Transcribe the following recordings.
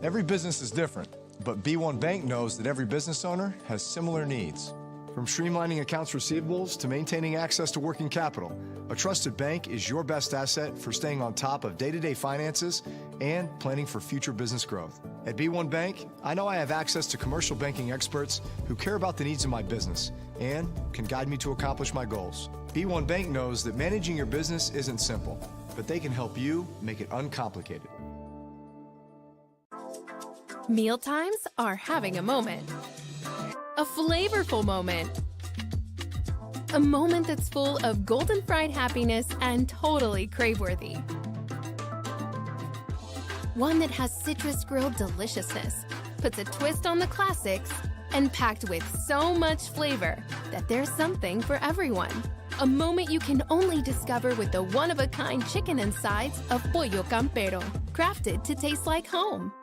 Every business is different, but B1 Bank knows that every business owner has similar needs. From streamlining accounts receivables to maintaining access to working capital, a trusted bank is your best asset for staying on top of day-to-day finances and planning for future business growth. At B1 Bank, I know I have access to commercial banking experts who care about the needs of my business and can guide me to accomplish my goals. B1 Bank knows that managing your business isn't simple, but they can help you make it uncomplicated. Mealtimes are having a moment. A flavorful moment. A moment that's full of golden fried happiness and totally crave-worthy. One that has citrus grilled deliciousness, puts a twist on the classics, and packed with so much flavor that there's something for everyone. A moment you can only discover with the one-of-a-kind chicken and sides of Pollo Campero, crafted to taste like home.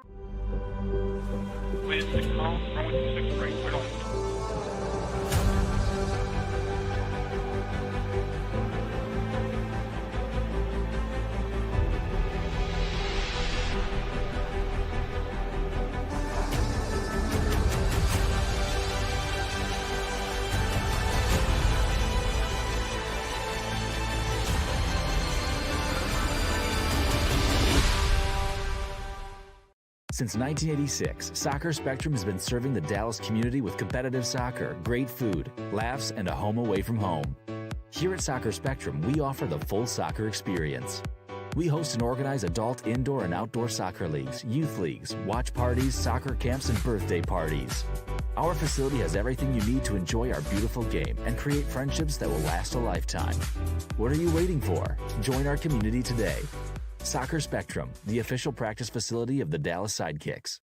Wait, 6 miles, runway 26 right, clear on. Since 1986, Soccer Spectrum has been serving the Dallas community with competitive soccer, great food, laughs, and a home away from home. Here at Soccer Spectrum, we offer the full soccer experience. We host and organize adult indoor and outdoor soccer leagues, youth leagues, watch parties, soccer camps, and birthday parties. Our facility has everything you need to enjoy our beautiful game and create friendships that will last a lifetime. What are you waiting for? Join our community today. Soccer Spectrum, the official practice facility of the Dallas Sidekicks.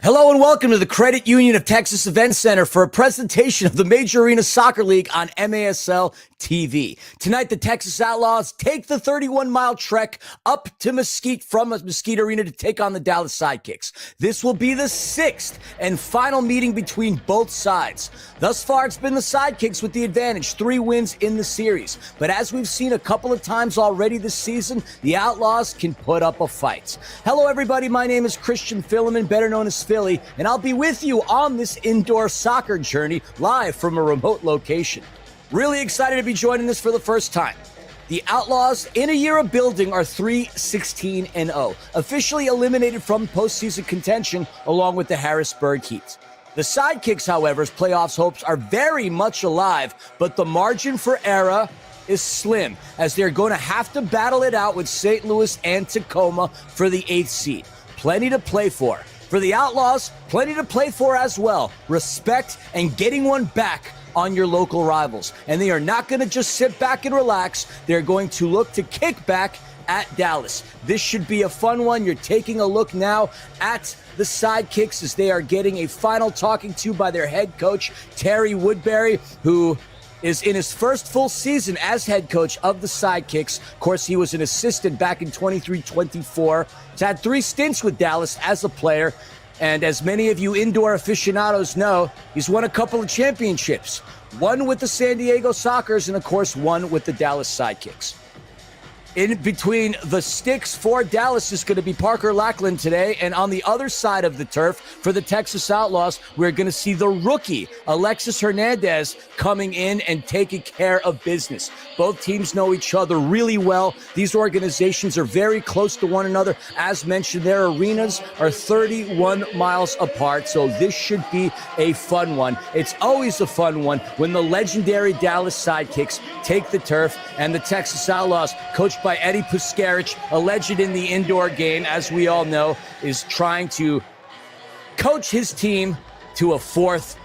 Hello and welcome to the Credit Union of Texas Event Center for a presentation of the Major Arena Soccer League on MASL TV. Tonight, the Texas Outlaws take the 31-mile trek up to Mesquite from Mesquite Arena to take on the Dallas Sidekicks. This will be the 6th and final meeting between both sides. Thus far, it's been the Sidekicks with the advantage, 3 wins in the series. But as we've seen a couple of times already this season, the Outlaws can put up a fight. Hello, everybody. My name is Christian Filliman, better known as Philly, and I'll be with you on this indoor soccer journey live from a remote location. Really excited to be joining this for the first time. The Outlaws, in a year of building, are 3-16-0, officially eliminated from postseason contention along with the Harrisburg Heat. The Sidekicks, however's playoffs hopes are very much alive, but the margin for error is slim, as they're going to have to battle it out with St. Louis and Tacoma for the 8th seed. Plenty to play for. For the Outlaws, plenty to play for as well. Respect and getting one back on your local rivals. And they are not going to just sit back and relax. They're going to look to kick back at Dallas. This should be a fun one. You're taking a look now at the Sidekicks as they are getting a final talking to by their head coach, Terry Woodbury, who is in his first full season as head coach of the Sidekicks. Of course, he was an assistant back in 23-24. He's had 3 stints with Dallas as a player. And as many of you indoor aficionados know, he's won a couple of championships. One with the San Diego Sockers and, of course, one with the Dallas Sidekicks. In between the sticks for Dallas is going to be Parker Lackland today. And on the other side of the turf for the Texas Outlaws, we're going to see the rookie, Alexis Hernandez, coming in and taking care of business. Both teams know each other really well. These organizations are very close to one another. As mentioned, their arenas are 31 miles apart, so this should be a fun one. It's always a fun one when the legendary Dallas Sidekicks take the turf and the Texas Outlaws, coached by Eddie Puskarich, a legend in the indoor game, as we all know, is trying to coach his team to a 4th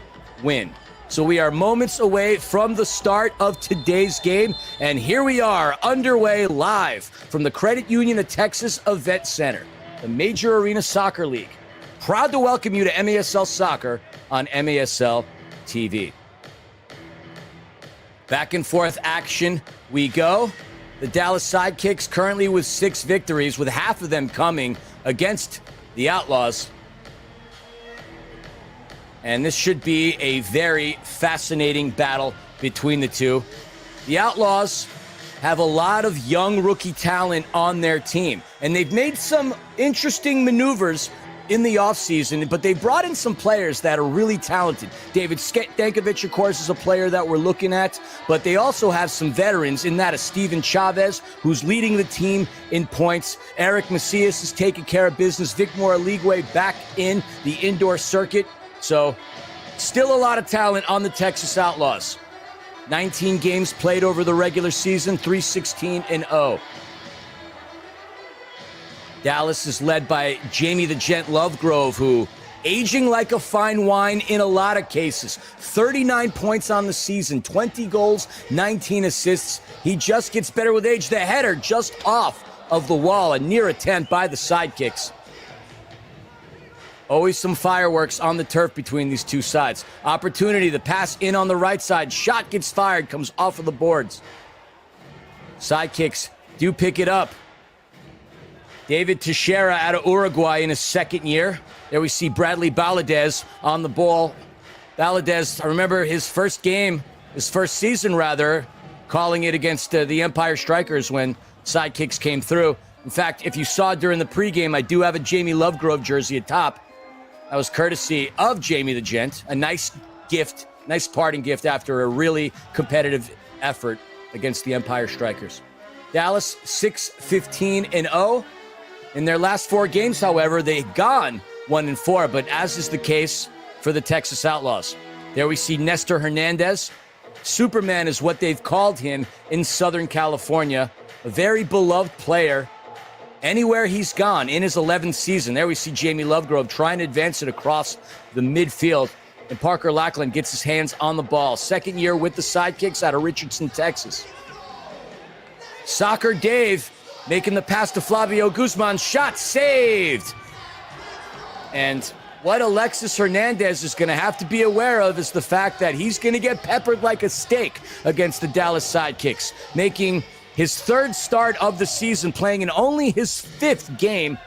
win. So we are moments away from the start of today's game, and here we are, underway live from the Credit Union of Texas Event Center, the Major Arena Soccer League. Proud to welcome you to MASL Soccer on MASL TV. Back and forth action we go. The Dallas Sidekicks currently with 6 victories, with half of them coming against the Outlaws. And this should be a very fascinating battle between the two. The Outlaws have a lot of young rookie talent on their team. And they've made some interesting maneuvers in the offseason, but they brought in some players that are really talented. David Stankovic, of course, is a player that we're looking at, but they also have some veterans in that of Steven Chavez, who's leading the team in points. Eric Macias is taking care of business. Victor Aligwe back in the indoor circuit. So still a lot of talent on the Texas Outlaws. 19 games played over the regular season, 3-16-0. Dallas is led by Jamie the Gent Lovegrove, who aging like a fine wine in a lot of cases. 39 points on the season, 20 goals, 19 assists. He just gets better with age. The header just off of the wall, a near attempt by the Sidekicks. Always some fireworks on the turf between these two sides. Opportunity, the pass in on the right side. Shot gets fired, comes off of the boards. Sidekicks do pick it up. David Teixeira out of Uruguay in his second year. There we see Bradley Valadez on the ball. Valadez, I remember his first season, calling it against the Empire Strikers when Sidekicks came through. In fact, if you saw during the pregame, I do have a Jamie Lovegrove jersey atop. That was courtesy of Jamie the Gent. A nice gift, nice parting gift after a really competitive effort against the Empire Strikers. Dallas 6-15-0. In their last 4 games, however, they've gone 1-4, but as is the case for the Texas Outlaws. There we see Nestor Hernandez. Superman is what they've called him in Southern California. A very beloved player anywhere he's gone in his 11th season. There we see Jamie Lovegrove trying to advance it across the midfield. And Parker Lachlan gets his hands on the ball. Second year with the Sidekicks out of Richardson, Texas. Soccer Dave making the pass to Flavio Guzman. Shot saved. And what Alexis Hernandez is going to have to be aware of is the fact that he's going to get peppered like a steak against the Dallas Sidekicks, making his 3rd start of the season, playing in only his 5th game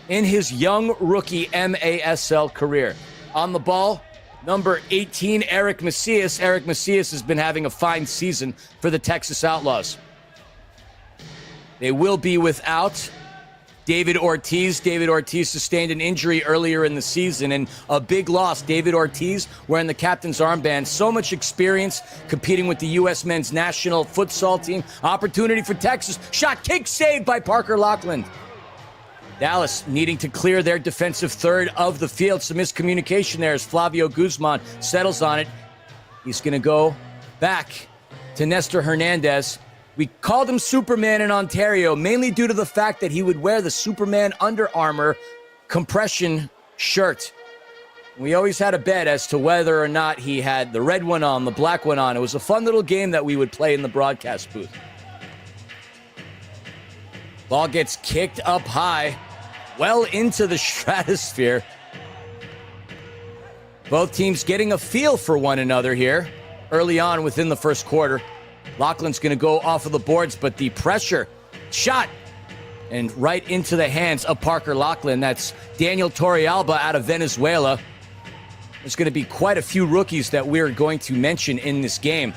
in his young rookie MASL career. On the ball, number 18, Eric Macias. Eric Macias has been having a fine season for the Texas Outlaws. They will be without David Ortiz. David Ortiz sustained an injury earlier in the season, and a big loss. David Ortiz wearing the captain's armband. So much experience competing with the U.S. men's national futsal team. Opportunity for Texas. Shot, kick, saved by Parker Lachlan. Dallas needing to clear their defensive third of the field. Some miscommunication there as Flavio Guzman settles on it. He's going to go back to Nestor Hernandez. We called him Superman in Ontario, mainly due to the fact that he would wear the Superman Under Armour compression shirt. We always had a bet as to whether or not he had the red one on, the black one on. It was a fun little game that we would play in the broadcast booth. Ball gets kicked up high, well into the stratosphere. Both teams getting a feel for one another here early on within the first quarter. Lachlan's going to go off of the boards, but the pressure shot and right into the hands of Parker Lachlan. That's Daniel Torrealba out of Venezuela. There's going to be quite a few rookies that we're going to mention in this game.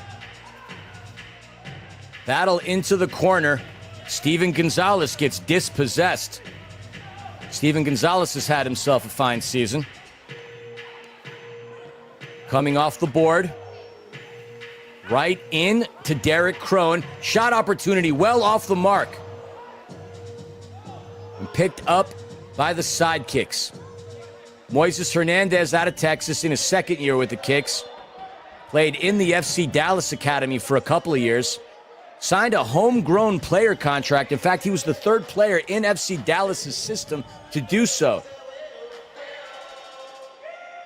Battle into the corner. Steven Gonzalez gets dispossessed. Steven Gonzalez has had himself a fine season. Coming off the board. Right in to Derek Crone. Shot opportunity well off the mark. And picked up by the Sidekicks. Moises Hernandez out of Texas in his second year with the Kicks. Played in the FC Dallas Academy for a couple of years. Signed a homegrown player contract. In fact, he was the 3rd player in FC Dallas' system to do so.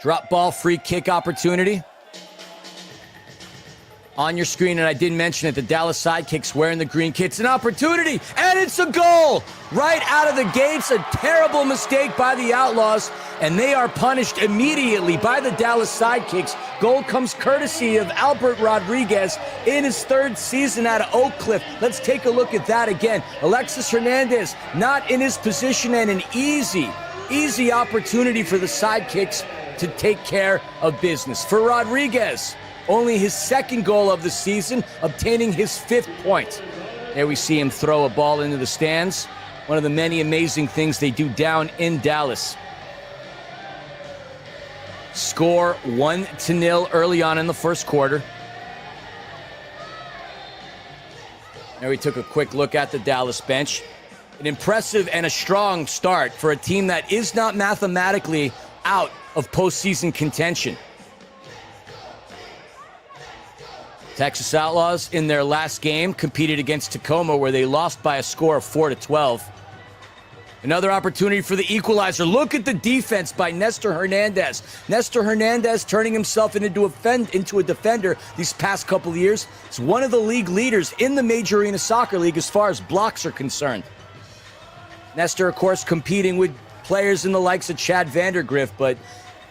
Drop ball, free kick opportunity. On your screen, and I didn't mention it, the Dallas Sidekicks wearing the green kits. An opportunity, and it's a goal! Right out of the gates, a terrible mistake by the Outlaws, and they are punished immediately by the Dallas Sidekicks. Goal comes courtesy of Albert Rodriguez in his 3rd season out of Oak Cliff. Let's take a look at that again. Alexis Hernandez not in his position, and an easy opportunity for the Sidekicks to take care of business. For Rodriguez, only his second goal of the season, obtaining his 5th point. There we see him throw a ball into the stands. One of the many amazing things they do down in Dallas. Score 1-0 early on in the first quarter. There we took a quick look at the Dallas bench. An impressive and a strong start for a team that is not mathematically out of postseason contention. Texas Outlaws in their last game competed against Tacoma, where they lost by a score of 4-12. Another opportunity for the equalizer. Look at the defense by Nestor Hernandez. Nestor Hernandez turning himself into a defender these past couple of years. He's one of the league leaders in the Major Arena Soccer League as far as blocks are concerned. Nestor, of course, competing with players in the likes of Chad Vandergrift, but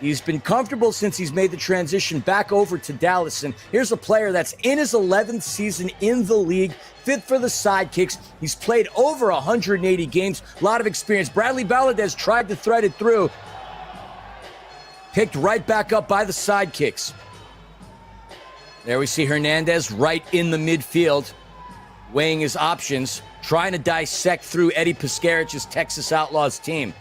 he's been comfortable since he's made the transition back over to Dallas. And here's a player that's in his 11th season in the league, fit for the Sidekicks. He's played over 180 games, a lot of experience. Bradley Valadez tried to thread it through. Picked right back up by the Sidekicks. There we see Hernandez right in the midfield, weighing his options, trying to dissect through Eddie Piskarich's Texas Outlaws team.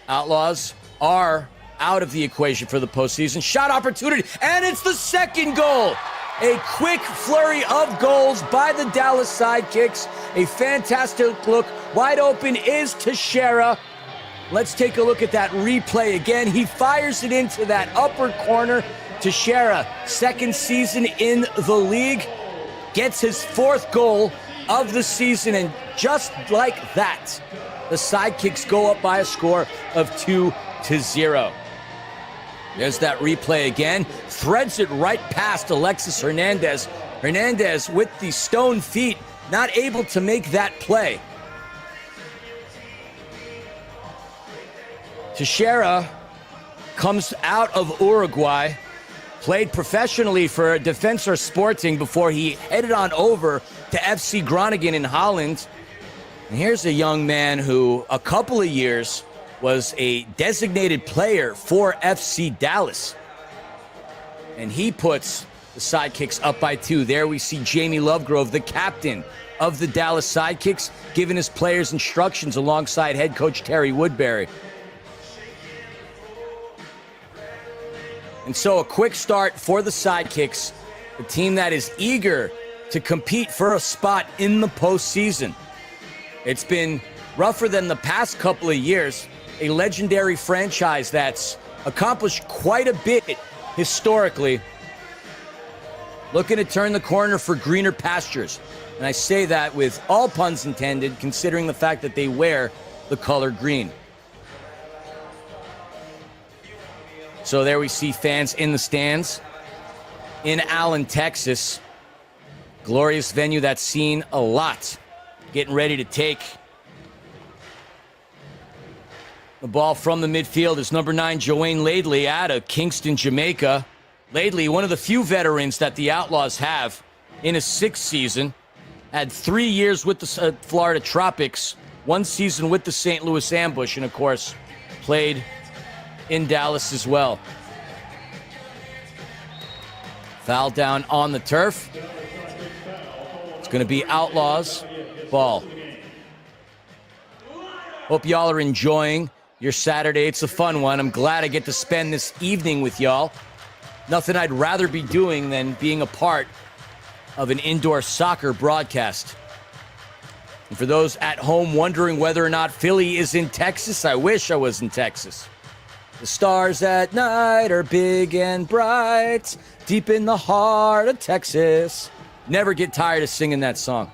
Outlaws are out of the equation for the postseason. Shot opportunity, and it's the second goal. A quick flurry of goals by the Dallas Sidekicks. A fantastic look. Wide open is Teixeira. Let's take a look at that replay again. He fires it into that upper corner. Teixeira, second season in the league, gets his 4th goal of the season, and just like that, the Sidekicks go up by a score of 2-0. There's that replay again. Threads it right past Alexis Hernandez. Hernandez with the stone feet, not able to make that play. Teixeira comes out of Uruguay, played professionally for Defensor Sporting before he headed on over to FC Groningen in Holland. And here's a young man who a couple of years was a designated player for FC Dallas. And he puts the Sidekicks up by 2. There we see Jamie Lovegrove, the captain of the Dallas Sidekicks, giving his players instructions alongside head coach Terry Woodbury. And so a quick start for the Sidekicks, a team that is eager to compete for a spot in the postseason. It's been rougher than the past couple of years. A legendary franchise that's accomplished quite a bit historically, looking to turn the corner for greener pastures. And I say that with all puns intended, considering the fact that they wear the color green. So there we see fans in the stands in Allen, Texas. Glorious venue that's seen a lot. Getting ready to take the ball from the midfield is number 9, Joanne Laidley, out of Kingston, Jamaica. Laidley, one of the few veterans that the Outlaws have in his 6th season. Had 3 years with the Florida Tropics, 1 season with the St. Louis Ambush, and of course, played in Dallas as well. Foul down on the turf. It's going to be Outlaws ball. Hope y'all are enjoying your Saturday. It's a fun one. I'm glad I get to spend this evening with y'all. Nothing I'd rather be doing than being a part of an indoor soccer broadcast. And for those at home wondering whether or not Philly is in Texas, I wish I was in Texas. The stars at night are big and bright, deep in the heart of Texas. Never get tired of singing that song.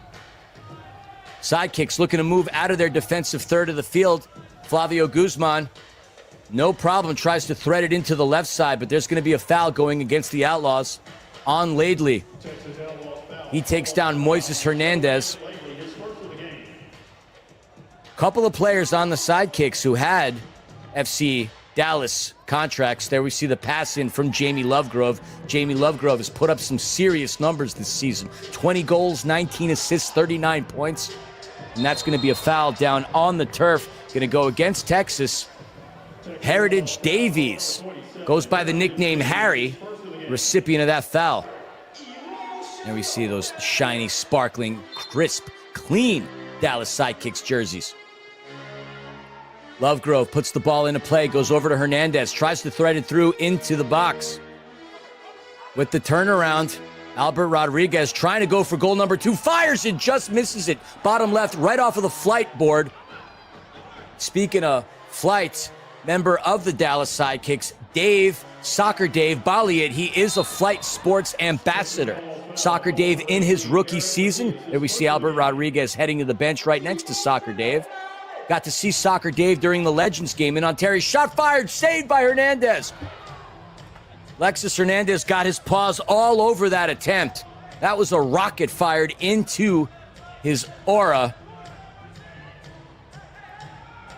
Sidekicks looking to move out of their defensive third of the field. Flavio Guzman, no problem, tries to thread it into the left side, but there's going to be a foul going against the Outlaws on Laidley. He takes down Moises Hernandez. Couple of players on the Sidekicks who had FC Dallas contracts. There we see the pass in from Jamie Lovegrove. Jamie Lovegrove has put up some serious numbers this season. 20 goals, 19 assists, 39 points. And that's going to be a foul down on the turf. Going to go against Texas. Heritage Davies goes by the nickname Harry. recipient of that foul. And we see those shiny, sparkling, crisp, clean Dallas Sidekicks jerseys. Lovegrove puts the ball into play, goes over to Hernandez, tries to thread it through into the box. With the turnaround, Albert Rodriguez trying to go for goal number 2, fires it, just misses it. Bottom left, right off of the flight board. Speaking of flight, member of the Dallas Sidekicks, Soccer Dave Balliet, he is a flight sports ambassador. Soccer Dave in his rookie season. There we see Albert Rodriguez heading to the bench right next to Soccer Dave. Got to see Soccer Dave during the Legends game in Ontario. Shot fired, saved by Hernandez. Alexis Hernandez got his paws all over that attempt. That was a rocket fired into his aura.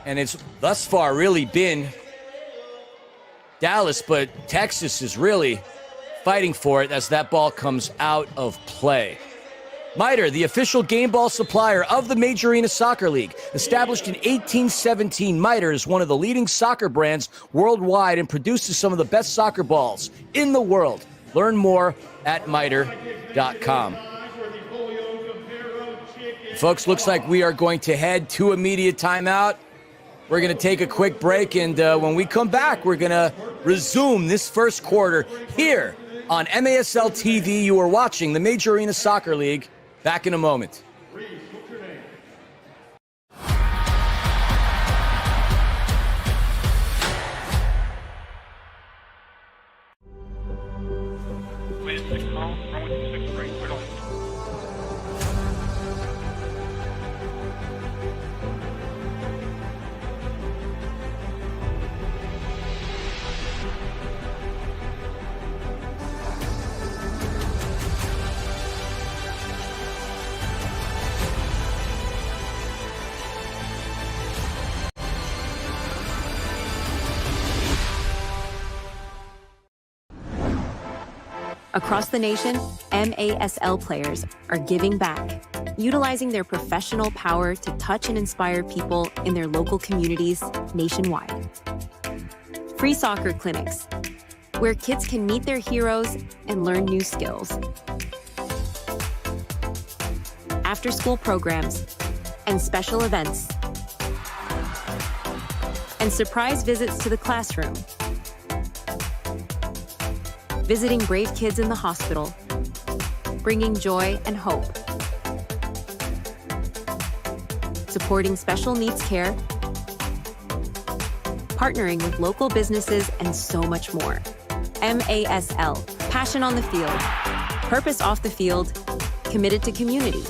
And it's thus far really been Dallas, but Texas is really fighting for it as that ball comes out of play. Mitre, the official game ball supplier of the Major Arena Soccer League. Established in 1817, Mitre is one of the leading soccer brands worldwide and produces some of the best soccer balls in the world. Learn more at mitre.com. Folks, looks like we are going to head to immediate timeout. We're going to take a quick break, and when we come back, we're going to resume this first quarter here on MASL TV. You are watching the Major Arena Soccer League. Back in a moment. Wait, 6 call. I'm with you, 6 break. We're going. Across the nation, MASL players are giving back, utilizing their professional power to touch and inspire people in their local communities nationwide. Free soccer clinics, where kids can meet their heroes and learn new skills. After-school programs and special events. And surprise visits to the classroom. Visiting brave kids in the hospital, bringing joy and hope. Supporting special needs care, partnering with local businesses, and so much more. MASL, passion on the field, purpose off the field, committed to community.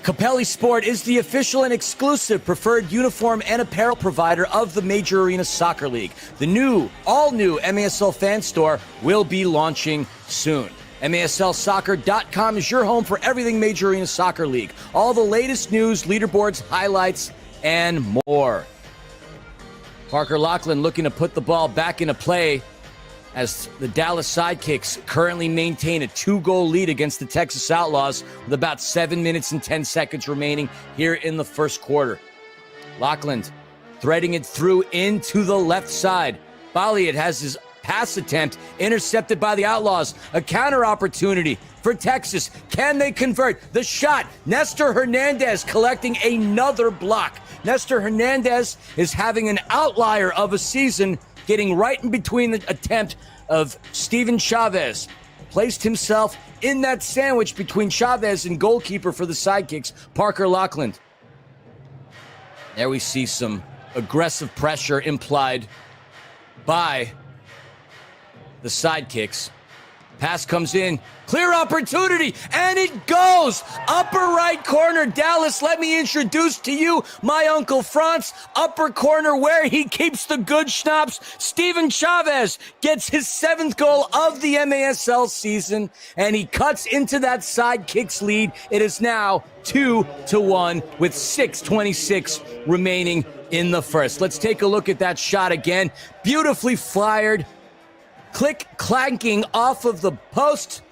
Capelli Sport is the official and exclusive preferred uniform and apparel provider of the Major Arena Soccer League. The all-new MASL fan store will be launching soon. MASLsoccer.com is your home for everything Major Arena Soccer League. All the latest news, leaderboards, highlights, and more. Parker Lachlan looking to put the ball back into play as the Dallas Sidekicks currently maintain a 2-goal lead against the Texas Outlaws with about 7 minutes and 10 seconds remaining here in the first quarter. Lachlan threading it through into the left side. Balliet has his pass attempt intercepted by the Outlaws. A counter opportunity for Texas. Can they convert? The shot. Nestor Hernandez collecting another block. Nestor Hernandez is having an outlier of a season, getting right in between the attempt of Steven Chavez. Placed himself in that sandwich between Chavez and goalkeeper for the Sidekicks, Parker Lachlan. There we see some aggressive pressure implied by the Sidekicks. Pass comes in, clear opportunity, and it goes! Upper right corner, Dallas, let me introduce to you my Uncle Franz. Upper corner where he keeps the good schnapps. Steven Chavez gets his 7th goal of the MASL season, and he cuts into that Sidekicks lead. It is now 2-1 with 6:26 remaining in the first. Let's take a look at that shot again. Beautifully fired. Click clanking off of the post.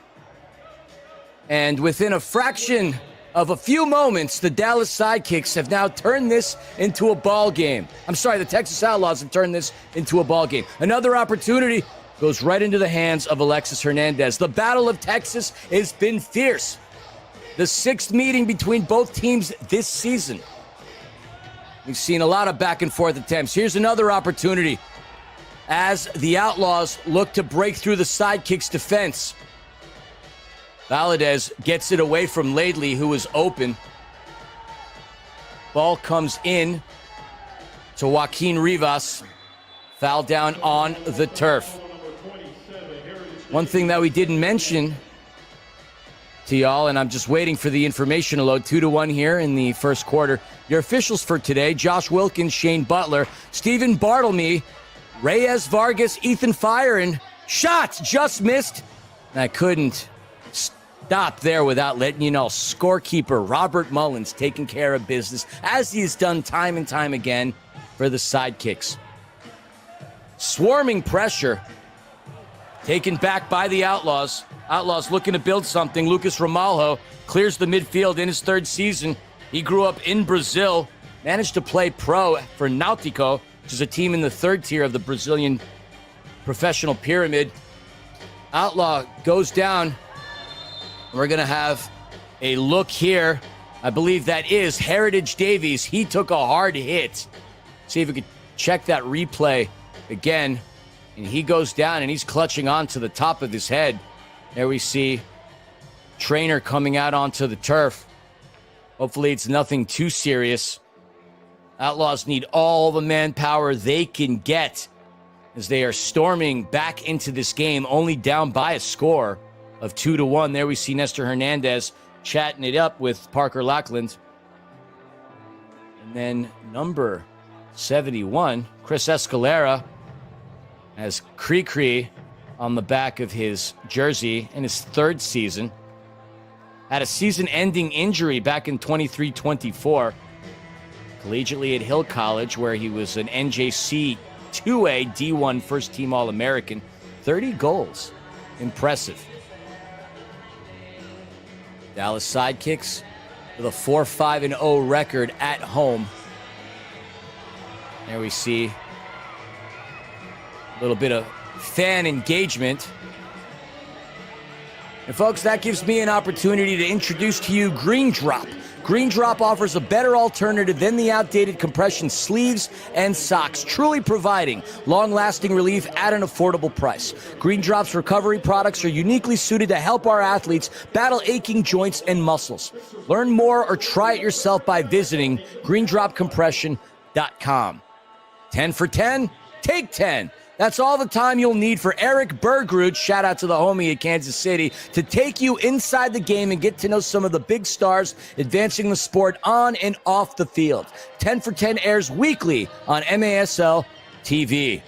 And within a fraction of a few moments, the Dallas Sidekicks have now turned this into a ball game. I'm sorry, the Texas Outlaws have turned this into a ball game. Another opportunity goes right into the hands of Alexis Hernandez. The Battle of Texas has been fierce. The 6th meeting between both teams this season. We've seen a lot of back and forth attempts. Here's another opportunity as the Outlaws look to break through the Sidekicks' defense. Valadez gets it away from Laidley, who is open. Ball comes in to Joaquin Rivas. Foul down on the turf. One thing that we didn't mention to y'all, and I'm just waiting for the information to load, 2-1 here in the first quarter. Your officials for today: Josh Wilkins, Shane Butler, Stephen Bartlemy, Reyes Vargas, Ethan Firen. Shots just missed. And I couldn't stop there without letting you know, scorekeeper Robert Mullins taking care of business, as he has done time and time again for the Sidekicks. Swarming pressure taken back by the Outlaws. Outlaws looking to build something. Lucas Ramalho clears the midfield in his 3rd season. He grew up in Brazil, managed to play pro for Náutico, which is a team in the 3rd tier of the Brazilian professional pyramid. Outlaw goes down. We're going to have a look here. I believe that is Heritage Davies. He took a hard hit. See if we could check that replay again. And he goes down, and he's clutching on to the top of his head. There we see Trainer coming out onto the turf. Hopefully it's nothing too serious. Outlaws need all the manpower they can get as they are storming back into this game, only down by a score of 2-1. There we see Nestor Hernandez chatting it up with Parker Lackland. And then number 71, Chris Escalera, has Cree on the back of his jersey in his 3rd season. Had a season-ending injury back in 23-24. Collegiately at Hill College, where he was an NJC 2A D1 first-team All-American. 30 goals. Impressive. Dallas Sidekicks with a 4-5-0 record at home. There we see a little bit of fan engagement. And folks, that gives me an opportunity to introduce to you Green Drop. Green Drop offers a better alternative than the outdated compression sleeves and socks, truly providing long-lasting relief at an affordable price. Green Drop's recovery products are uniquely suited to help our athletes battle aching joints and muscles. Learn more or try it yourself by visiting greendropcompression.com. 10 for 10, take 10. That's all the time you'll need for Eric Bergrud, shout out to the homie at Kansas City, to take you inside the game and get to know some of the big stars advancing the sport on and off the field. 10 for 10 airs weekly on MASL TV.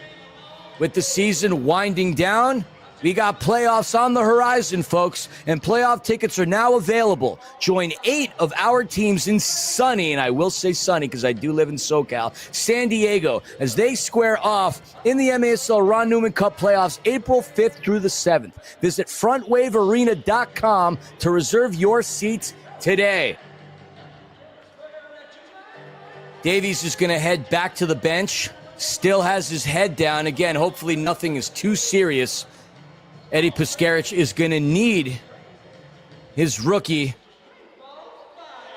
With the season winding down, we got playoffs on the horizon, folks, and playoff tickets are now available. Join 8 of our teams in sunny, and I will say sunny because I do live in SoCal, San Diego, as they square off in the MASL Ron Newman Cup playoffs April 5th through the 7th. Visit frontwavearena.com to reserve your seats today. Davies is going to head back to the bench. Still has his head down. Again, hopefully nothing is too serious. Eddie Puskaric is going to need his rookie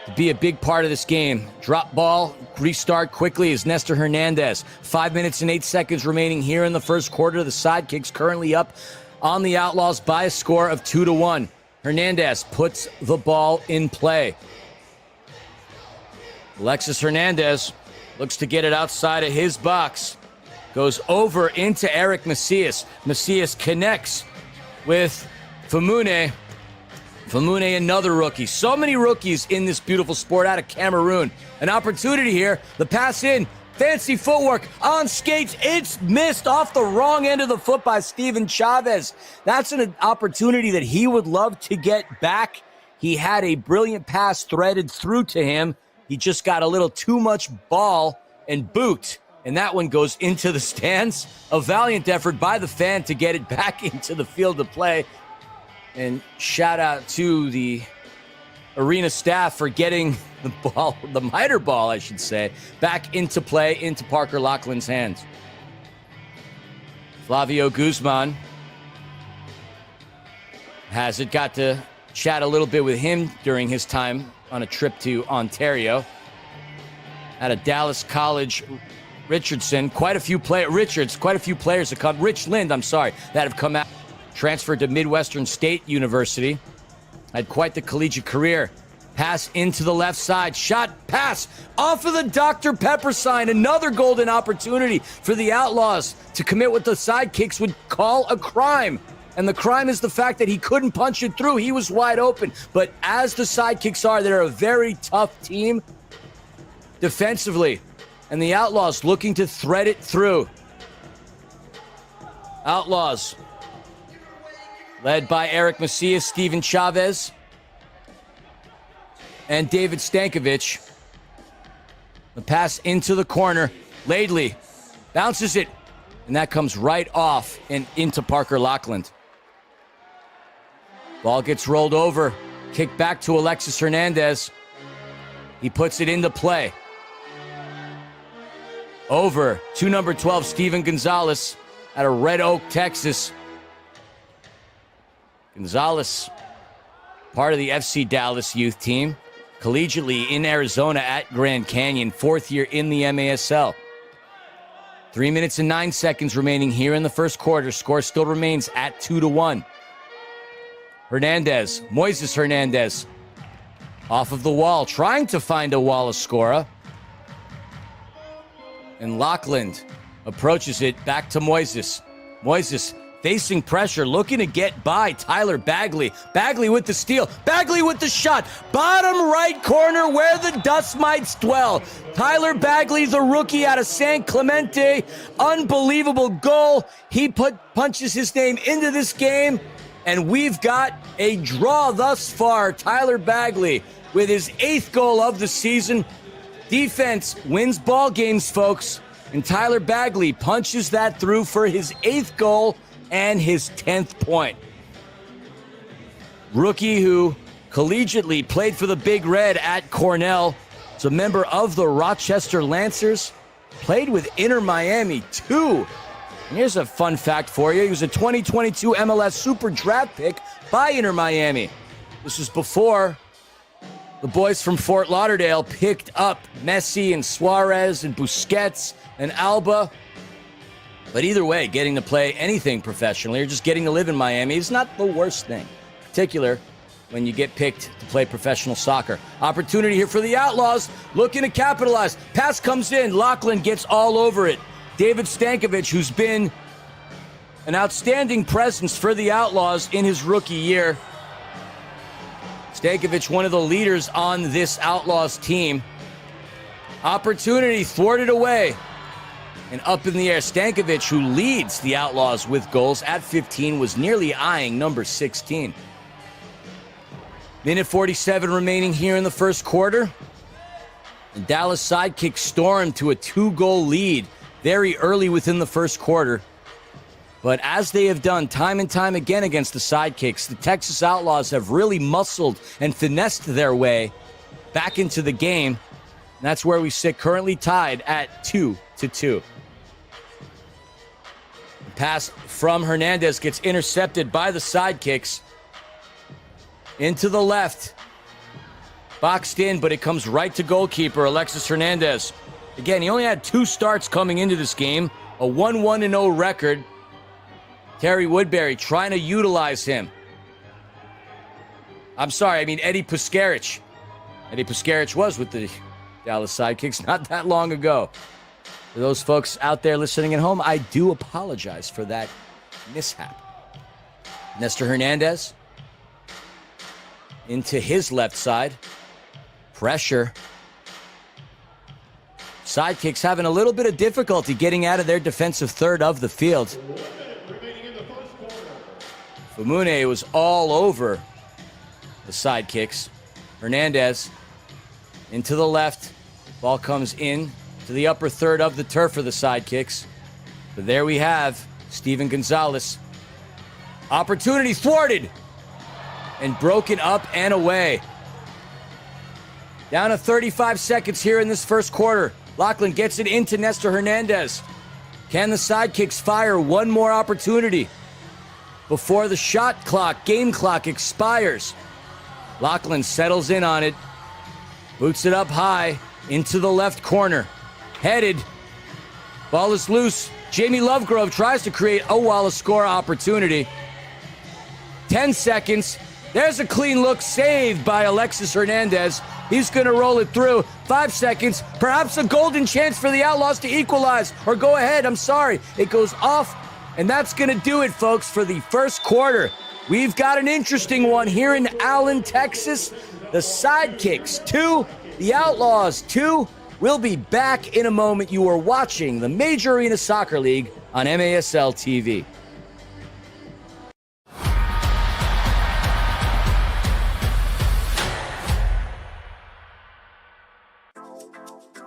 to be a big part of this game. Drop ball, restart quickly is Nestor Hernandez. 5 minutes and 8 seconds remaining here in the first quarter. The Sidekicks currently up on the Outlaws by a score of 2-1. Hernandez puts the ball in play. Alexis Hernandez looks to get it outside of his box. Goes over into Eric Macias. Macias connects with Famune. Famune, another rookie. So many rookies in this beautiful sport out of Cameroon. An opportunity here. The pass in. Fancy footwork on skates. It's missed off the wrong end of the foot by Steven Chavez. That's an opportunity that he would love to get back. He had a brilliant pass threaded through to him. He just got a little too much ball and boot. And that one goes into the stands. A valiant effort by the fan to get it back into the field of play. And shout out to the arena staff for getting the ball, the miter ball, I should say, back into play, into Parker Loughlin's hands. Flavio Guzman has it. Got to chat a little bit with him during his time on a trip to Ontario. At a Dallas College, Richardson, quite a few players have come, Rich Lind, that have come out, transferred to Midwestern State University. Had quite the collegiate career. Pass into the left side. Shot, pass, off of the Dr. Pepper sign. Another golden opportunity for the Outlaws to commit what the Sidekicks would call a crime. And the crime is the fact that he couldn't punch it through. He was wide open. But as the Sidekicks are, they're a very tough team defensively. And the Outlaws looking to thread it through. Outlaws led by Eric Macias, Steven Chavez, and David Stankovic. The pass into the corner. Laidley bounces it, and that comes right off and into Parker Loughlin. Ball gets rolled over. Kick back to Alexis Hernandez. He puts it into play. Over to number 12, Steven Gonzalez out of Red Oak, Texas. Gonzalez, part of the FC Dallas youth team, collegiately in Arizona at Grand Canyon, 4th year in the MASL. 3 minutes and 9 seconds remaining here in the first quarter. Score still remains at 2-1. Hernandez, Moises Hernandez, off of the wall, trying to find a Wallace-Scora. And Loughlin approaches it back to Moises. Moises facing pressure, looking to get by Tyler Bagley. Bagley with the steal. Bagley with the shot. Bottom right corner where the dust mites dwell. Tyler Bagley, the rookie out of San Clemente. Unbelievable goal. He punches his name into this game, and we've got a draw thus far. Tyler Bagley with his 8th goal of the season. Defense wins ball games, folks. And Tyler Bagley punches that through for his 8th goal and his 10th point. Rookie who collegiately played for the Big Red at Cornell. Is a member of the Rochester Lancers. Played with Inter Miami too. And here's a fun fact for you. He was a 2022 MLS Super Draft pick by Inter Miami. This was before the boys from Fort Lauderdale picked up Messi and Suarez and Busquets and Alba. But either way, getting to play anything professionally or just getting to live in Miami is not the worst thing. In particular, when you get picked to play professional soccer. Opportunity here for the Outlaws, looking to capitalize. Pass comes in, Loughlin gets all over it. David Stankovic, who's been an outstanding presence for the Outlaws in his rookie year. Stankovic, one of the leaders on this Outlaws team. Opportunity thwarted away. And up in the air, Stankovic, who leads the Outlaws with goals at 15, was nearly eyeing number 16. Minute 47 remaining here in the first quarter. The Dallas Sidekicks stormed to a 2-goal lead very early within the first quarter. But as they have done time and time again against the Sidekicks, the Texas Outlaws have really muscled and finessed their way back into the game. And that's where we sit currently tied at 2-2. The pass from Hernandez gets intercepted by the Sidekicks. Into the left. Boxed in, but it comes right to goalkeeper Alexis Hernandez. Again, he only had 2 starts coming into this game. A 1-1-0 record. Terry Woodbury trying to utilize him. Eddie Puskaric. Eddie Puskaric was with the Dallas Sidekicks not that long ago. For those folks out there listening at home, I do apologize for that mishap. Nestor Hernandez into his left side. Pressure. Sidekicks having a little bit of difficulty getting out of their defensive third of the field. Famune was all over the Sidekicks. Hernandez into the left. Ball comes in to the upper third of the turf for the Sidekicks. But there we have Steven Gonzalez. Opportunity thwarted. and broken up and away. Down to 35 seconds here in this first quarter. Lachlan gets it into Nestor Hernandez. Can the Sidekicks fire one more opportunity before the shot clock, game clock expires? Lachlan settles in on it, boots it up high into the left corner. Headed, ball is loose. Jamie Lovegrove tries to create a Wallace score opportunity. 10 seconds. There's a clean look saved by Alexis Hernandez. He's going to roll it through. 5 seconds. Perhaps a golden chance for the Outlaws to equalize. Or go ahead. I'm sorry. It goes off. And that's going to do it, folks, for the first quarter. We've got an interesting one here in Allen, Texas. The Sidekicks 2, the Outlaws 2. We'll be back in a moment. You are watching the Major Arena Soccer League on MASL TV.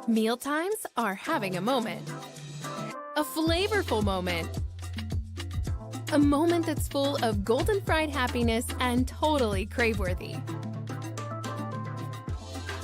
Mealtimes are having a moment. A flavorful moment. A moment that's full of golden fried happiness and totally crave-worthy.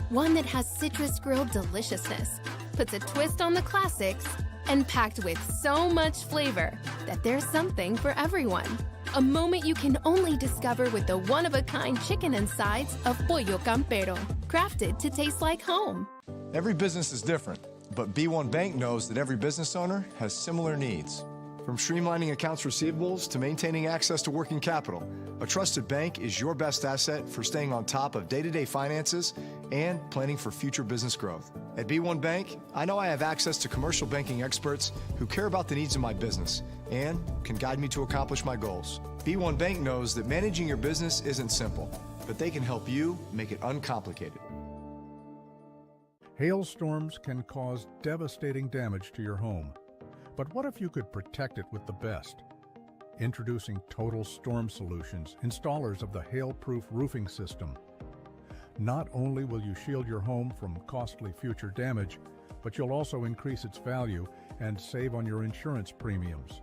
One that has citrus grilled deliciousness, puts a twist on the classics, and packed with so much flavor that there's something for everyone. A moment you can only discover with the one-of-a-kind chicken and sides of Pollo Campero, crafted to taste like home. Every business is different, but B1 Bank knows that every business owner has similar needs. From streamlining accounts receivables to maintaining access to working capital, a trusted bank is your best asset for staying on top of day-to-day finances and planning for future business growth. At B1 Bank, I know I have access to commercial banking experts who care about the needs of my business and can guide me to accomplish my goals. B1 Bank knows that managing your business isn't simple, but they can help you make it uncomplicated. Hailstorms can cause devastating damage to your home. But what if you could protect it with the best? Introducing Total Storm Solutions, installers of the hail-proof roofing system. Not only will you shield your home from costly future damage, but you'll also increase its value and save on your insurance premiums.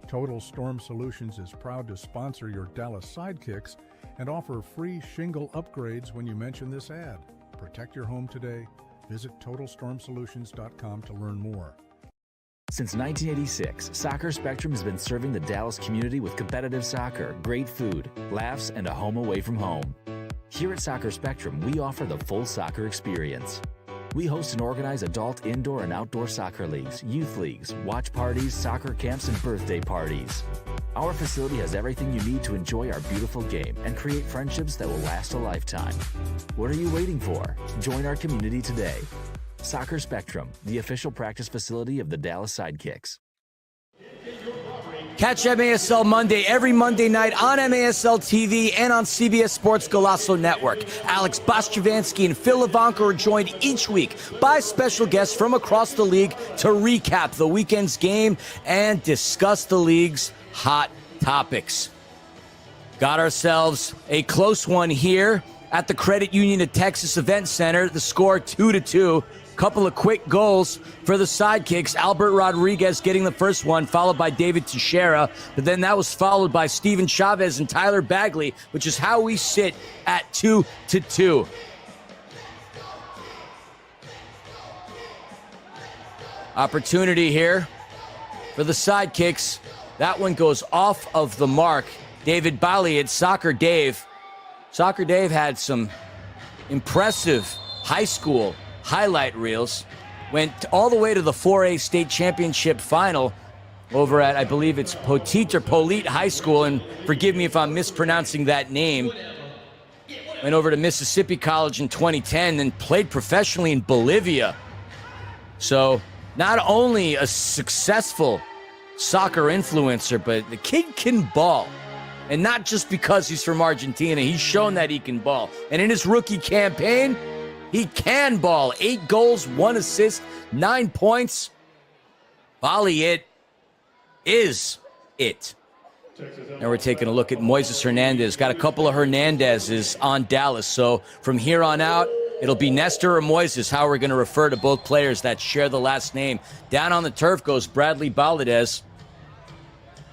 Total Storm Solutions is proud to sponsor your Dallas Sidekicks and offer free shingle upgrades when you mention this ad. Protect your home today. Visit TotalStormSolutions.com to learn more. Since 1986, Soccer Spectrum has been serving the Dallas community with competitive soccer, great food, laughs, and a home away from home. Here at Soccer Spectrum, we offer the full soccer experience. We host and organize adult indoor and outdoor soccer leagues, youth leagues, watch parties, soccer camps, and birthday parties. Our facility has everything you need to enjoy our beautiful game and create friendships that will last a lifetime. What are you waiting for? Join our community today. Soccer Spectrum, the official practice facility of the Dallas Sidekicks. Catch MASL Monday every Monday night on MASL TV and on CBS Sports Golazo Network. Alex Bostjavansky and Phil Ivanko are joined each week by special guests from across the league to recap the weekend's game and discuss the league's hot topics. Got ourselves a close one here at the Credit Union of Texas Event Center. The score 2-2. Couple of quick goals for the Sidekicks. Albert Rodriguez getting the first one, followed by David Teixeira. But then that was followed by Steven Chavez and Tyler Bagley, which is how we sit at 2-2. Opportunity here for the Sidekicks. That one goes off of the mark. David Baliad, Soccer Dave. Soccer Dave had some impressive high school highlight reels. Went all the way to the 4A state championship final over at, I believe it's Polite High School, and forgive me if I'm mispronouncing that name. Went over to Mississippi College in 2010, then played professionally in Bolivia. So not only a successful soccer influencer, but the kid can ball. And not just because he's from Argentina. He's shown that he can ball. And in his rookie campaign, he can ball. 8 goals, 1 assist, 9 points. Bali it is it. Now we're taking a look at Moises Hernandez. Got a couple of Hernandezes on Dallas. So from here on out, it'll be Nestor or Moises, how we're going to refer to both players that share the last name. Down on the turf goes Bradley Balades,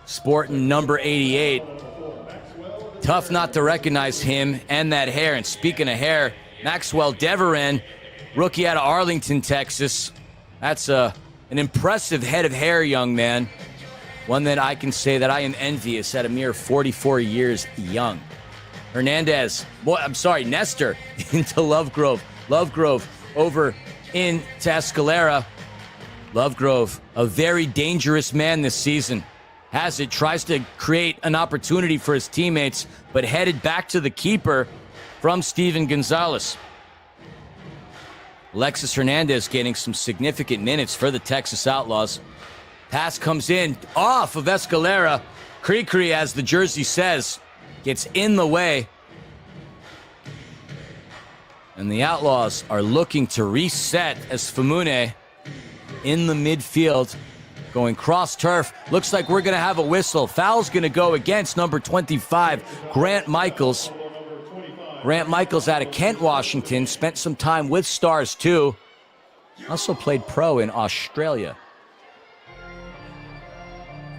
sporting number 88. Tough not to recognize him and that hair. And speaking of hair, Maxwell Deveran, rookie out of Arlington, Texas. That's an impressive head of hair, young man. One that I can say that I am envious at a mere 44 years young. Nestor into Lovegrove. Lovegrove over into Escalera. Lovegrove, a very dangerous man this season. Has it, tries to create an opportunity for his teammates, but headed back to the keeper from Steven Gonzalez. Alexis Hernandez getting some significant minutes for the Texas Outlaws. Pass comes in off of Escalera. Cree, as the jersey says, gets in the way. And the Outlaws are looking to reset as Famune in the midfield. Going cross-turf. Looks like we're going to have a whistle. Foul's going to go against number 25, Grant Michaels. Grant Michaels out of Kent, Washington. Spent some time with Stars, too. Also played pro in Australia.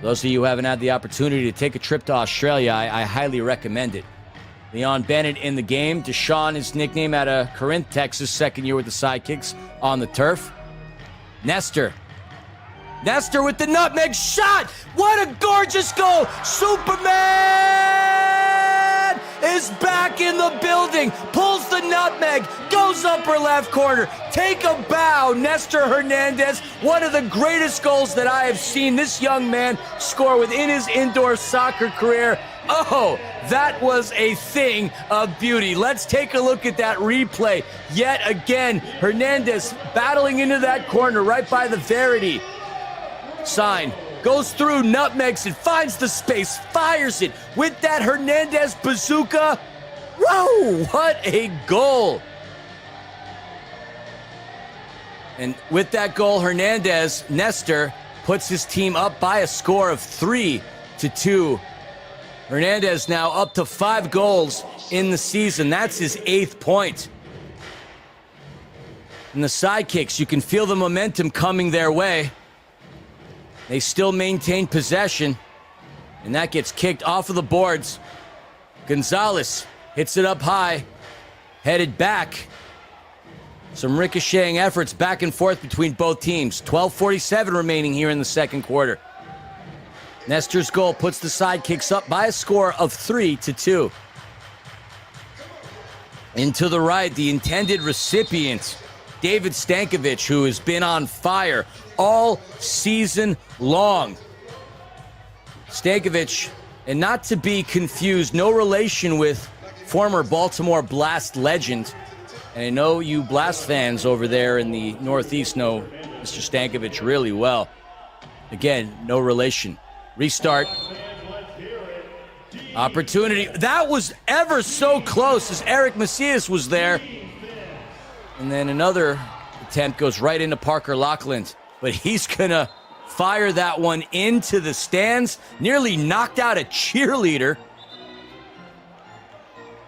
Those of you who haven't had the opportunity to take a trip to Australia, I highly recommend it. Leon Bennett in the game. Deshaun, his nickname, out of Corinth, Texas. Second year with the Sidekicks on the turf. Nestor with the nutmeg shot. What a gorgeous goal. Superman is back in the building. Pulls the nutmeg. Goes upper left corner. Take a bow. Nestor Hernandez. One of the greatest goals that I have seen this young man score within his indoor soccer career. Oh, that was a thing of beauty. Let's take a look at that replay. Yet again, Hernandez battling into that corner right by the Verity sign. Goes through, nutmegs it, finds the space, fires it with that Hernandez bazooka. Whoa, what a goal. And with that goal, Nestor puts his team up by a score of 3-2. Hernandez now up to 5 goals in the season. That's his 8th point. And the Sidekicks, you can feel the momentum coming their way. They still maintain possession, and that gets kicked off of the boards. Gonzalez hits it up high, headed back. Some ricocheting efforts back and forth between both teams. 12:47 remaining here in the second quarter. Nestor's goal puts the Sidekicks up by a score of 3-2. Into the right, the intended recipient, David Stankovic, who has been on fire all season long. Stankovic, and not to be confused, no relation with former Baltimore Blast legend. And I know you Blast fans over there in the Northeast know Mr. Stankovic really well. Again, no relation. Restart. Opportunity. That was ever so close as Eric Macias was there. And then another attempt goes right into Parker Lockland. But he's going to fire that one into the stands. Nearly knocked out a cheerleader.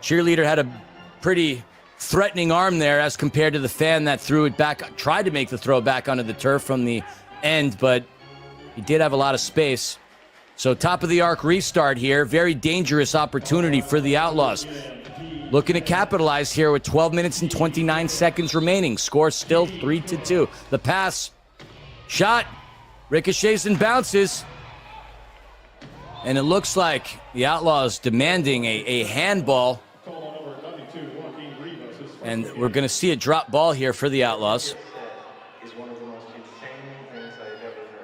Cheerleader had a pretty threatening arm there as compared to the fan that threw it back. Tried to make the throw back onto the turf from the end, but he did have a lot of space. So top of the arc restart here. Very dangerous opportunity for the Outlaws. Looking to capitalize here with 12 minutes and 29 seconds remaining. Score still 3-2. The pass. Shot. Ricochets and bounces. And it looks like the Outlaws demanding a handball. And we're going to see a drop ball here for the Outlaws.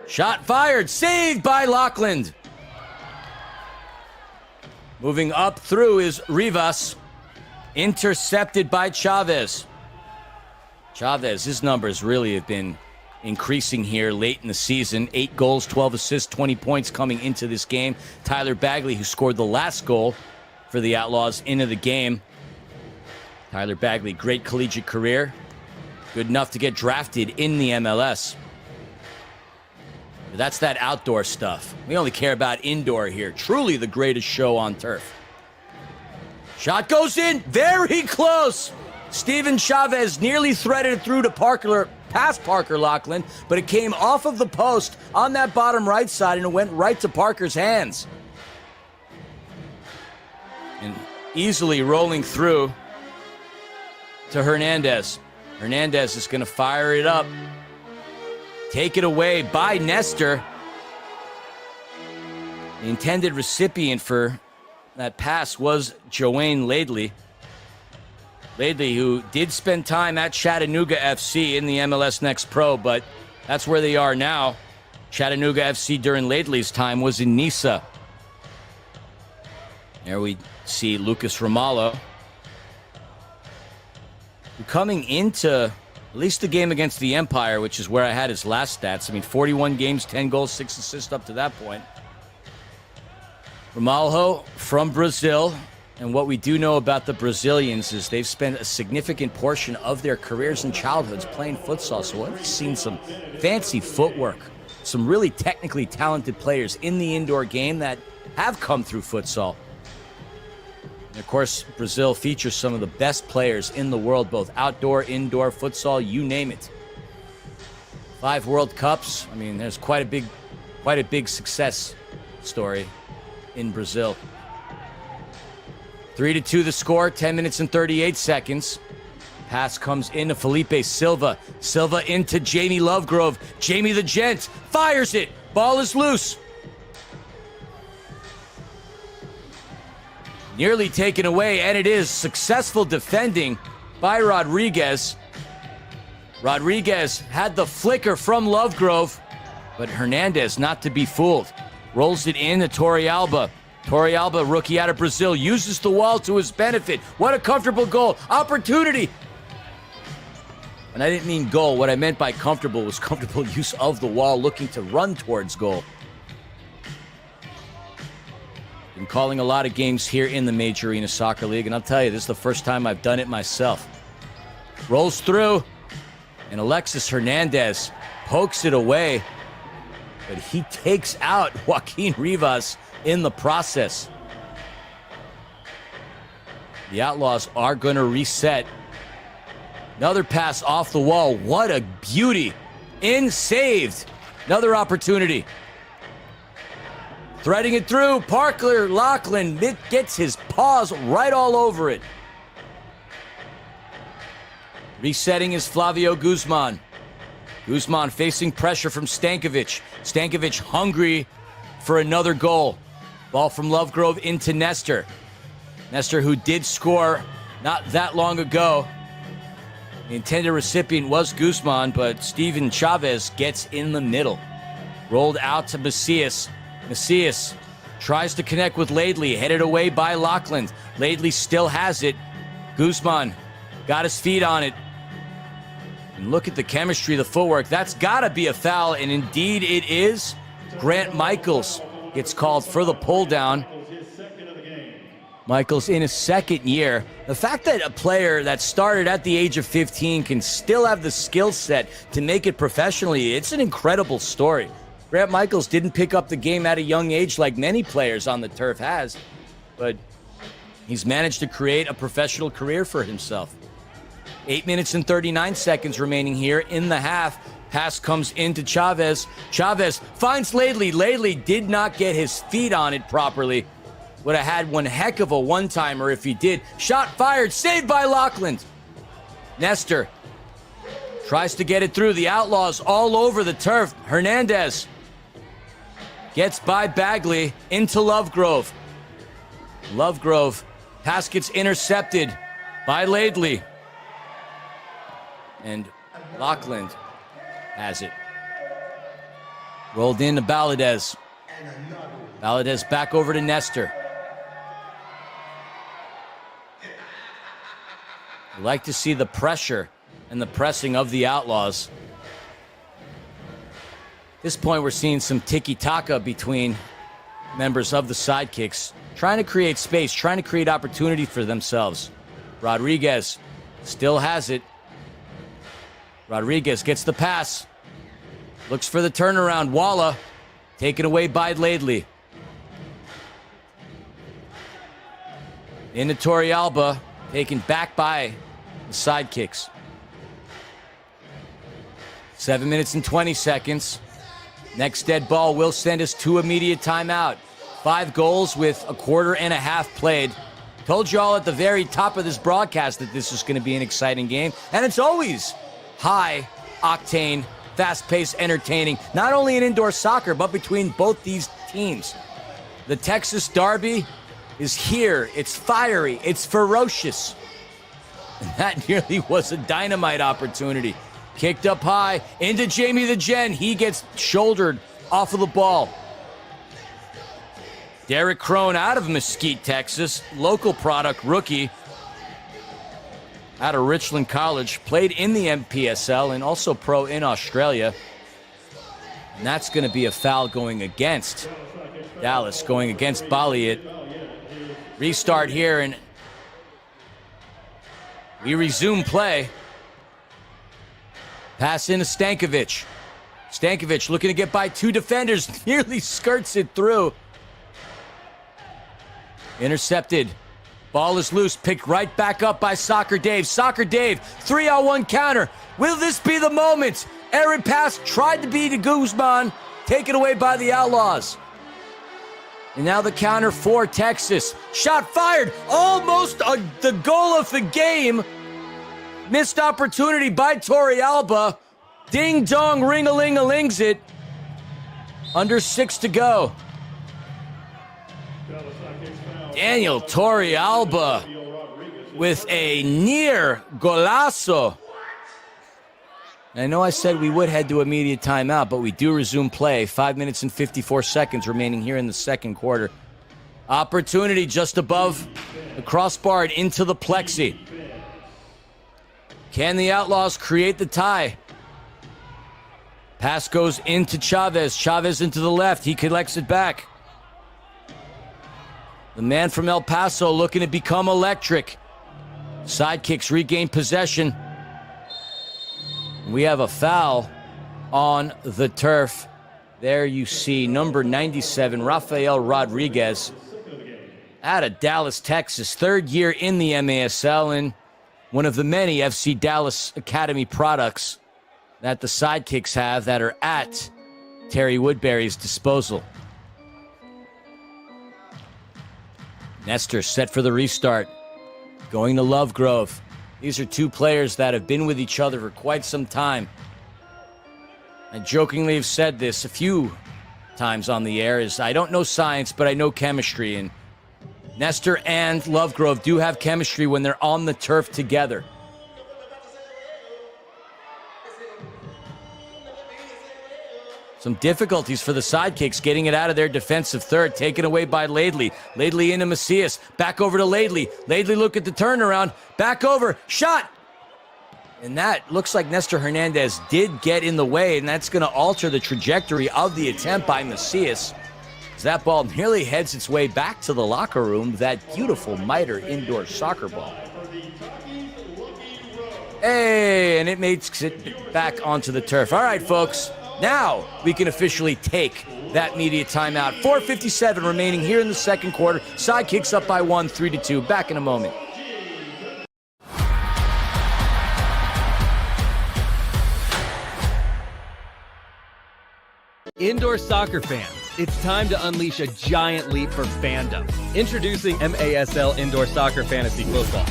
Shot fired. Saved by Lockland. Moving up through is Rivas. Intercepted by Chavez. Chavez, his numbers really have been increasing here late in the season. 8 goals, 12 assists, 20 points coming into this game. Tyler Bagley, who scored the last goal for the Outlaws into the game. Tyler Bagley, great collegiate career. Good enough to get drafted in the MLS. That's that outdoor stuff. We only care about indoor here. Truly the greatest show on turf. Shot goes in. Very close. Steven Chavez nearly threaded it through to past Parker Lockland, but it came off of the post on that bottom right side, and it went right to Parker's hands. And easily rolling through to Hernandez. Hernandez is going to fire it up. Take it away by Nestor. The intended recipient for that pass was Joanne Laidley. Laidley, who did spend time at Chattanooga FC in the MLS Next Pro, but that's where they are now. Chattanooga FC during Laidley's time was in Nisa. There we see Lucas Ramallo, coming into at least the game against the Empire, which is where I had his last stats. I mean, 41 games, 10 goals, 6 assists up to that point. Ramalho from Brazil, and what we do know about the Brazilians is they've spent a significant portion of their careers and childhoods playing futsal, so I've seen some fancy footwork, some really technically talented players in the indoor game that have come through futsal. And of course, Brazil features some of the best players in the world, both outdoor, indoor, futsal, you name it. 5 World Cups. I mean, there's quite a big success story in Brazil. 3-2 the score, 10 minutes and 38 seconds. Pass comes into Felipe Silva. Silva into Jamie Lovegrove. Jamie the Gent fires it. Ball is loose. Nearly taken away, and it is successful defending by Rodriguez. Rodriguez had the flicker from Lovegrove, but Hernandez not to be fooled. Rolls it in to Torrealba. Torrealba, rookie out of Brazil, uses the wall to his benefit. What a comfortable goal. Opportunity. And I didn't mean goal. What I meant by comfortable was comfortable use of the wall, looking to run towards goal. Been calling a lot of games here in the Major Arena Soccer League, and I'll tell you, this is the first time I've done it myself. Rolls through, and Alexis Hernandez pokes it away, but he takes out Joaquin Rivas in the process. The Outlaws are going to reset. Another pass off the wall. What a beauty. In saved. Another opportunity. Threading it through. Parker Lachlan gets his paws right all over it. Resetting is Flavio Guzman. Guzman facing pressure from Stankovic. Stankovic hungry for another goal. Ball from Lovegrove into Nestor. Nestor, who did score not that long ago. The intended recipient was Guzman, but Steven Chavez gets in the middle. Rolled out to Macias. Macias tries to connect with Laidley, headed away by Lachlan. Laidley still has it. Guzman got his feet on it. And look at the chemistry, the footwork. That's got to be a foul, and indeed it is. Grant Michaels gets called for the pull down. Michaels in his second year. The fact that a player that started at the age of 15 can still have the skill set to make it professionally, it's an incredible story. Grant Michaels didn't pick up the game at a young age like many players on the turf has, but he's managed to create a professional career for himself. 8 minutes and 39 seconds remaining here in the half. Pass comes into Chavez. Chavez finds Laidley. Laidley did not get his feet on it properly. Would have had one heck of a one-timer if he did. Shot fired, saved by Lachlan. Nestor tries to get it through. The Outlaws all over the turf. Hernandez gets by Bagley into Lovegrove. Lovegrove, pass gets intercepted by Laidley. And Lachlan has it. Rolled into Baladez. Baladez back over to Nestor. I like to see the pressure and the pressing of the Outlaws. At this point, we're seeing some tiki-taka between members of the Sidekicks, trying to create space, trying to create opportunity for themselves. Rodriguez still has it. Rodriguez gets the pass. Looks for the turnaround. Walla taken away by Laidley. Into Torrealba, taken back by the Sidekicks. 7 minutes and 20 seconds. Next dead ball will send us to immediate timeout. 5 goals with a quarter and a half played. Told you all at the very top of this broadcast that this is going to be an exciting game. And it's always high-octane, fast-paced, entertaining, not only in indoor soccer, but between both these teams. The Texas Derby is here. It's fiery. It's ferocious. And that nearly was a dynamite opportunity. Kicked up high into Jamie the Gen. He gets shouldered off of the ball. Derek Crone out of Mesquite, Texas. Local product rookie out of Richland College. Played in the MPSL and also pro in Australia. And that's going to be a foul going against Dallas, going against Balliet. Restart here, and we resume play. Pass into Stankovic. Stankovic looking to get by two defenders. Nearly skirts it through. Intercepted. Ball is loose. Picked right back up by Soccer Dave. Soccer Dave, 3-on-1 counter. Will this be the moment? Errant pass tried to be to Guzman. Taken away by the Outlaws. And now the counter for Texas. Shot fired. Almost the goal of the game. Missed opportunity by Torrealba. Ding dong, ring-a-ling-a-lings it. Under 6 to go. Daniel Torrealba with a near golazo. I know I said we would head to immediate timeout, but we do resume play. 5 minutes and 54 seconds remaining here in the second quarter. Opportunity just above the crossbar and into the plexi. Can the Outlaws create the tie? Pass goes into Chavez. Chavez into the left. He collects it back. The man from El Paso looking to become electric. Sidekicks regain possession. We have a foul on the turf. There you see number 97, Rafael Rodriguez, out of Dallas, Texas. 3rd year in the MASL and one of the many FC Dallas Academy products that the Sidekicks have that are at Terry Woodbury's disposal. Nestor set for the restart. Going to Lovegrove. These are two players that have been with each other for quite some time. I jokingly have said this a few times on the air, is I don't know science, but I know chemistry. And Nestor and Lovegrove do have chemistry when they're on the turf together. Some difficulties for the Sidekicks getting it out of their defensive third. Taken away by Laidley. Laidley into Macias. Back over to Laidley. Laidley look at the turnaround. Back over. Shot! And that looks like Nestor Hernandez did get in the way, and that's going to alter the trajectory of the attempt by Macias. As that ball nearly heads its way back to the locker room. That beautiful miter indoor soccer ball. Hey, and it makes it back onto the turf. All right, folks. Now we can officially take that media timeout. 4:57 remaining here in the second quarter. Sidekicks up by 1, 3-2. Back in a moment. Indoor soccer fans, it's time to unleash a giant leap for fandom. Introducing MASL Indoor Soccer Fantasy Football.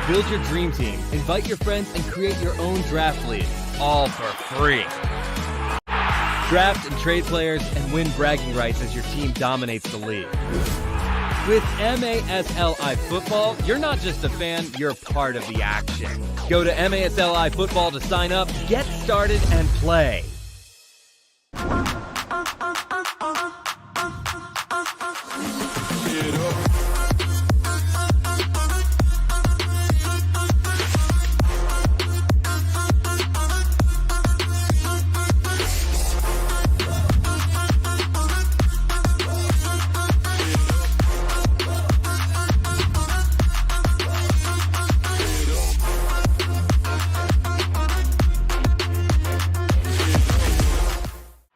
Build your dream team, invite your friends, and create your own draft league, all for free. Draft and trade players and win bragging rights as your team dominates the league. With MASLI Football, you're not just a fan, you're part of the action. Go to MASLI Football to sign up, get started, and play.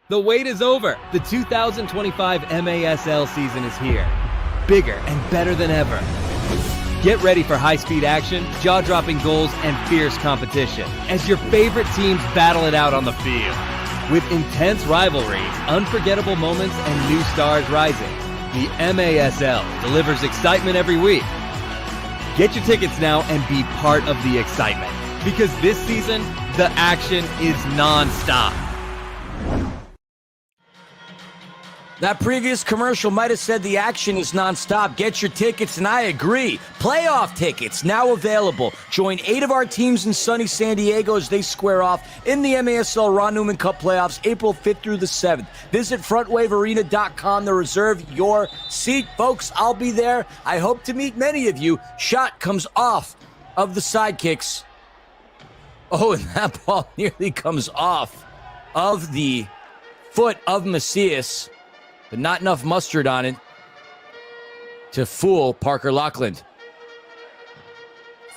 The wait is over. The 2025 MASL season is here. Bigger and better than ever. Get ready for high-speed action, jaw-dropping goals, and fierce competition as your favorite teams battle it out on the field. With intense rivalries, unforgettable moments, and new stars rising. The MASL delivers excitement every week. Get your tickets now and be part of the excitement, because this season, the action is non-stop. That previous commercial might have said the action is nonstop. Get your tickets, and I agree. Playoff tickets now available. Join 8 of our teams in sunny San Diego as they square off in the MASL Ron Newman Cup playoffs, April 5th through the 7th. Visit frontwavearena.com to reserve your seat. Folks, I'll be there. I hope to meet many of you. Shot comes off of the Sidekicks. Oh, and that ball nearly comes off of the foot of Macias, but not enough mustard on it to fool Parker Lockland.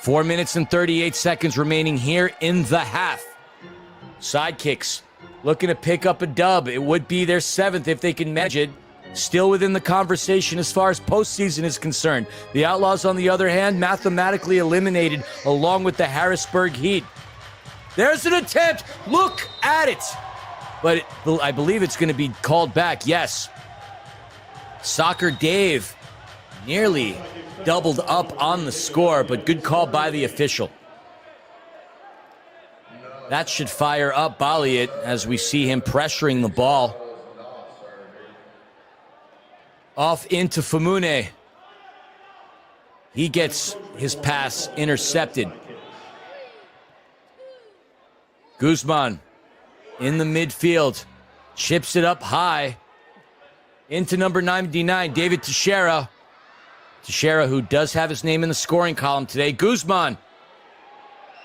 4 minutes and 38 seconds remaining here in the half. Sidekicks looking to pick up a dub. It would be their 7th if they can manage it. Still within the conversation as far as postseason is concerned. The Outlaws, on the other hand, mathematically eliminated along with the Harrisburg Heat. There's an attempt. Look at it. But I believe it's going to be called back. Yes. Soccer Dave nearly doubled up on the score, but good call by the official. That should fire up Balliet as we see him pressuring the ball. Off into Famune. He gets his pass intercepted. Guzman in the midfield. Chips it up high. Into number 99, David Teixeira. Teixeira, who does have his name in the scoring column today. Guzman.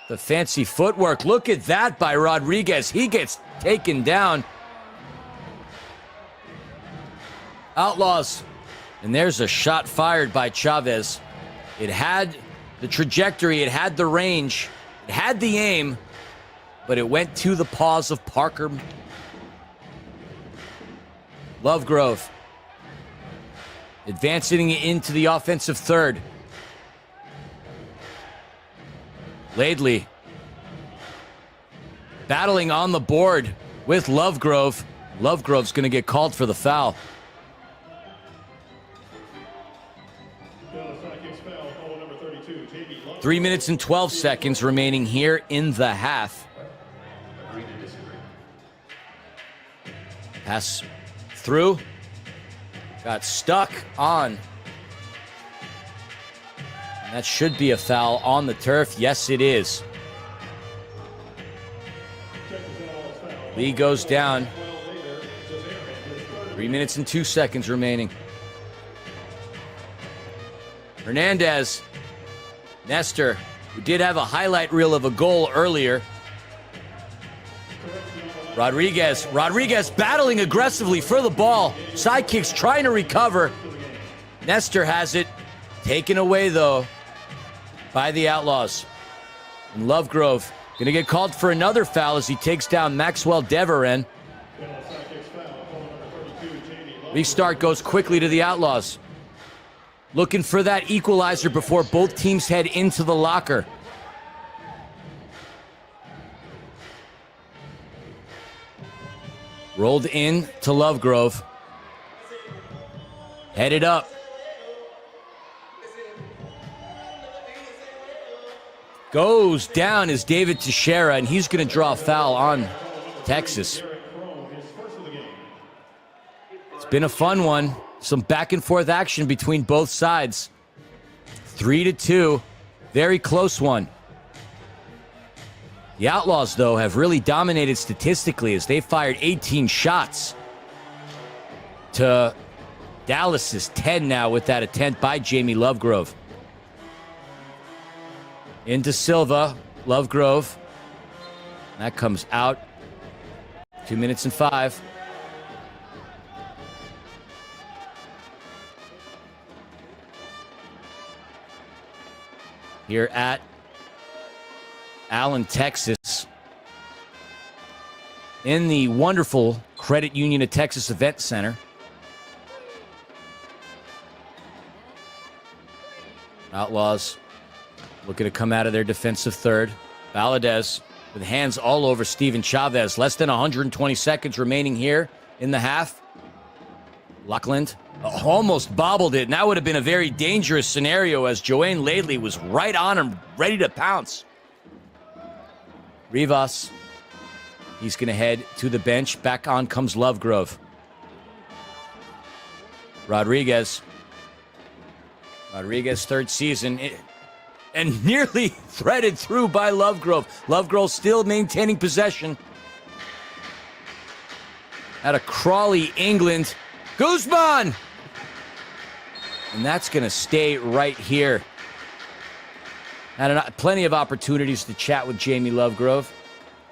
The fancy footwork. Look at that by Rodriguez. He gets taken down. Outlaws. And there's a shot fired by Chavez. It had the trajectory. It had the range. It had the aim. But it went to the paws of Parker Lovegrove. Advancing into the offensive third. Laidley. Battling on the board with Lovegrove. Lovegrove's going to get called for the foul. Dallas Sidekicks foul, foul number 32, JB Love. 3 minutes and 12 seconds remaining here in the half. Pass through. Got stuck on. And that should be a foul on the turf. Yes, it is. Lee goes down. 3 minutes and 2 seconds remaining. Hernandez. Nestor, who did have a highlight reel of a goal earlier. Rodriguez battling aggressively for the ball. Sidekicks trying to recover. Nestor has it. Taken away, though, by the Outlaws. And Lovegrove going to get called for another foul as he takes down Maxwell Deveren. Restart goes quickly to the Outlaws. Looking for that equalizer before both teams head into the locker. Rolled in to Lovegrove. Headed up. Goes down is David Teixeira, and he's going to draw a foul on Texas. It's been a fun one. Some back and forth action between both sides. 3-2. Very close one. The Outlaws, though, have really dominated statistically as they fired 18 shots to Dallas's 10 now with that attempt by Jamie Lovegrove. Into Silva, Lovegrove. That comes out. 2 minutes and 5. Here at Allen, Texas, in the wonderful Credit Union of Texas Event Center. Outlaws looking to come out of their defensive third. Valadez with hands all over Steven Chavez. Less than 120 seconds remaining here in the half. Lockland Almost bobbled it, and that would have been a very dangerous scenario as Joanne Laidley was right on him, ready to pounce. Rivas, he's going to head to the bench. Back on comes Lovegrove. Rodriguez, third season, and nearly threaded through by Lovegrove. Lovegrove still maintaining possession. Out of Crawley, England. Guzman! And that's going to stay right here. Had plenty of opportunities to chat with Jamie Lovegrove.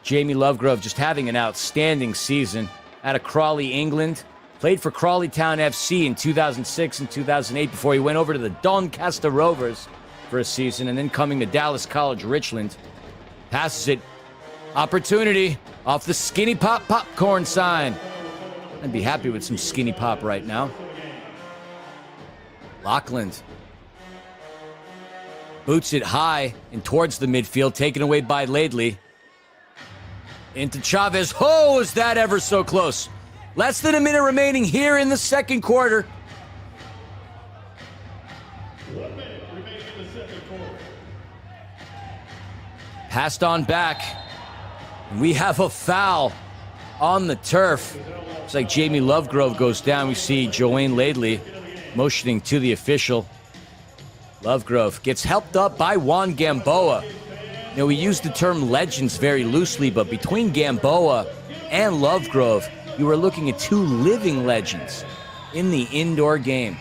Jamie Lovegrove just having an outstanding season. Out of Crawley, England. Played for Crawley Town FC in 2006 and 2008 before he went over to the Doncaster Rovers for a season, and then coming to Dallas College Richland. Passes it. Opportunity off the Skinny Pop popcorn sign. I'd be happy with some Skinny Pop right now. Lockland boots it high and towards the midfield, taken away by Laidley. Into Chavez. Oh, is that ever so close? Less than a minute remaining here in the second quarter. 1 minute remaining in the second quarter. Passed on back. And we have a foul on the turf. Looks like Jamie Lovegrove goes down. We see Joanne Laidley motioning to the official. Lovegrove gets helped up by Juan Gamboa. You know, we use the term legends very loosely, but between Gamboa and Lovegrove, you are looking at two living legends in the indoor game.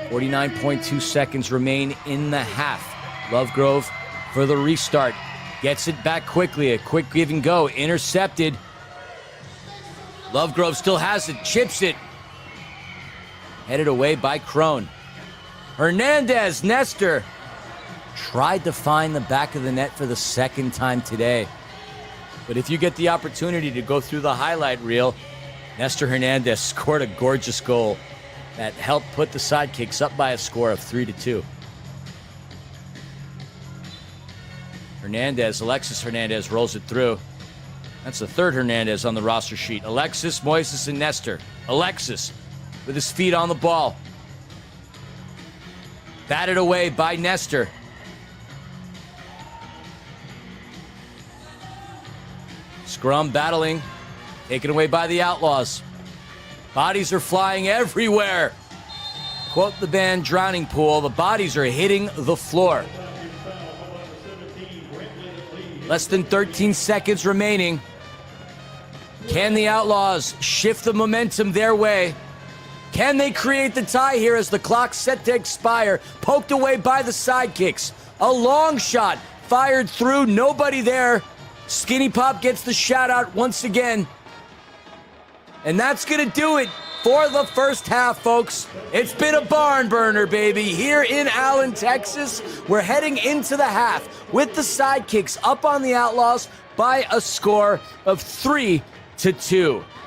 49.2 seconds remain in the half. Lovegrove for the restart. Gets it back quickly. A quick give and go. Intercepted. Lovegrove still has it. Chips it. Headed away by Crone. Hernandez, Nestor. Tried to find the back of the net for the second time today. But if you get the opportunity to go through the highlight reel, Nestor Hernandez scored a gorgeous goal that helped put the Sidekicks up by a score of 3-2. Alexis Hernandez rolls it through. That's the third Hernandez on the roster sheet. Alexis, Moises, and Nestor. Alexis with his feet on the ball. Batted away by Nestor. Scrum battling. Taken away by the Outlaws. Bodies are flying everywhere. Quote the band Drowning Pool, the bodies are hitting the floor. Less than 13 seconds remaining. Can the Outlaws shift the momentum their way? Can they create the tie here as the clock's set to expire? Poked away by the Sidekicks. A long shot fired through, nobody there. Skinny Pop gets the shout out once again. And that's going to do it for the first half, folks. It's been a barn burner, baby. Here in Allen, Texas, we're heading into the half with the Sidekicks up on the Outlaws by a score of 3-2.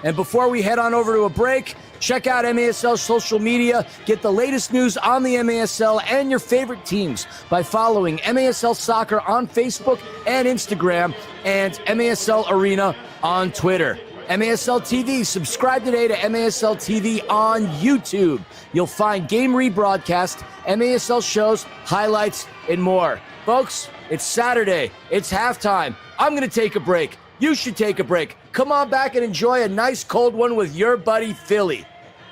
And before we head on over to a break, check out MASL social media. Get the latest news on the MASL and your favorite teams by following MASL Soccer on Facebook and Instagram and MASL Arena on Twitter. MASL TV, subscribe today to MASL TV on YouTube. You'll find game rebroadcast, MASL shows, highlights, and more. Folks, it's Saturday. It's halftime. I'm going to take a break. You should take a break. Come on back and enjoy a nice cold one with your buddy Philly.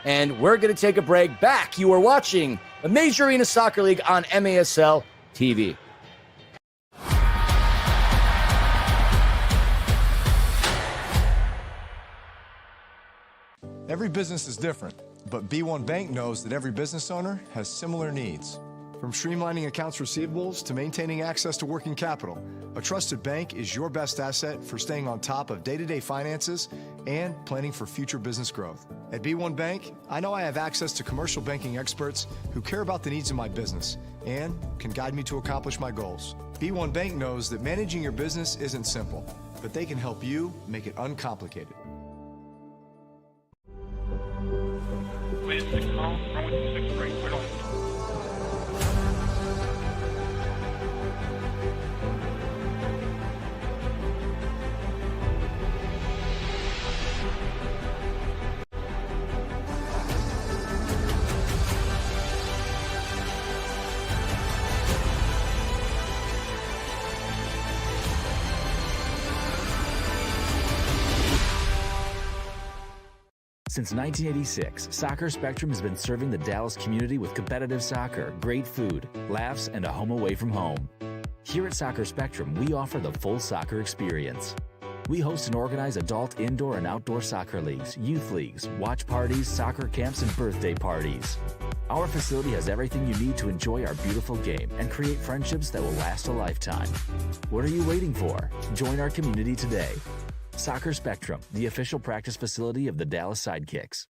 And we're going to take a break back. You are watching the Major Arena Soccer League on MASL TV. Every business is different, but B1 Bank knows that every business owner has similar needs. From streamlining accounts receivables to maintaining access to working capital, a trusted bank is your best asset for staying on top of day-to-day finances and planning for future business growth. At B1 Bank, I know I have access to commercial banking experts who care about the needs of my business and can guide me to accomplish my goals. B1 Bank knows that managing your business isn't simple, but they can help you make it uncomplicated. Wind 6 miles, runway 6 right, clear to land. Since 1986, Soccer Spectrum has been serving the Dallas community with competitive soccer, great food, laughs, and a home away from home. Here at Soccer Spectrum, we offer the full soccer experience. We host and organize adult indoor and outdoor soccer leagues, youth leagues, watch parties, soccer camps, and birthday parties. Our facility has everything you need to enjoy our beautiful game and create friendships that will last a lifetime. What are you waiting for? Join our community today. Soccer Spectrum, the official practice facility of the Dallas Sidekicks.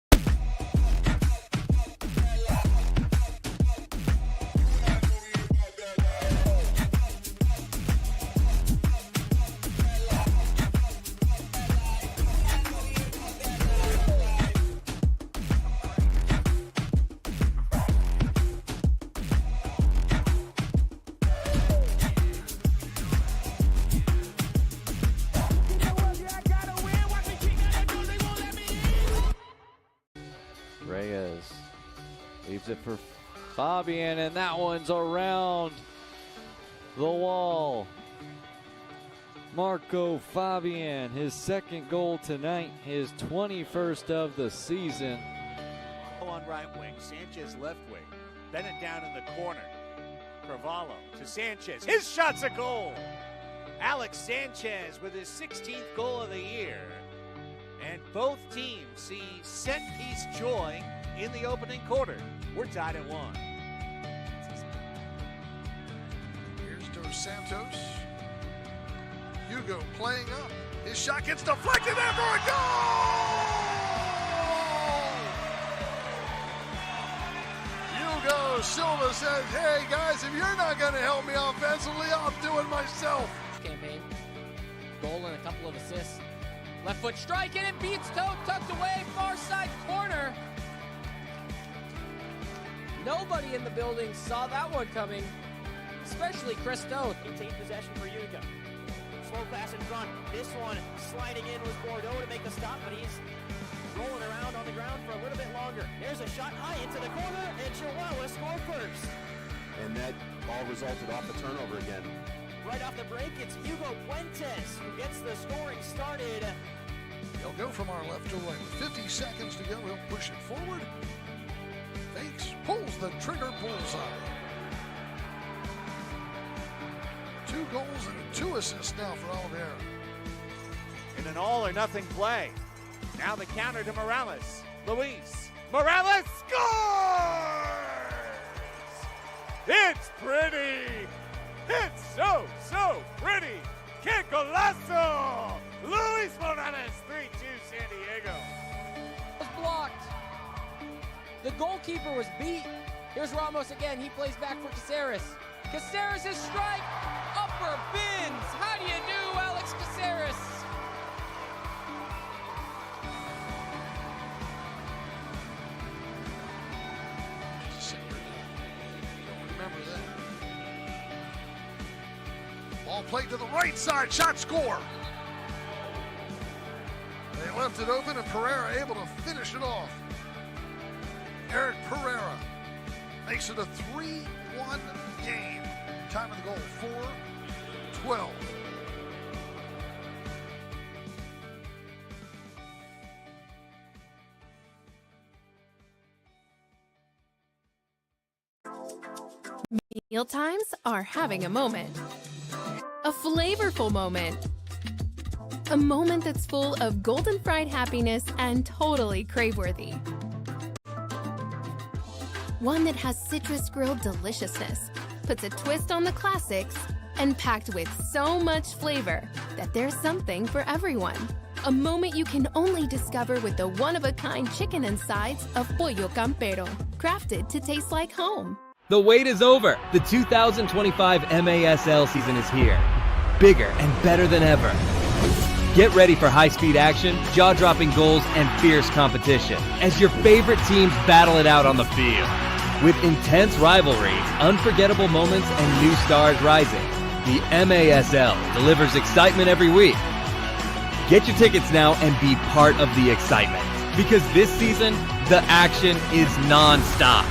Leaves it for Fabian, and that one's around the wall. Marco Fabian, his second goal tonight, his 21st of the season. On right wing, Sanchez left wing. Bennett down in the corner. Carvalho to Sanchez. His shot's a goal. Alex Sanchez with his 16th goal of the year. And both teams see set-piece joy in the opening quarter. We're tied at 1. Here's Dos Santos. Hugo playing up. His shot gets deflected after a goal! Hugo Silva says, hey guys, if you're not going to help me offensively, I'll do it myself. Campaign. Goal and a couple of assists. Left foot strike, and it beats toe, tucked away, far side corner. Nobody in the building saw that one coming, especially Chris Toth. Maintain possession for Hugo. Slow pass in front. This one sliding in was Bordeaux to make the stop, but he's rolling around on the ground for a little bit longer. There's a shot high into the corner, and Chihuahua scored first. And that all resulted off a turnover again. Right off the break, it's Hugo Puentes who gets the scoring started. He'll go from our left to right. 50 seconds to go. He'll push it forward. Fakes, pulls the trigger, bullseye. 2 goals and 2 assists now for Oliveira. In an all-or-nothing play. Now the counter to Morales. Luis. Morales scores! It's pretty! It's so pretty! ¡Qué golazo! Luis Morales, 3-2 San Diego. Was blocked. The goalkeeper was beat. Here's Ramos again. He plays back for Caceres. Caceres' strike. Upper bins. How do you do, Alex Caceres? Remember that. Ball played to the right side. Shot score. They left it open, and Pereira able to finish it off. Eric Pereira makes it a 3-1 game. Time of the goal, 4:12. Meal times are having a moment. A flavorful moment. A moment that's full of golden fried happiness and totally crave-worthy. One that has citrus grilled deliciousness, puts a twist on the classics, and packed with so much flavor that there's something for everyone. A moment you can only discover with the one-of-a-kind chicken and sides of Pollo Campero, crafted to taste like home. The wait is over. The 2025 MASL season is here. Bigger and better than ever. Get ready for high-speed action, jaw-dropping goals, and fierce competition as your favorite teams battle it out on the field. With intense rivalries, unforgettable moments, and new stars rising, the MASL delivers excitement every week. Get your tickets now and be part of the excitement, because this season, the action is non-stop.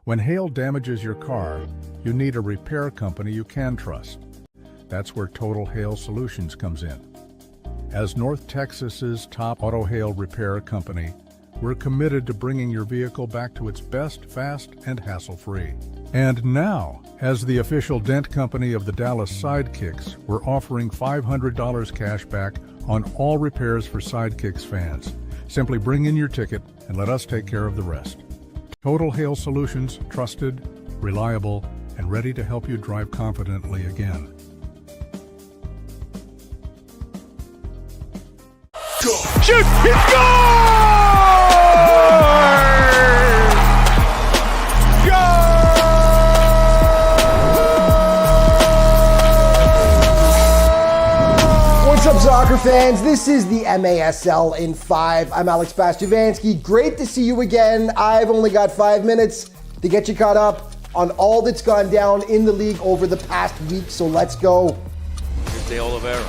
When hail damages your car, you need a repair company you can trust. That's where Total Hail Solutions comes in. As North Texas's top auto hail repair company, we're committed to bringing your vehicle back to its best, fast, and hassle-free. And now, as the official dent company of the Dallas Sidekicks, we're offering $500 cash back on all repairs for Sidekicks fans. Simply bring in your ticket and let us take care of the rest. Total Hail Solutions, trusted, reliable, and ready to help you drive confidently again. Shoot! It's What's up, soccer fans? This is the MASL in 5. I'm Alex Bastiavansky. Great to see you again. I've only got 5 minutes to get you caught up on all that's gone down in the league over the past week, so let's go. Here's De Oliveira.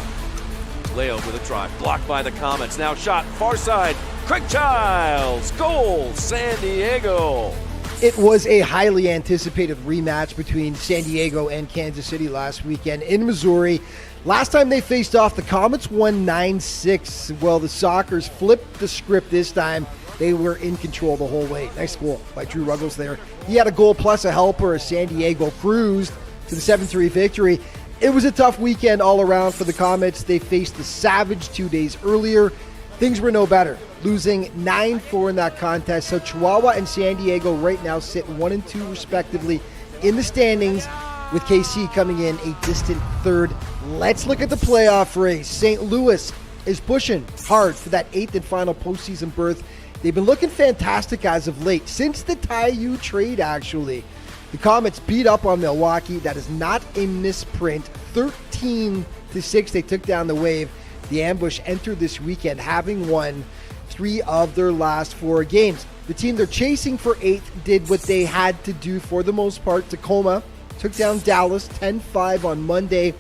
Leo with a drive, blocked by the Comets. Now shot, far side, Craig Childs, goal, San Diego. It was a highly anticipated rematch between San Diego and Kansas City last weekend in Missouri. Last time they faced off, the Comets won 9-6. Well, the Sockers flipped the script this time. They were in control the whole way. Nice goal by Drew Ruggles there. He had a goal plus a helper as San Diego cruised to the 7-3 victory. It was a tough weekend all around for the Comets. They faced the Savage 2 days earlier. Things were no better, losing 9-4 in that contest. So Chihuahua and San Diego right now sit 1 and 2 respectively in the standings, with KC coming in a distant third. Let's look at the playoff race. St. Louis is pushing hard for that 8th and final postseason berth. They've been looking fantastic as of late, since the Taiyu trade actually. The Comets beat up on Milwaukee. That is not a misprint. 13-6, they took down the Wave. The Ambush entered this weekend having won 3 of their last 4 games. The team they're chasing for 8th did what they had to do for the most part. Tacoma took down Dallas 10-5 on Monday,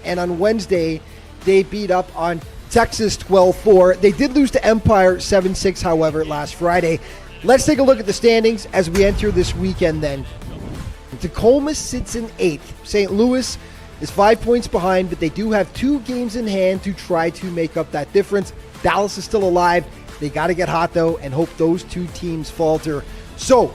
and on Wednesday they beat up on Texas 12-4. They did lose to Empire 7-6, however, last Friday. Let's take a look at the standings as we enter this weekend then. Tacoma sits in 8th. St. Louis is 5 points behind, but they do have 2 games in hand to try to make up that difference. Dallas is still alive. They got to get hot, though, and hope those 2 teams falter. So,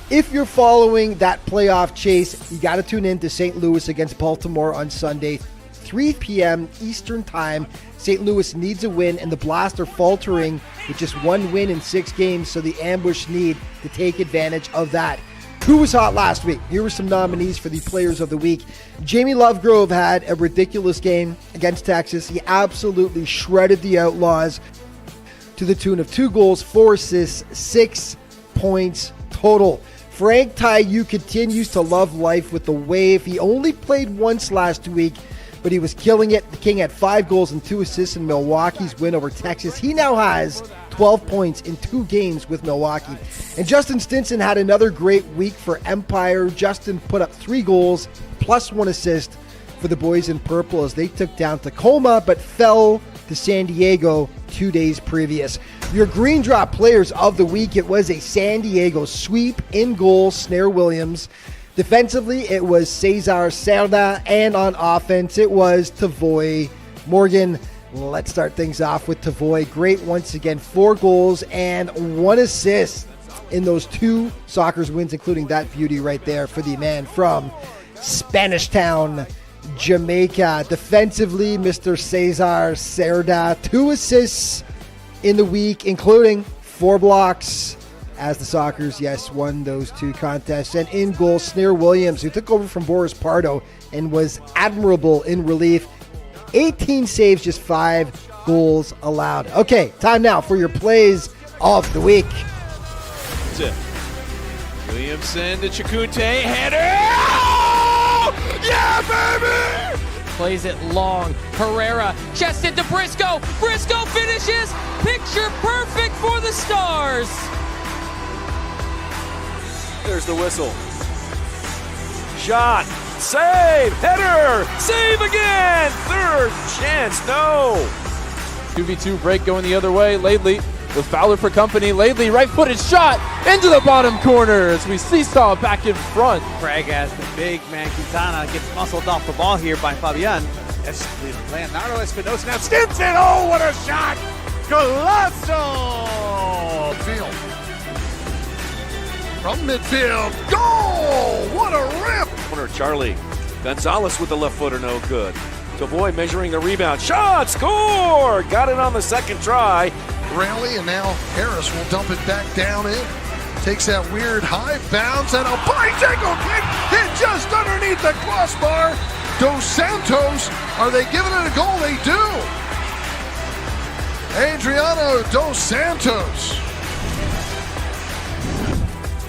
if you're following that playoff chase, you got to tune in to St. Louis against Baltimore on Sunday, 3 p.m. Eastern Time. St. Louis needs a win, and the Blast are faltering with just 1 win in 6 games, so the Ambush need to take advantage of that. Who was hot last week? Here were some nominees for the Players of the Week. Jamie Lovegrove had a ridiculous game against Texas. He absolutely shredded the Outlaws to the tune of 2 goals, 4 assists, 6 points total. Frank Taiyu continues to love life with the Wave. He only played once last week, but he was killing it. The King had 5 goals and 2 assists in Milwaukee's win over Texas. He now has 12 points in 2 games with Milwaukee. And Justin Stinson had another great week for Empire. Justin put up 3 goals plus 1 assist for the boys in purple as they took down Tacoma but fell to San Diego 2 days previous. Your Green Drop Players of the Week, it was a San Diego sweep. In goal, Snare Williams. Defensively, it was Cesar Cerda, and on offense, it was Tavoy Morgan. Let's start things off with Tavoy. Great once again, 4 goals and 1 assist in those 2 Sockers wins, including that beauty right there for the man from Spanish Town, Jamaica. Defensively, Mr. Cesar Cerda, 2 assists in the week, including 4 blocks, as the Sockers, yes, won those 2 contests. And in goal, Snare Williams, who took over from Boris Pardo and was admirable in relief. 18 saves, just 5 goals allowed. Okay, time now for your plays of the week. Williamson to Chakute, header! Oh! Yeah, baby! Plays it long. Herrera chested to Briscoe. Briscoe finishes. Picture perfect for the Stars. There's the whistle. Shot. Save. Header. Save again. Third chance. No. 2v2 break going the other way. Lately, with Fowler for company. Laidley, right-footed shot into the bottom corner as we seesaw back in front. Craig as the big man Quintana gets muscled off the ball here by Fabian. Leonardo Espinosa now Stinson. Oh, what a shot! Colossal! Field. From midfield, goal! What a rip! Corner, Charlie. Gonzalez with the left footer, no good. Savoy measuring the rebound. Shot! Score! Got it on the second try. Rally, and now Harris will dump it back down in. Takes that weird high bounce and a Pacheco kick hit just underneath the crossbar. Dos Santos, are they giving it a goal? They do. Adriano Dos Santos.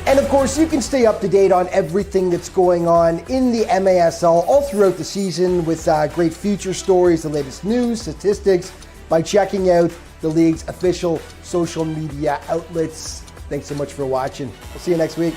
And of course, you can stay up to date on everything that's going on in the MASL all throughout the season with great future stories, the latest news, statistics, by checking out the league's official social media outlets. Thanks so much for watching. We'll see you next week.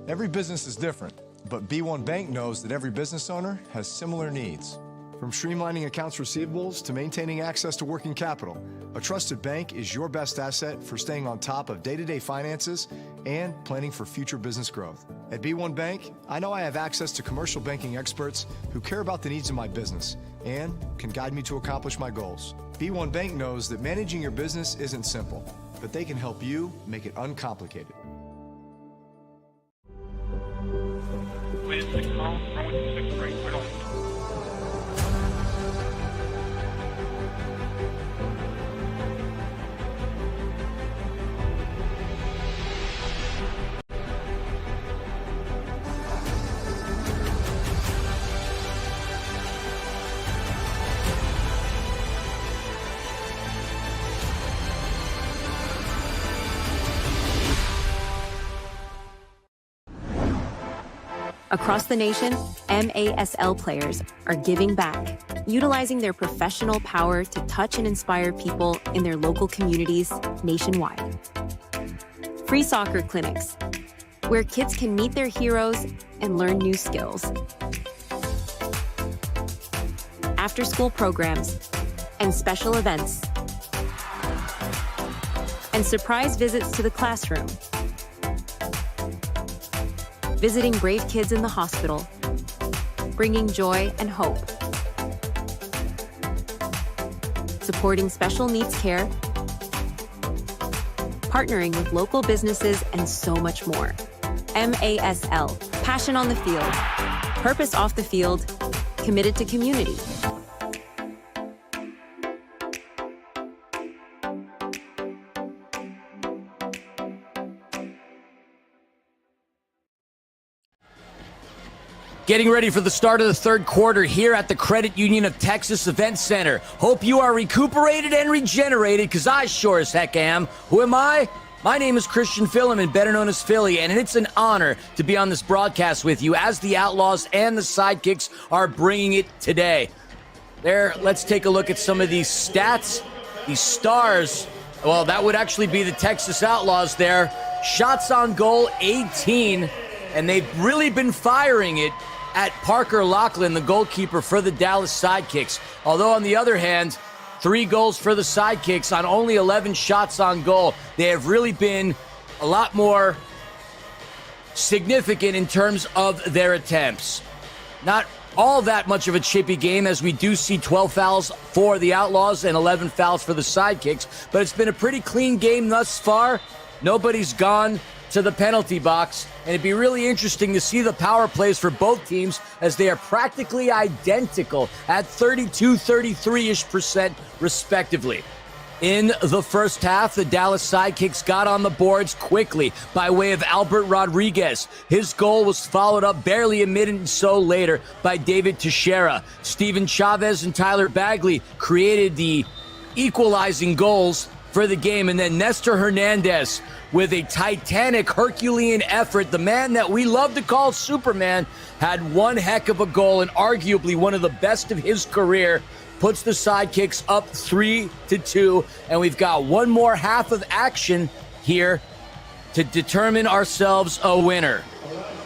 Every business is different, but B1 Bank knows that every business owner has similar needs. From streamlining accounts receivables to maintaining access to working capital, a trusted bank is your best asset for staying on top of day-to-day finances and planning for future business growth. At B1 Bank, I know I have access to commercial banking experts who care about the needs of my business and can guide me to accomplish my goals. B1 Bank knows that managing your business isn't simple, but they can help you make it uncomplicated. With 6 calls, runway 26 straight, right on. Across the nation, MASL players are giving back, utilizing their professional power to touch and inspire people in their local communities nationwide. Free soccer clinics, where kids can meet their heroes and learn new skills. After-school programs and special events. And surprise visits to the classroom. Visiting brave kids in the hospital, bringing joy and hope. Supporting special needs care, partnering with local businesses, and so much more. MASL, passion on the field, purpose off the field, committed to community. Getting ready for the start of the third quarter here at the Credit Union of Texas Event Center. Hope you are recuperated and regenerated, because I sure as heck am. Who am I? My name is Christian Filliman, better known as Philly, and it's an honor to be on this broadcast with you as the Outlaws and the Sidekicks are bringing it today. There, let's take a look at some of these stats, these stars. Well, that would actually be the Texas Outlaws there. Shots on goal, 18, and they've really been firing it at Parker Lachlan, the goalkeeper for the Dallas Sidekicks. Although, on the other hand, 3 goals for the Sidekicks on only 11 shots on goal. They have really been a lot more significant in terms of their attempts. Not all that much of a chippy game, as we do see 12 fouls for the Outlaws and 11 fouls for the Sidekicks, but it's been a pretty clean game thus far. Nobody's gone to the penalty box, and it'd be really interesting to see the power plays for both teams, as they are practically identical at 32-33-ish% respectively. In the first half, the Dallas Sidekicks got on the boards quickly by way of Albert Rodriguez. His goal was followed up barely a minute and so later by David Teixeira. Steven Chavez and Tyler Bagley created the equalizing goals for the game, and then Nestor Hernandez with a titanic Herculean effort. The man that we love to call Superman had one heck of a goal, and arguably one of the best of his career. Puts the Sidekicks up 3-2, and we've got one more half of action here to determine ourselves a winner.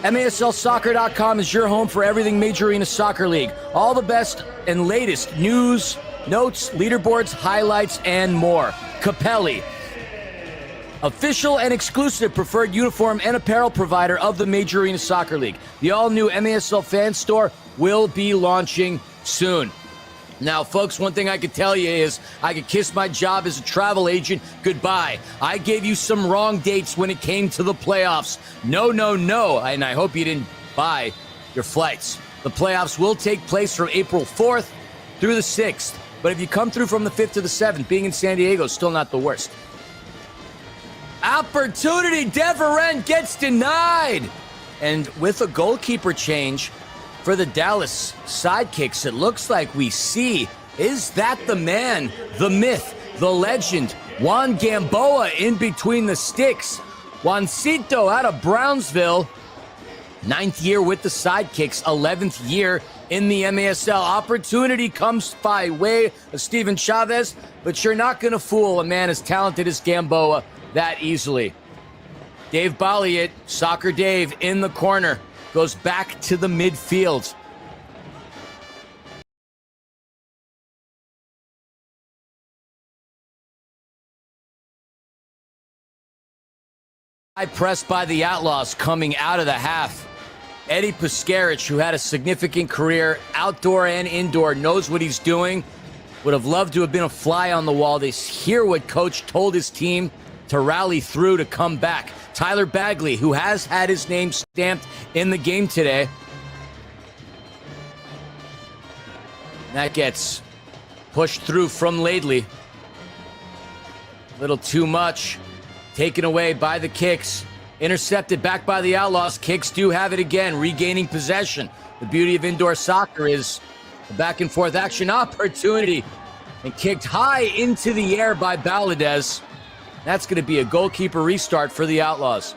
MASLsoccer.com is your home for everything Major Arena Soccer League. All the best and latest news, notes, leaderboards, highlights, and more. Capelli, official and exclusive preferred uniform and apparel provider of the Major Arena Soccer League. The all-new MASL fan store will be launching soon. Now, folks, one thing I could tell you is I could kiss my job as a travel agent goodbye. I gave you some wrong dates when it came to the playoffs. No, and I hope you didn't buy your flights. The playoffs will take place from April 4th through the 6th. But if you come through from the 5th to the 7th, being in San Diego is still not the worst. Opportunity, Deveren gets denied. And with a goalkeeper change for the Dallas Sidekicks, it looks like we see, is that the man, the myth, the legend, Juan Gamboa in between the sticks. Juancito out of Brownsville, 9th year with the Sidekicks, 11th year in the MASL. Opportunity comes by way of Steven Chavez, but you're not going to fool a man as talented as Gamboa that easily. Dave Balliet, Soccer Dave in the corner, goes back to the midfield. High press by the Outlaws coming out of the half. Eddie Puskarich, who had a significant career outdoor and indoor, knows what he's doing. Would have loved to have been a fly on the wall to hear what coach told his team to rally through to come back. Tyler Bagley, who has had his name stamped in the game today. That gets pushed through from Laidley. A little too much. Taken away by the Kicks. Intercepted back by the Outlaws. Kicks do have it again, regaining possession. The beauty of indoor soccer is a back and forth action opportunity. And kicked high into the air by Baladez. That's going to be a goalkeeper restart for the Outlaws.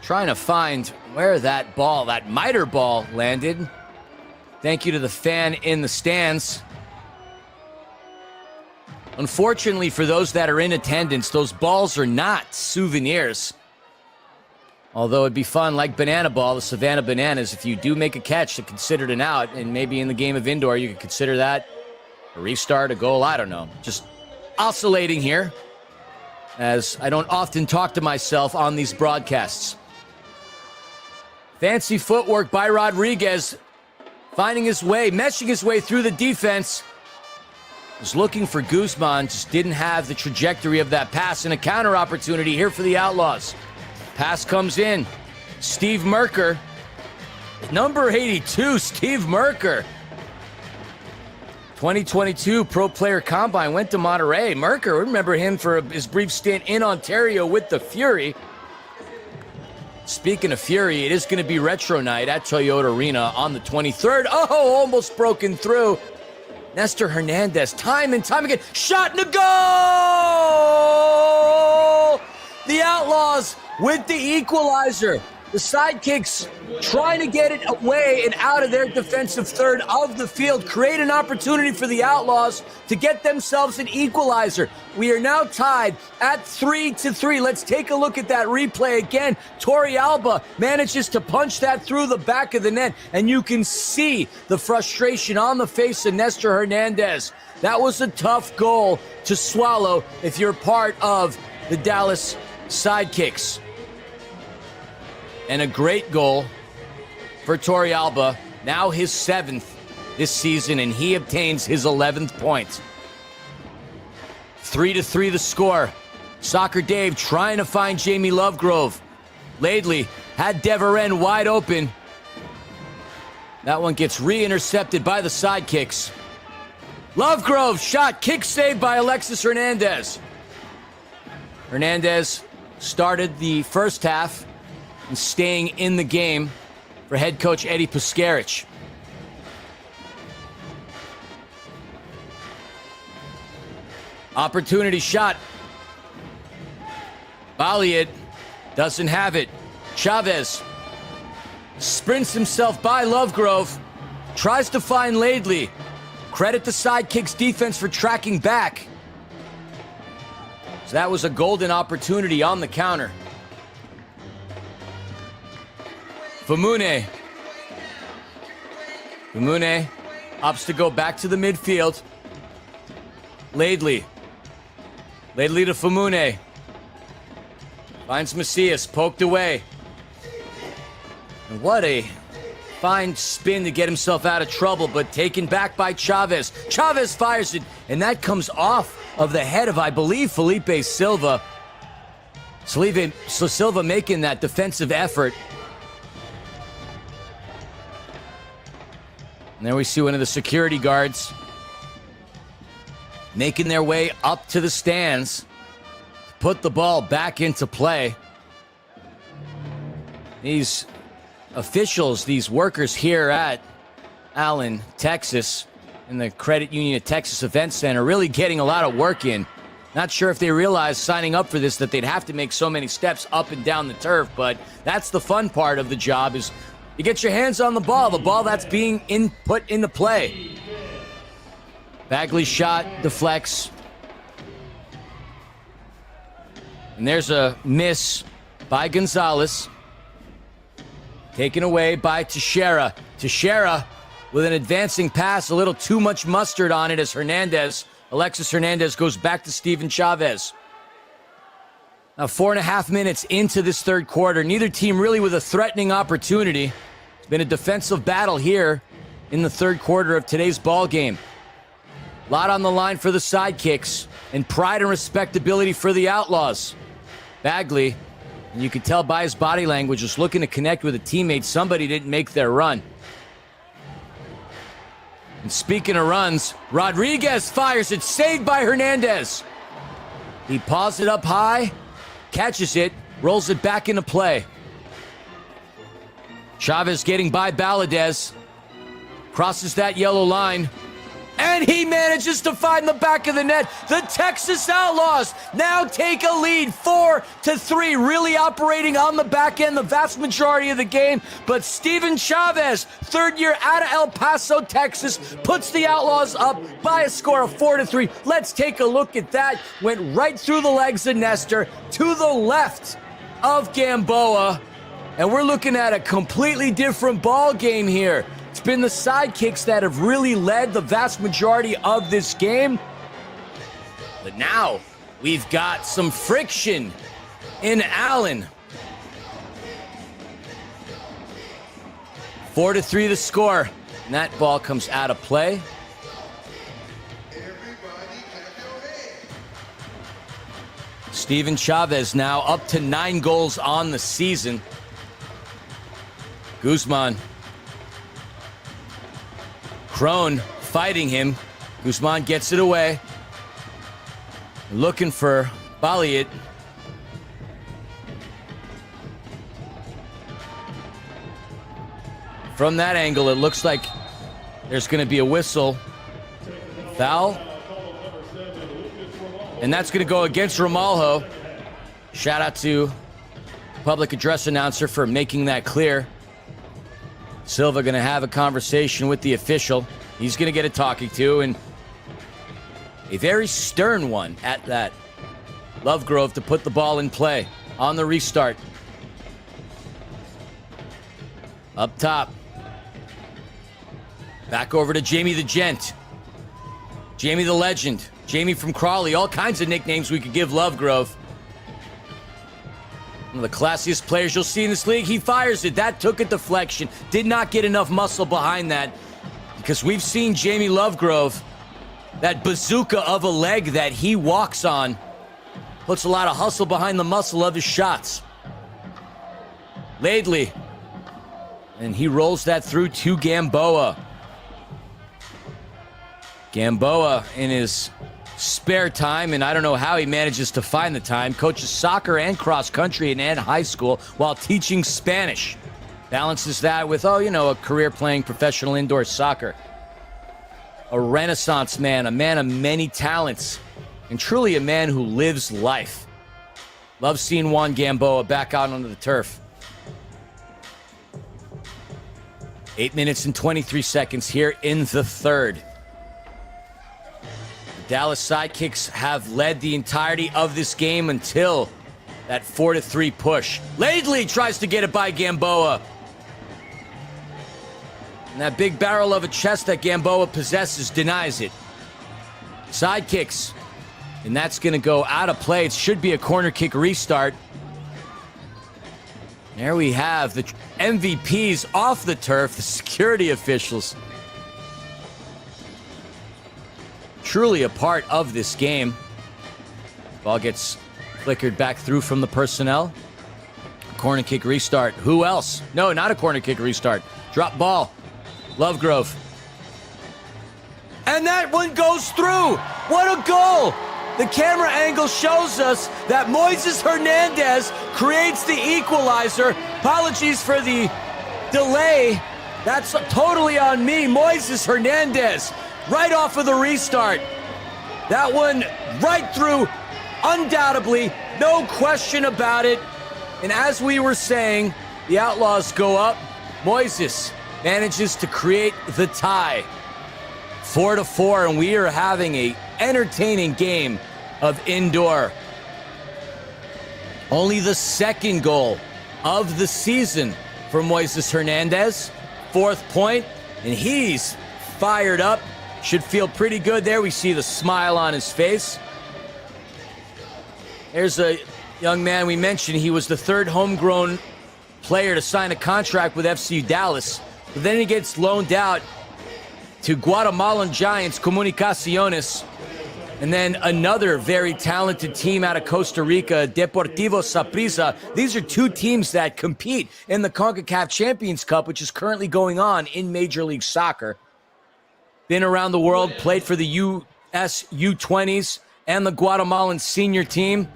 Trying to find where that ball, that miter ball, landed. Thank you to the fan in the stands. Unfortunately for those that are in attendance, those balls are not souvenirs. Although it'd be fun, like Banana Ball, the Savannah Bananas, if you do make a catch to consider it an out, and maybe in the game of indoor, you could consider that a restart, a goal, I don't know. Just oscillating here, as I don't often talk to myself on these broadcasts. Fancy footwork by Rodriguez, finding his way, meshing his way through the defense. Was looking for Guzman, just didn't have the trajectory of that pass, and a counter opportunity here for the Outlaws. Pass comes in. Steve Merker, number 82, Steve Merker. 2022 Pro Player Combine, went to Monterey. Merker, remember him for his brief stint in Ontario with the Fury. Speaking of Fury, it is going to be Retro Night at Toyota Arena on the 23rd. Oh, almost broken through. Nestor Hernandez, time and time again. Shot and a goal! The Outlaws with the equalizer. The Sidekicks trying to get it away and out of their defensive third of the field. Create an opportunity for the Outlaws to get themselves an equalizer. We are now tied at 3-3. Let's take a look at that replay again. Torrealba manages to punch that through the back of the net, and you can see the frustration on the face of Nestor Hernandez. That was a tough goal to swallow if you're part of the Dallas Sidekicks. And a great goal for Torrealba, now his 7th this season, and he obtains his 11th point. 3-3 the score. Soccer Dave trying to find Jamie Lovegrove. Laidley had Deveren wide open. That one gets re-intercepted by the Sidekicks. Lovegrove shot, kick saved by Alexis Hernandez. Hernandez started the first half and staying in the game for head coach Eddie Puskarich. Opportunity shot. Balliet doesn't have it. Chavez sprints himself by Lovegrove. Tries to find Laidley. Credit the Sidekicks defense for tracking back. So that was a golden opportunity on the counter. Famune. Famune opts to go back to the midfield. Laidley. Laidley to Famune. Finds Macias, poked away. And what a fine spin to get himself out of trouble, but taken back by Chavez. Chavez fires it, and that comes off of the head of, I believe, Felipe Silva. Silva making that defensive effort. And there we see one of the security guards making their way up to the stands to put the ball back into play. These officials, these workers here at Allen, Texas, in the Credit Union at Texas Event Center, really getting a lot of work in. Not sure if they realized signing up for this that they'd have to make so many steps up and down the turf, but that's the fun part of the job, is you get your hands on the ball that's being put into play. Bagley's shot deflects. And there's a miss by Gonzalez. Taken away by Teixeira. Teixeira with an advancing pass, a little too much mustard on it as Alexis Hernandez goes back to Steven Chavez. Now 4.5 minutes into this third quarter, neither team really with a threatening opportunity. It's been a defensive battle here in the third quarter of today's ball game. A lot on the line for the Sidekicks, and pride and respectability for the Outlaws. Bagley, and you could tell by his body language, was looking to connect with a teammate. Somebody didn't make their run. And speaking of runs, Rodriguez fires it, saved by Hernandez. He paws it up high, catches it, rolls it back into play. Chavez getting by Valadez, crosses that yellow line, and he manages to find the back of the net. The Texas Outlaws now take a lead 4-3, really operating on the back end the vast majority of the game. But Steven Chavez, third year out of El Paso, Texas, puts the Outlaws up by a score of 4-3. Let's take a look at that. Went right through the legs of Nestor to the left of Gamboa. And we're looking at a completely different ball game here. It's been the Sidekicks that have really led the vast majority of this game. But now we've got some friction in Allen. 4-3 the score. And that ball comes out of play. Steven Chavez now up to 9 goals on the season. Guzman. Crone fighting him. Guzman gets it away. Looking for Baliet. From that angle, it looks like there's going to be a whistle. Foul. And that's going to go against Ramalho. Shout out to public address announcer for making that clear. Silva going to have a conversation with the official. He's going to get a talking to, and a very stern one at that. Lovegrove to put the ball in play on the restart. Up top. Back over to Jamie the Gent. Jamie the Legend. Jamie from Crawley. All kinds of nicknames we could give Lovegrove. One of the classiest players you'll see in this league. He fires it. That took a deflection. Did not get enough muscle behind that, because we've seen Jamie Lovegrove, that bazooka of a leg that he walks on, puts a lot of hustle behind the muscle of his shots. Laidley. And he rolls that through to Gamboa. Gamboa in his spare time, and I don't know how he manages to find the time, coaches soccer and cross country and high school while teaching Spanish. Balances that with, a career playing professional indoor soccer. A renaissance man, a man of many talents, and truly a man who lives life. Love seeing Juan Gamboa back out onto the turf. 8 minutes and 23 seconds here in the third. Dallas Sidekicks have led the entirety of this game until that 4-3 push. Laidley tries to get it by Gamboa. And that big barrel of a chest that Gamboa possesses denies it. Sidekicks. And that's going to go out of play. It should be a corner kick restart. There we have the MVPs off the turf, the security officials. Truly a part of this game. Ball gets flickered back through from the personnel. Corner kick restart. Who else? No, not a corner kick restart. Drop ball. Lovegrove. And that one goes through. What a goal. The camera angle shows us that Moises Hernandez creates the equalizer. Apologies for the delay. That's totally on me. Moises Hernandez right off of the restart. That one right through, undoubtedly, no question about it. And as we were saying, the Outlaws go up. Moises manages to create the tie. 4-4, and we are having a entertaining game of indoor. Only the second goal of the season for Moises Hernandez. 4th point, and he's fired up. Should feel pretty good there. We see the smile on his face. There's a young man we mentioned. He was the 3rd homegrown player to sign a contract with FC Dallas. But then he gets loaned out to Guatemalan Giants, Comunicaciones, and then another very talented team out of Costa Rica, Deportivo Saprissa. These are 2 teams that compete in the CONCACAF Champions Cup, which is currently going on in Major League Soccer. Been around the world, played for the U.S. U20s and the Guatemalan senior team.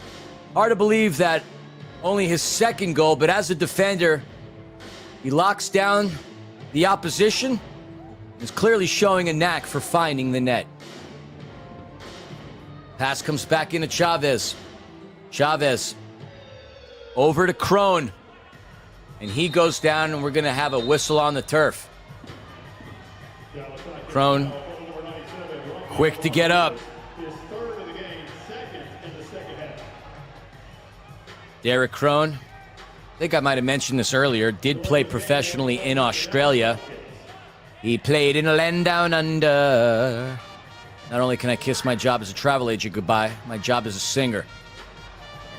Hard to believe that only his 2nd goal, but as a defender, he locks down the opposition. Is clearly showing a knack for finding the net. Pass comes back into Chavez. Chavez over to Crone. And he goes down, and we're going to have a whistle on the turf. Crone, quick to get up. Derek Crone, I think I might have mentioned this earlier, did play professionally in Australia. He played in a land down under. Not only can I kiss my job as a travel agent goodbye, my job as a singer.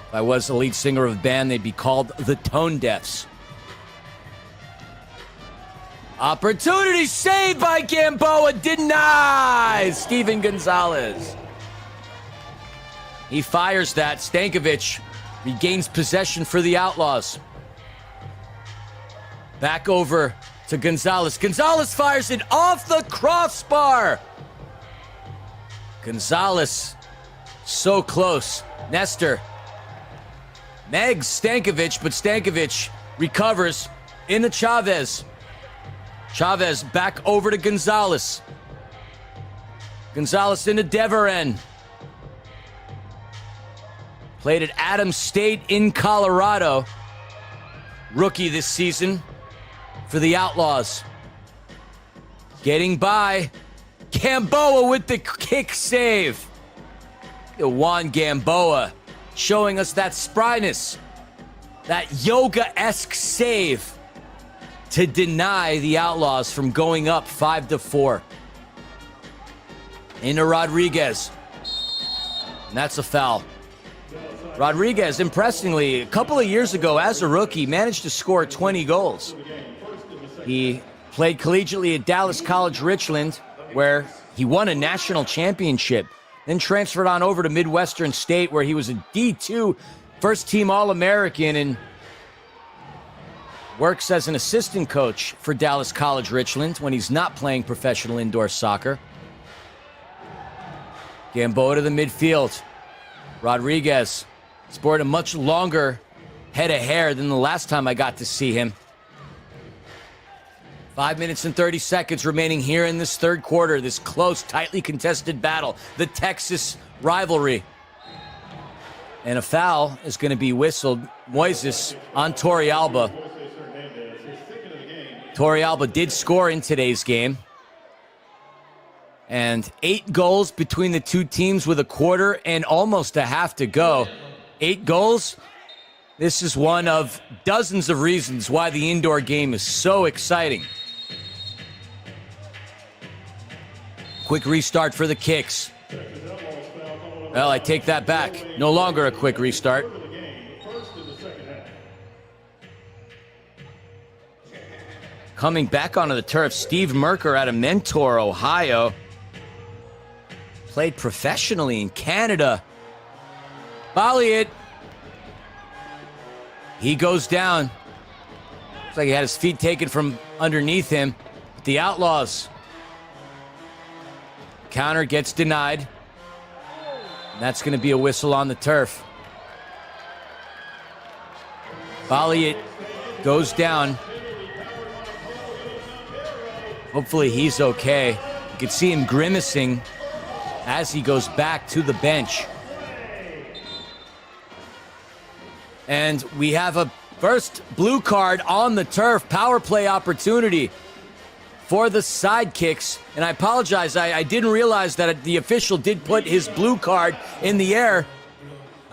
If I was the lead singer of a band, they'd be called the Tone Deafs. Opportunity saved by Gamboa, denies Steven Gonzalez. He fires that. Stankovic regains possession for the Outlaws. Back over to Gonzalez. Gonzalez fires it off the crossbar. Gonzalez so close. Nestor. Megs Stankovic, but Stankovic recovers into Chavez. Chavez back over to Gonzalez. Gonzalez into Deveren. Played at Adams State in Colorado. Rookie this season for the Outlaws. Getting by. Gamboa with the kick save. Juan Gamboa showing us that spryness, that yoga-esque save to deny the Outlaws from going up 5-4. Into Rodriguez. And that's a foul. Rodriguez, impressively, a couple of years ago as a rookie, managed to score 20 goals. He played collegiately at Dallas College Richland, where he won a national championship. Then transferred on over to Midwestern State, where he was a D2 first-team All-American and works as an assistant coach for Dallas College Richland when he's not playing professional indoor soccer. Gamboa to the midfield. Rodriguez sported a much longer head of hair than the last time I got to see him. 5 minutes and 30 seconds remaining here in this third quarter. This close, tightly contested battle. The Texas rivalry. And a foul is going to be whistled. Moises on Torrealba. Torrealba did score in today's game. And 8 goals between the two teams with a quarter and almost a half to go. 8 goals. This is one of dozens of reasons why the indoor game is so exciting. Quick restart for the Kicks. Well, I take that back. No longer a quick restart. Coming back onto the turf, Steve Merker out of Mentor, Ohio. Played professionally in Canada. Bolliot. He goes down. Looks like he had his feet taken from underneath him. The Outlaws. Counter gets denied. And that's going to be a whistle on the turf. Bolliot goes down. Hopefully he's okay. You can see him grimacing as he goes back to the bench. And we have a first blue card on the turf. Power play opportunity for the Sidekicks. And I apologize, I didn't realize that the official did put his blue card in the air.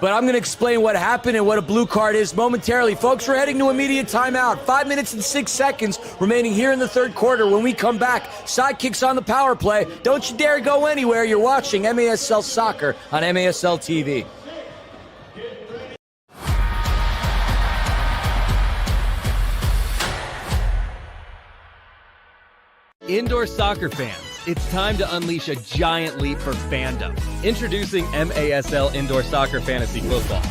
But I'm going to explain what happened and what a blue card is momentarily. Folks, we're heading to immediate timeout. 5 minutes and 6 seconds remaining here in the third quarter. When we come back, Sidekicks on the power play. Don't you dare go anywhere. You're watching MASL Soccer on MASL TV. Indoor soccer fans, it's time to unleash a giant leap for fandom. Introducing MASL Indoor Soccer Fantasy Football.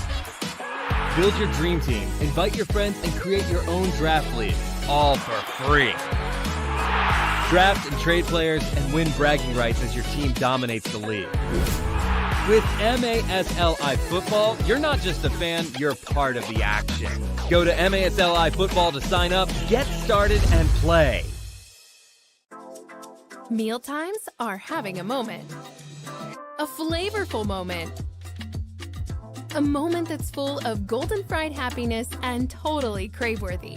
Build your dream team, invite your friends, and create your own draft league, all for free. Draft and trade players and win bragging rights as your team dominates the league. With MASLI Football, you're not just a fan, you're part of the action. Go to MASLI Football to sign up, get started, and play. Mealtimes are having a moment. A flavorful moment. A moment that's full of golden fried happiness and totally crave-worthy.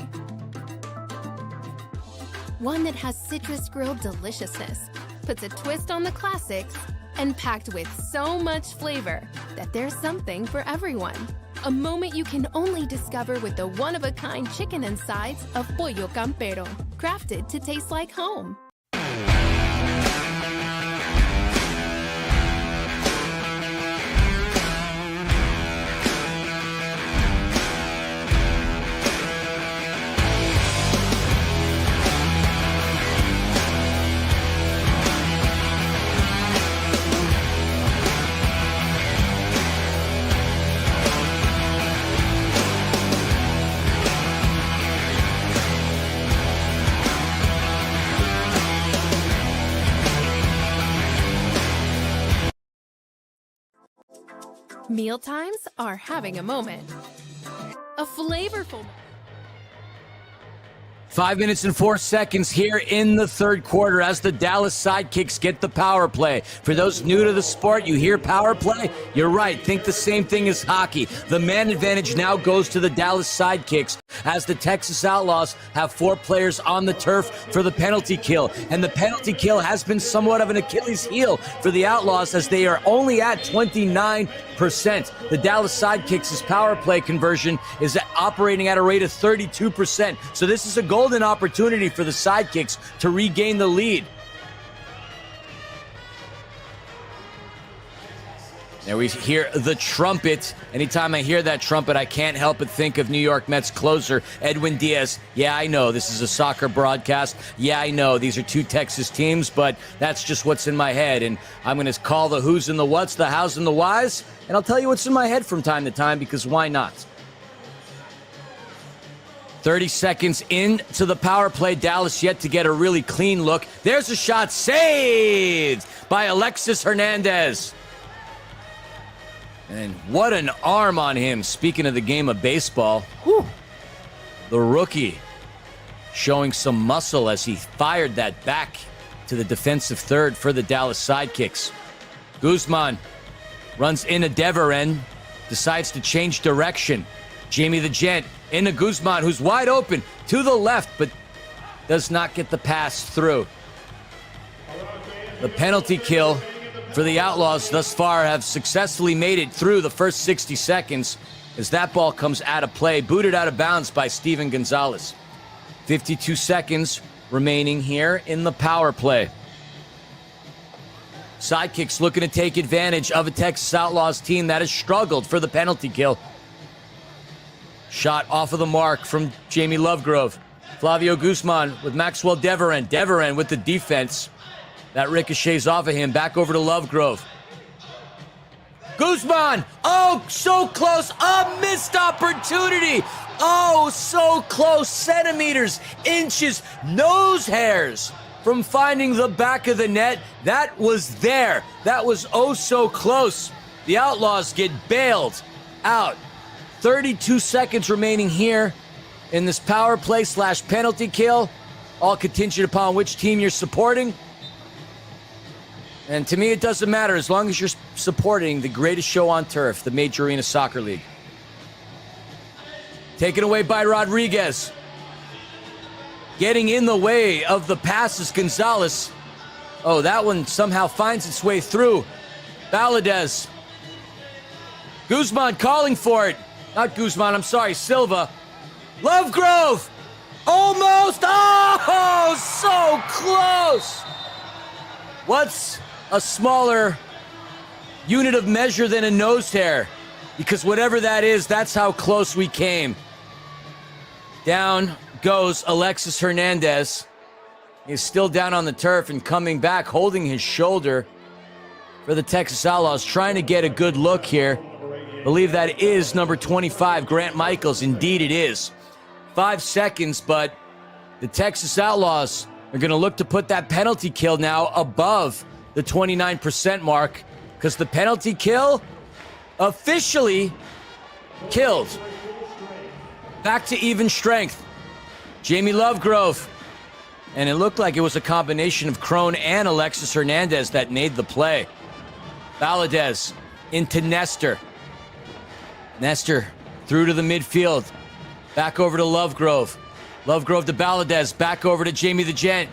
One that has citrus grilled deliciousness, puts a twist on the classics, and packed with so much flavor that there's something for everyone. A moment you can only discover with the one-of-a-kind chicken and sides of Pollo Campero, crafted to taste like home. Mealtimes are having a moment. A flavorful... 5 minutes and 4 seconds here in the third quarter as the Dallas Sidekicks get the power play. For those new to the sport, you hear power play? You're right. Think the same thing as hockey. The man advantage now goes to the Dallas Sidekicks as the Texas Outlaws have 4 players on the turf for the penalty kill. And the penalty kill has been somewhat of an Achilles heel for the Outlaws as they are only at 29%. The Dallas Sidekicks' power play conversion is operating at a rate of 32%. So this is a golden opportunity for the Sidekicks to regain the lead. There we hear the trumpet. Anytime I hear that trumpet, I can't help but think of New York Mets closer Edwin Diaz. Yeah, I know this is a soccer broadcast. Yeah, I know these are 2 Texas teams, but that's just what's in my head. And I'm going to call the who's and the what's, the how's and the why's, and I'll tell you what's in my head from time to time, because why not? 30 seconds into the power play. Dallas yet to get a really clean look. There's a shot saved by Alexis Hernandez. And what an arm on him. Speaking of the game of baseball, whew, the rookie showing some muscle as he fired that back to the defensive third for the Dallas Sidekicks. Guzman runs into Deveren, decides to change direction. Jamie the Gent into Guzman, who's wide open to the left, but does not get the pass through. The penalty kill for the Outlaws thus far have successfully made it through the first 60 seconds as that ball comes out of play, booted out of bounds by Steven Gonzalez. 52 seconds remaining here in the power play. Sidekicks looking to take advantage of a Texas Outlaws team that has struggled for the penalty kill. Shot off of the mark from Jamie Lovegrove. Flavio Guzman with Maxwell Deverin. Deverin with the defense. That ricochets off of him. Back over to Lovegrove. Guzman! Oh, so close. A missed opportunity. Oh, so close. Centimeters, inches, nose hairs from finding the back of the net. That was there. That was oh so close. The Outlaws get bailed out. 32 seconds remaining here in this power play / penalty kill. All contingent upon which team you're supporting. And to me, it doesn't matter as long as you're supporting the greatest show on turf, the Major Arena Soccer League. Taken away by Rodriguez. Getting in the way of the passes, Gonzalez. Oh, that one somehow finds its way through. Valadez. Guzman calling for it. Not Guzman, I'm sorry, Silva. Lovegrove! Almost! Oh, so close! What's a smaller unit of measure than a nose hair? Because whatever that is, that's how close we came. Down goes Alexis Hernandez. He's still down on the turf and coming back, holding his shoulder for the Texas Outlaws, trying to get a good look here. Believe that is number 25, Grant Michaels. Indeed it is. 5 seconds, but the Texas Outlaws are going to look to put that penalty kill now above the 29% mark, because the penalty kill officially killed. Back to even strength. Jamie Lovegrove. And it looked like it was a combination of Crone and Alexis Hernandez that made the play. Valadez into Nestor. Nestor through to the midfield. Back over to Lovegrove. Lovegrove to Valadez. Back over to Jamie the Gent.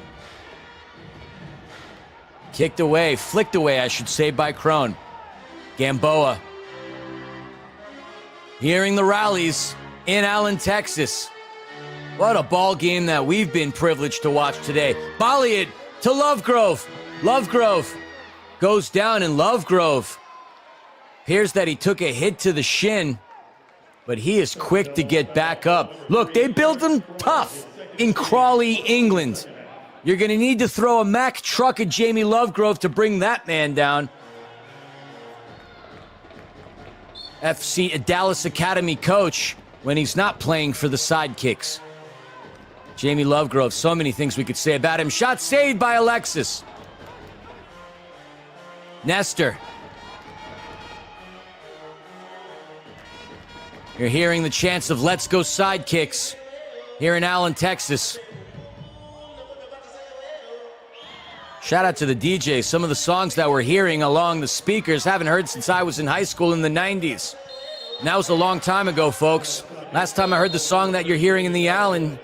Kicked away, flicked away, I should say, by Crone. Gamboa. Hearing the rallies in Allen, Texas. What a ball game that we've been privileged to watch today. Volley it to Lovegrove. Lovegrove goes down, and Lovegrove appears that he took a hit to the shin, but he is quick to get back up. Look, they built him tough in Crawley, England. You're going to need to throw a Mack truck at Jamie Lovegrove to bring that man down. FC Dallas Academy coach when he's not playing for the Sidekicks. Jamie Lovegrove, so many things we could say about him. Shot saved by Alexis. Nestor. You're hearing the chants of Let's Go Sidekicks here in Allen, Texas. Shout out to the DJ. Some of the songs that we're hearing along the speakers haven't heard since I was in high school in the 90s. And that was a long time ago, folks. Last time I heard the song that you're hearing in the Allen,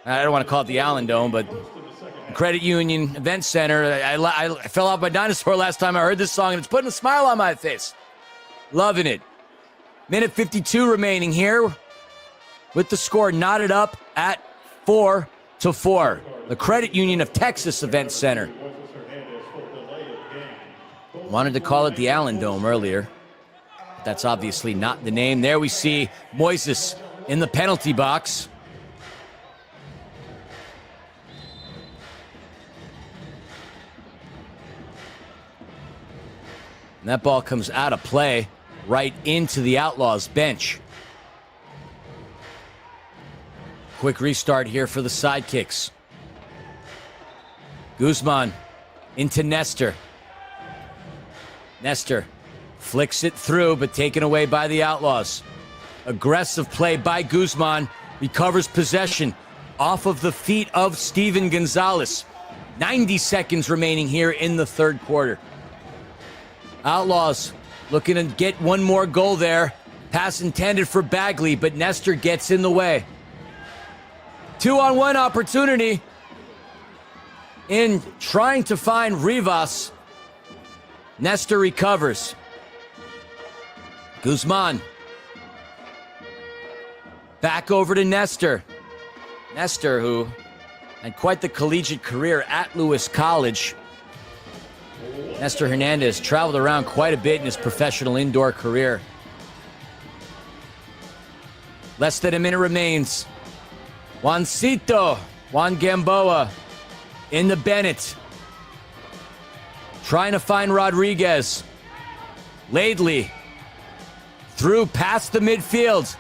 I don't want to call it the Allen Dome, but Credit Union Event Center. I fell off my dinosaur last time I heard this song, and it's putting a smile on my face. Loving it. Minute 52 remaining here with the score knotted up at 4-4. The Credit Union of Texas Event Center. Wanted to call it the Allen Dome earlier. But that's obviously not the name. There we see Moises in the penalty box. And that ball comes out of play right into the Outlaws bench. Quick restart here for the Sidekicks. Guzman into Nestor. Nestor flicks it through, but taken away by the Outlaws. Aggressive play by Guzman. Recovers possession off of the feet of Steven Gonzalez. 90 seconds remaining here in the third quarter. Outlaws looking to get one more goal there. Pass intended for Bagley, but Nestor gets in the way. 2-on-1 opportunity in trying to find Rivas. Nestor recovers. Guzman. Back over to Nestor. Nestor, who had quite the collegiate career at Lewis College. Nestor Hernandez traveled around quite a bit in his professional indoor career. Less than a minute remains. Juan Gamboa in the Bennett. Trying to find Rodriguez. Laidley through past the midfield.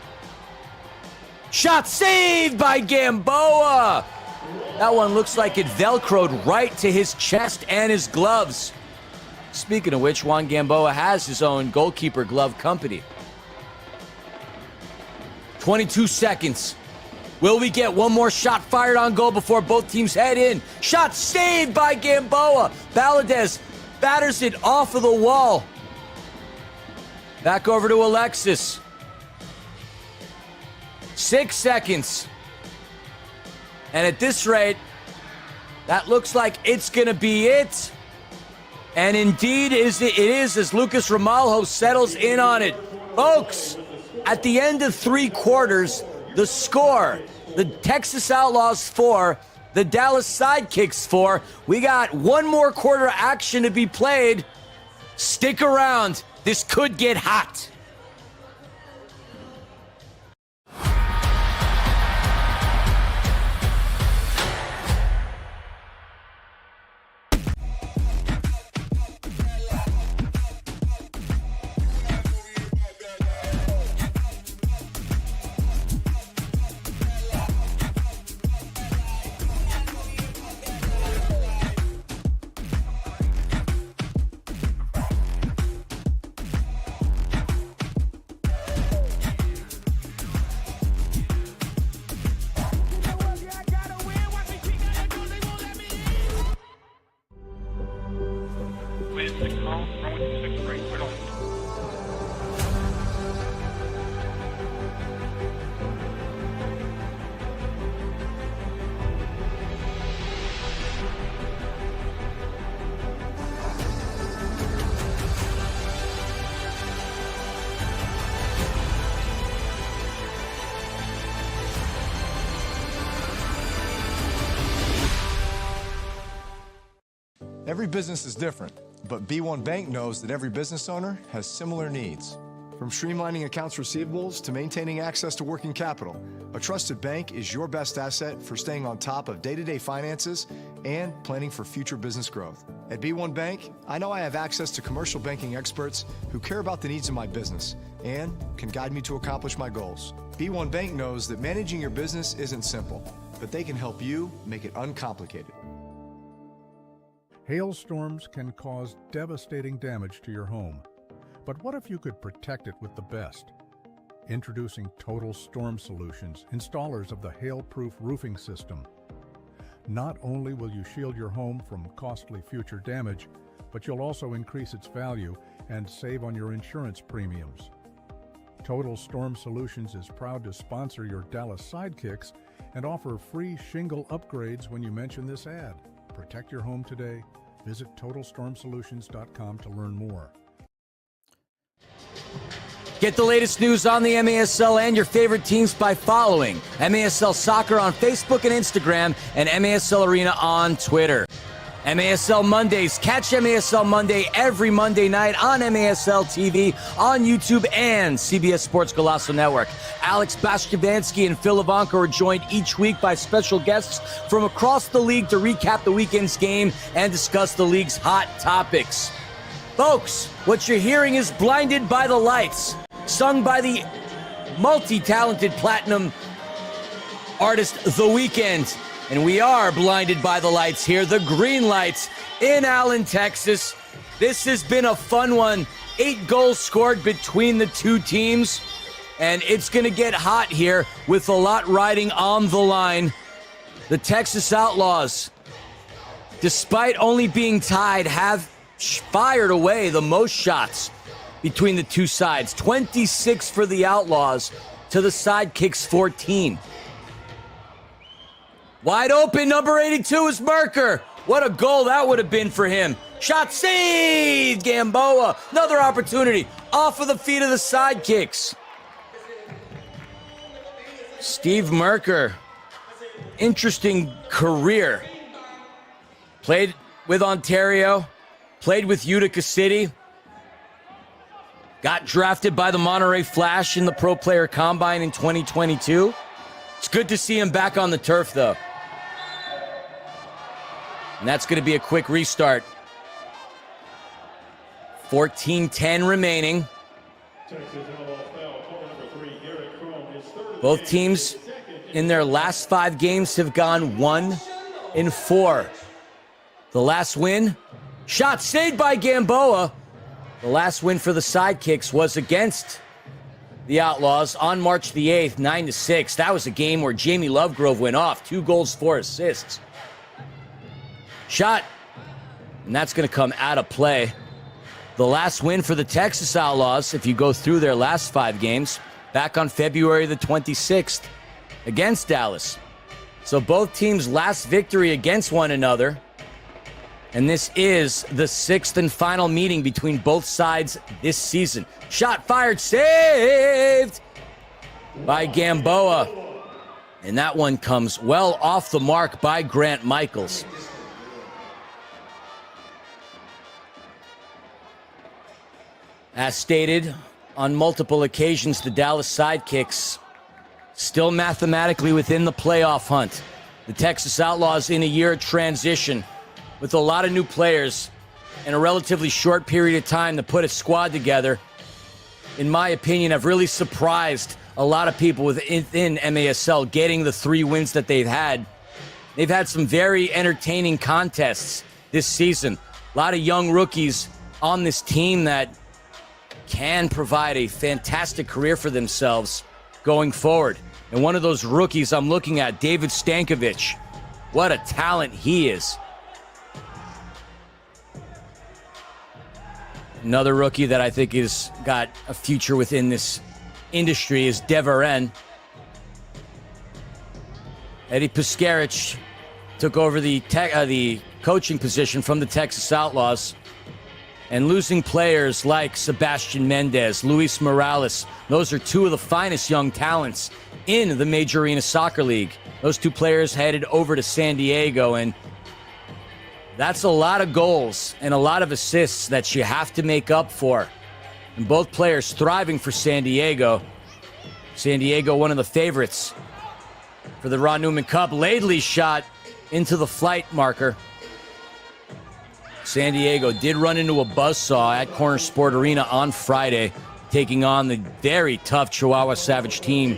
Shot saved by Gamboa. That one looks like it velcroed right to his chest and his gloves. Speaking of which, Juan Gamboa has his own goalkeeper glove company. 22 seconds. Will we get one more shot fired on goal before both teams head in? Shot saved by Gamboa. Valadez batters it off of the wall. Back over to Alexis. 6 seconds. And at this rate, that looks like it's going to be it. And indeed it is as Lucas Ramalho settles in on it. Folks, at the end of 3 quarters, the score, the Texas Outlaws 4, the Dallas Sidekicks 4. We got one more quarter action to be played. Stick around. This could get hot. Every business is different, but B1 Bank knows that every business owner has similar needs. From streamlining accounts receivables to maintaining access to working capital, a trusted bank is your best asset for staying on top of day-to-day finances and planning for future business growth. At B1 Bank, I know I have access to commercial banking experts who care about the needs of my business and can guide me to accomplish my goals. B1 Bank knows that managing your business isn't simple, but they can help you make it uncomplicated. Hailstorms can cause devastating damage to your home. But what if you could protect it with the best? Introducing Total Storm Solutions, installers of the hail-proof roofing system. Not only will you shield your home from costly future damage, but you'll also increase its value and save on your insurance premiums. Total Storm Solutions is proud to sponsor your Dallas Sidekicks and offer free shingle upgrades when you mention this ad. Protect your home today. Visit TotalStormSolutions.com to learn more. Get the latest news on the MASL and your favorite teams by following MASL Soccer on Facebook and Instagram and MASL Arena on Twitter. MASL Mondays. Catch MASL Monday every Monday night on MASL TV, on YouTube, and CBS Sports Golazo Network. Alex Bashkavansky and Phil Ivanko are joined each week by special guests from across the league to recap the weekend's game and discuss the league's hot topics. Folks, what you're hearing is Blinded by the Lights, sung by the multi-talented platinum artist The Weeknd. And we are blinded by the lights here, the green lights in Allen, Texas. This has been a fun one. 8 goals scored between the two teams. And it's going to get hot here with a lot riding on the line. The Texas Outlaws, despite only being tied, have fired away the most shots between the two sides. 26 for the Outlaws to the Sidekicks 14. Wide open, number 82 is Merker. What a goal that would have been for him. Shot saved, Gamboa. Another opportunity off of the feet of the Sidekicks. Steve Merker, interesting career. Played with Ontario, played with Utica City. Got drafted by the Monterey Flash in the Pro Player Combine in 2022. It's good to see him back on the turf, though. And that's going to be a quick restart. 14:10 remaining. Both teams in their last 5 games have gone 1-4. The last win, shot saved by Gamboa. The last win for the Sidekicks was against the Outlaws on March the 8th, 9-6. That was a game where Jamie Lovegrove went off. 2 goals, 4 assists. Shot, and that's going to come out of play. The last win for the Texas Outlaws, if you go through their last 5 games, back on February the 26th against Dallas. So both teams' last victory against one another. And this is the 6th and final meeting between both sides this season. Shot fired, saved by Gamboa. And that one comes well off the mark by Grant Michaels. As stated on multiple occasions, the Dallas Sidekicks still mathematically within the playoff hunt. The Texas Outlaws in a year of transition with a lot of new players in a relatively short period of time to put a squad together. In my opinion, have really surprised a lot of people within MASL getting the 3 wins that they've had. They've had some very entertaining contests this season. A lot of young rookies on this team that can provide a fantastic career for themselves going forward. And one of those rookies I'm looking at, David Stankovic. What a talent he is. Another rookie that I think has got a future within this industry is Deveren. Eddie Piskarich took over the coaching position from the Texas Outlaws. And losing players like Sebastian Mendez, Luis Morales, those are 2 of the finest young talents in the Major Arena Soccer League. Those 2 players headed over to San Diego, and that's a lot of goals and a lot of assists that you have to make up for. And both players thriving for San Diego. San Diego, one of the favorites for the Ron Newman Cup. Laidley's shot into the flight marker. San Diego did run into a buzzsaw at Corner Sport Arena on Friday, taking on the very tough Chihuahua Savage team,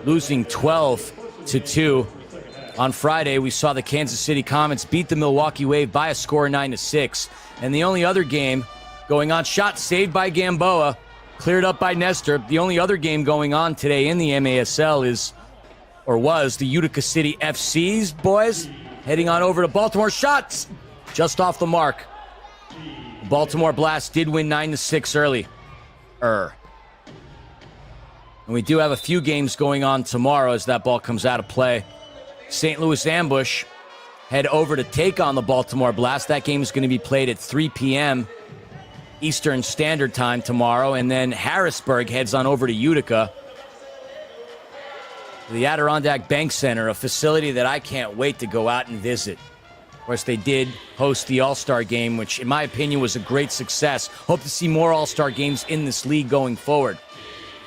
losing 12-2. On Friday, we saw the Kansas City Comets beat the Milwaukee Wave by a score of 9-6. And the only other game going on, shot saved by Gamboa, cleared up by Nestor. The only other game going on today in the MASL was the Utica City FC's boys heading on over to Baltimore. Shots just off the mark. Baltimore Blast did win 9-6 early. And we do have a few games going on tomorrow as that ball comes out of play. St. Louis Ambush head over to take on the Baltimore Blast. That game is going to be played at 3 p.m. Eastern Standard Time tomorrow. And then Harrisburg heads on over to Utica. The Adirondack Bank Center, a facility that I can't wait to go out and visit. Of course, they did host the All-Star Game, which in my opinion was a great success. Hope to see more All-Star Games in this league going forward.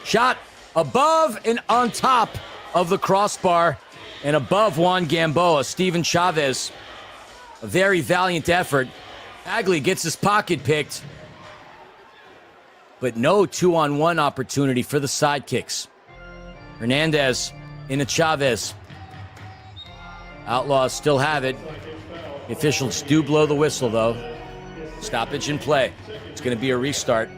Shot above and on top of the crossbar and above Juan Gamboa. Steven Chavez, a very valiant effort. Bagley gets his pocket picked, but no 2-on-1 opportunity for the Sidekicks. Hernandez into Chavez. Outlaws still have it. The officials do blow the whistle, though. Stoppage in play. It's going to be a restart.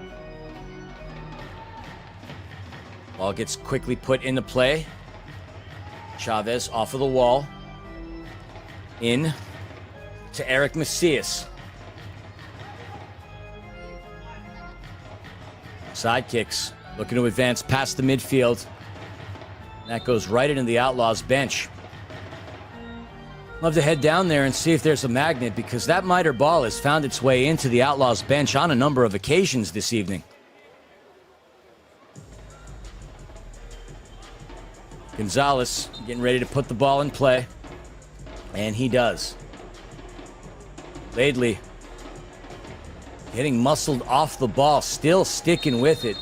Ball gets quickly put into play. Chavez off of the wall. In to Eric Macias. Sidekicks looking to advance past the midfield. That goes right into the Outlaws bench. Love to head down there and see if there's a magnet, because that miter ball has found its way into the Outlaws bench on a number of occasions this evening. Gonzalez getting ready to put the ball in play, and he does. Laidley Getting muscled off the ball, still sticking with it.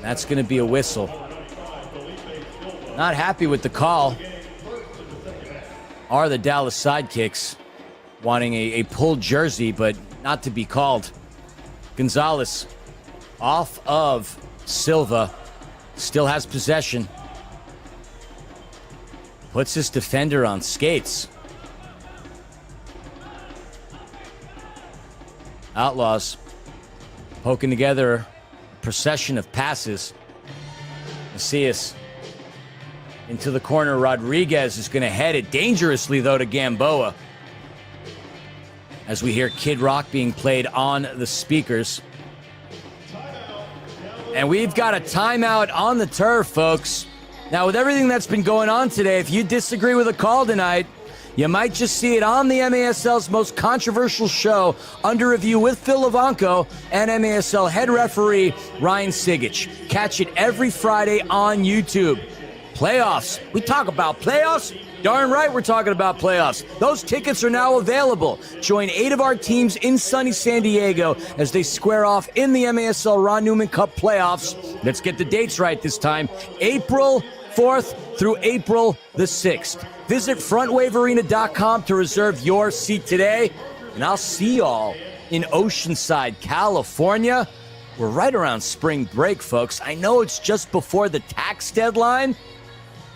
That's going to be a whistle. Not happy with the call are the Dallas Sidekicks, wanting a pulled jersey, but not to be called. Gonzalez off of Silva, still has possession. Puts his defender on skates. Outlaws poking together a procession of passes. Macias into the corner. Rodriguez is going to head it dangerously, though, to Gamboa. As we hear Kid Rock being played on the speakers. And we've got a timeout on the turf, folks. Now, with everything that's been going on today, if you disagree with the call tonight, you might just see it on the MASL's most controversial show, Under Review with Phil Levanco and MASL head referee Ryan Sigich. Catch it every Friday on YouTube. Playoffs. We talk about playoffs? Darn right we're talking about playoffs. Those tickets are now available. Join 8 of our teams in sunny San Diego as they square off in the MASL Ron Newman Cup playoffs. Let's get the dates right this time. April 4th through April the 6th. Visit frontwavearena.com to reserve your seat today. And I'll see y'all in Oceanside, California. We're right around spring break, folks. I know it's just before the tax deadline,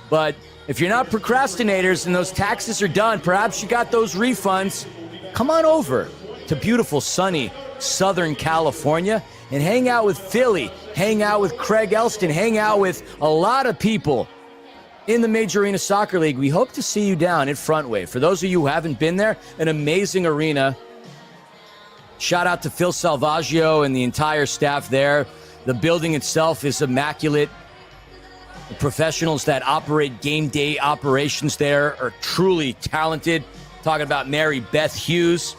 but if you're not procrastinators and those taxes are done, perhaps you got those refunds, come on over to beautiful, sunny Southern California and hang out with Philly, hang out with Craig Elston, hang out with a lot of people in the Major Arena Soccer League. We hope to see you down at Frontwave. For those of you who haven't been there, an amazing arena. Shout out to Phil Salvaggio and the entire staff there. The building itself is immaculate. The professionals that operate game day operations there are truly talented. Talking about Mary Beth Hughes,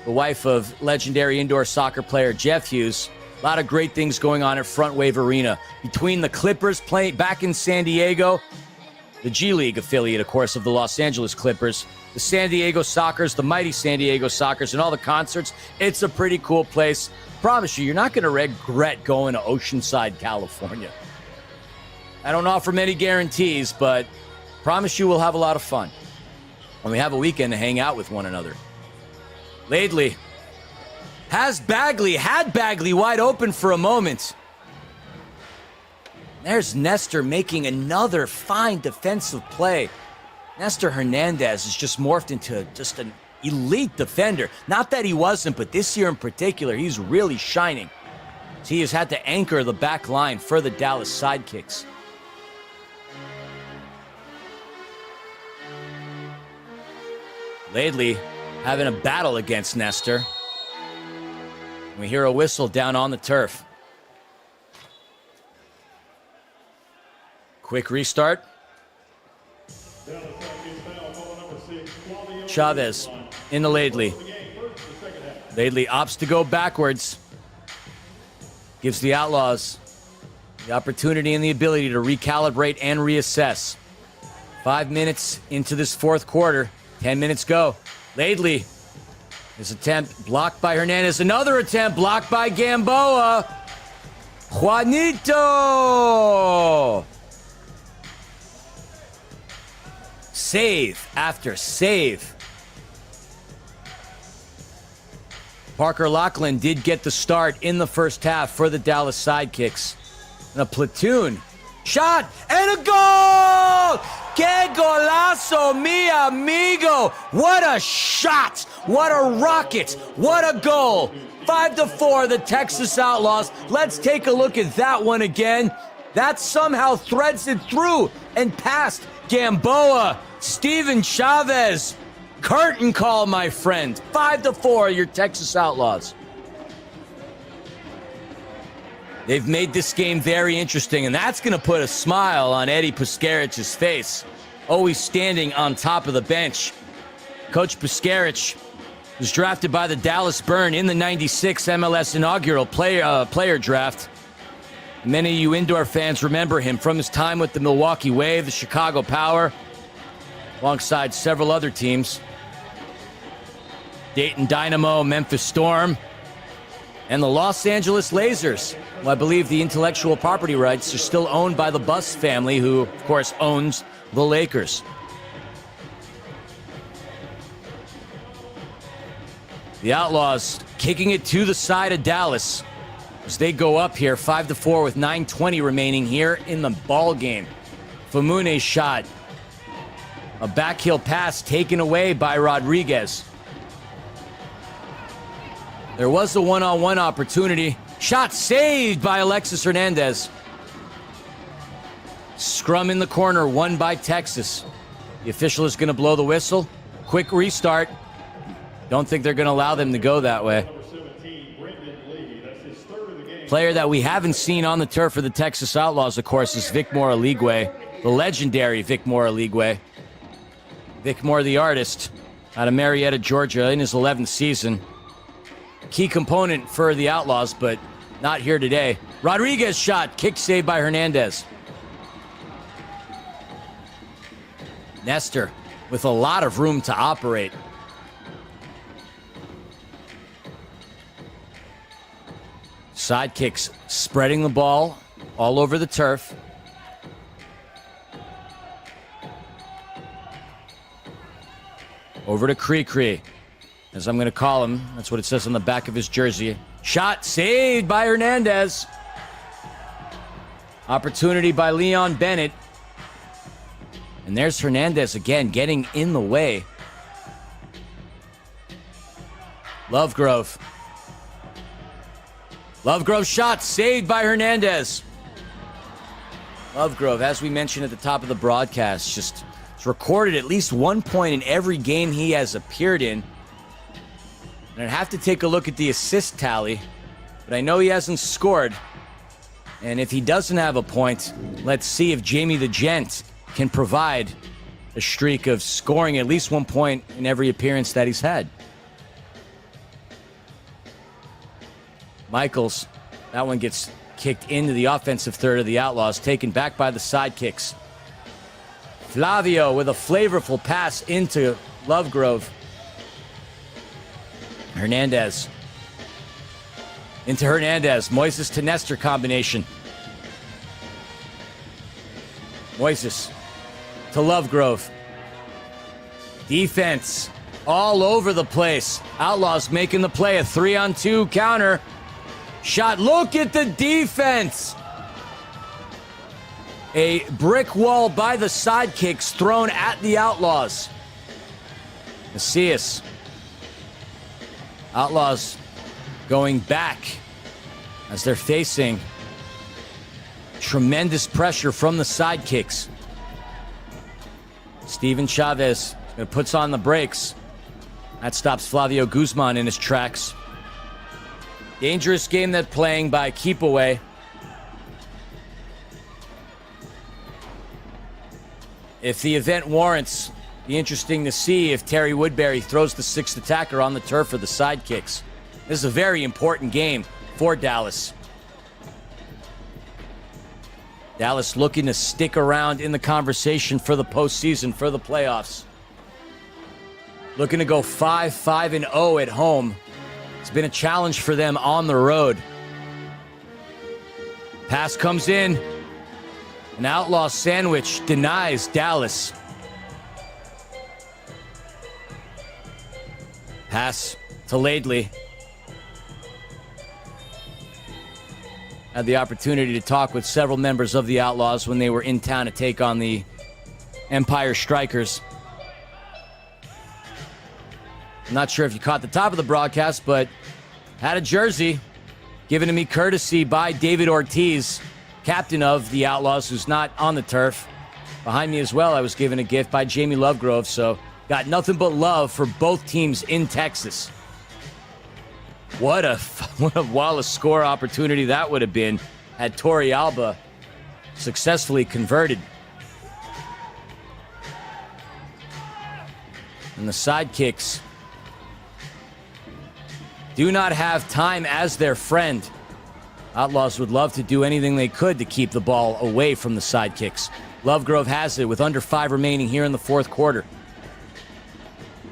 the wife of legendary indoor soccer player Jeff Hughes. A lot of great things going on at Frontwave Arena. Between the Clippers playing back in San Diego, the G League affiliate, of course, of the Los Angeles Clippers, the San Diego Sockers, the mighty San Diego Sockers, and all the concerts. It's a pretty cool place. Promise you, you're not going to regret going to Oceanside, California. I don't offer many guarantees, but promise you we'll have a lot of fun. And we have a weekend to hang out with one another. Laidley had Bagley wide open for a moment. There's Nestor making another fine defensive play. Nestor Hernandez has just morphed into just an elite defender. Not that he wasn't, but this year in particular, he's really shining. He has had to anchor the back line for the Dallas Sidekicks. Laidley having a battle against Nestor. We hear a whistle down on the turf. Quick restart. Chavez into Laidley. Laidley opts to go backwards. Gives the Outlaws the opportunity and the ability to recalibrate and reassess. 5 minutes into this fourth quarter. 10 minutes go. Laidley, his attempt blocked by Hernandez. Another attempt blocked by Gamboa. Juanito! Save after save. Parker Lachlan did get the start in the first half for the Dallas Sidekicks. And a platoon shot and a goal! Que golazo, mi amigo! What a shot! What a rocket! What a goal! 5-4, the Texas Outlaws. Let's take a look at that one again. That somehow threads it through and past Gamboa. Steven Chavez. Curtain call, my friend. 5-4, your Texas Outlaws. They've made this game very interesting, and that's going to put a smile on Eddie Puskarich's face. Always standing on top of the bench. Coach Puskarich was drafted by the Dallas Burn in the 96 MLS inaugural player draft. Many of you indoor fans remember him from his time with the Milwaukee Wave, the Chicago Power, alongside several other teams. Dayton Dynamo, Memphis Storm, and the Los Angeles Lasers. Well, I believe the intellectual property rights are still owned by the Buss family, who, of course, owns the Lakers. The Outlaws kicking it to the side of Dallas as they go up here 5-4 with 9:20 remaining here in the ball game. Famune's shot. A backheel pass taken away by Rodriguez. There was a one-on-one opportunity. Shot saved by Alexis Hernandez. Scrum in the corner, won by Texas. The official is going to blow the whistle. Quick restart. Don't think they're going to allow them to go that way. Player that we haven't seen on the turf for the Texas Outlaws, of course, is Vic Moraligwe, the legendary Vic Moraligwe. Vic Moore, the artist, out of Marietta, Georgia, in his 11th season. Key component for the Outlaws, but not here today. Rodriguez shot, kick saved by Hernandez. Nestor with a lot of room to operate. Sidekicks spreading the ball all over the turf. Over to Cree, as I'm going to call him. That's what it says on the back of his jersey. Shot saved by Hernandez. Opportunity by Leon Bennett. And there's Hernandez again, getting in the way. Lovegrove shot saved by Hernandez. Lovegrove, as we mentioned at the top of the broadcast, just has recorded at least 1 point in every game he has appeared in. And I'd have to take a look at the assist tally, but I know he hasn't scored. And if he doesn't have a point, let's see if Jamie the Gent can provide a streak of scoring at least 1 point in every appearance that he's had. Michaels, that one gets kicked into the offensive third of the Outlaws, taken back by the Sidekicks. Flavio with a flavorful pass into Lovegrove. Hernandez. Into Hernandez. Moises to Nestor combination. Moises to Lovegrove. Defense all over the place. Outlaws making the play. A 3-on-2 counter. Shot. Look at the defense. A brick wall by the Sidekicks thrown at the Outlaws. Macias. Outlaws going back as they're facing tremendous pressure from the Sidekicks. Steven Chavez puts on the brakes. That stops Flavio Guzman in his tracks. Dangerous game that playing by Keep Away. If the event warrants, be interesting to see if Terry Woodbury throws the sixth attacker on the turf for the Sidekicks. This is a very important game for Dallas. Dallas looking to stick around in the conversation for the postseason, for the playoffs. Looking to go 5-5-0 at home. It's been a challenge for them on the road. Pass comes in. An Outlaw sandwich denies Dallas. Pass to Laidley. Had the opportunity to talk with several members of the Outlaws when they were in town to take on the Empire Strikers. I'm not sure if you caught the top of the broadcast, but had a jersey given to me courtesy by David Ortiz, captain of the Outlaws, who's not on the turf. Behind me as well, I was given a gift by Jamie Lovegrove, so got nothing but love for both teams in Texas. What a Wallace score opportunity that would have been had Torrey Alba successfully converted. And the Sidekicks do not have time as their friend. Outlaws would love to do anything they could to keep the ball away from the Sidekicks. Lovegrove has it with under 5 remaining here in the fourth quarter.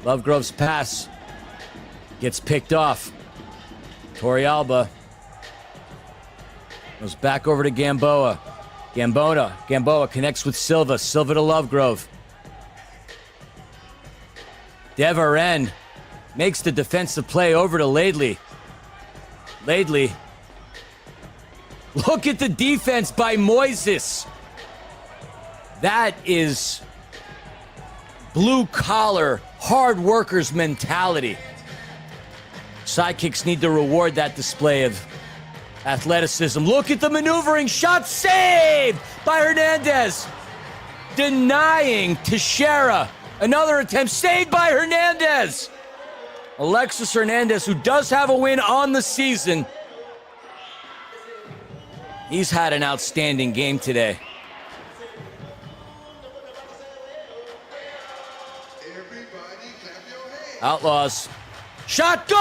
Lovegrove's pass Gets picked off. Torrealba goes back over to Gamboa. Gamboa connects with Silva. Silva to Lovegrove. Deveren makes the defensive play over to Laidley. Laidley. Look at the defense by Moises. That is blue-collar, hard workers mentality. Sidekicks need to reward that display of athleticism. Look at the maneuvering shot. Saved by Hernandez. Denying Teixeira. Another attempt saved by Hernandez. Alexis Hernandez, who does have a win on the season. He's had an outstanding game today. Outlaws. Shot, goal!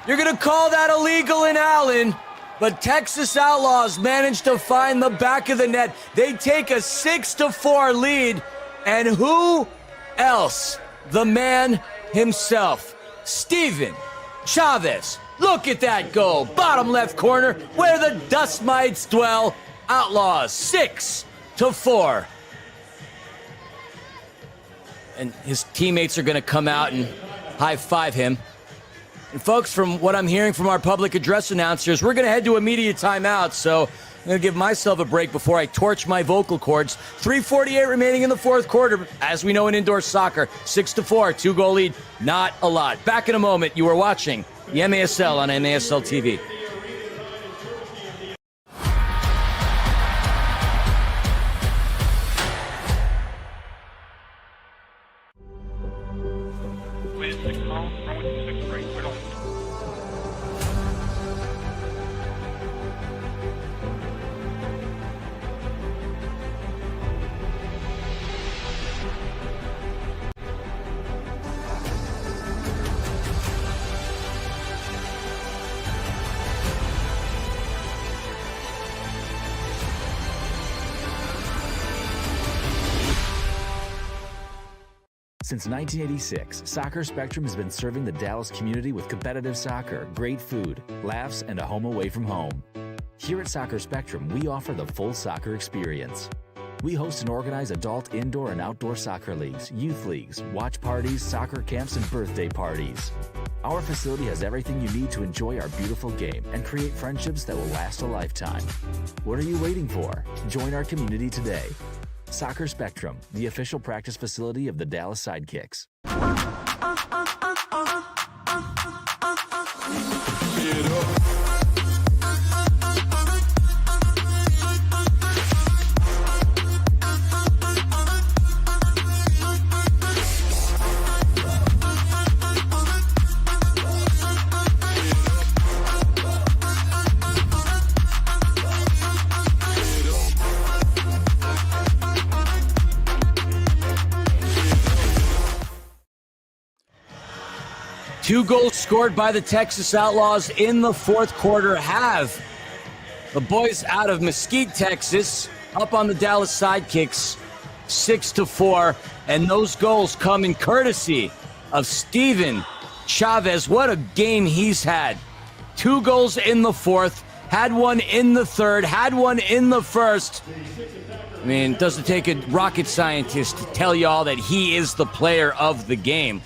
You're going to call that illegal in Allen, but Texas Outlaws managed to find the back of the net. They take a 6-4 lead, and who else? The man himself, Steven Chavez. Look at that goal. Bottom left corner, where the dust mites dwell. Outlaws 6-4. And his teammates are going to come out and high-five him. And folks, from what I'm hearing from our public address announcers, we're going to head to immediate timeout, so I'm going to give myself a break before I torch my vocal cords. 3:48 remaining in the fourth quarter. As we know in indoor soccer, 6-4, 2-goal lead, not a lot. Back in a moment. You are watching the MASL on MASL TV. Since 1986, Soccer Spectrum has been serving the Dallas community with competitive soccer, great food, laughs, and a home away from home. Here at Soccer Spectrum, we offer the full soccer experience. We host and organize adult indoor and outdoor soccer leagues, youth leagues, watch parties, soccer camps, and birthday parties. Our facility has everything you need to enjoy our beautiful game and create friendships that will last a lifetime. What are you waiting for? Join our community today. Soccer Spectrum, the official practice facility of the Dallas Sidekicks. Two goals scored by the Texas Outlaws in the fourth quarter have the boys out of Mesquite, Texas, up on the Dallas Sidekicks, 6-4. And those goals come in courtesy of Steven Chavez. What a game he's had. 2 goals in the fourth, had one in the third, had one in the first. I mean, it doesn't take a rocket scientist to tell y'all that he is the player of the game.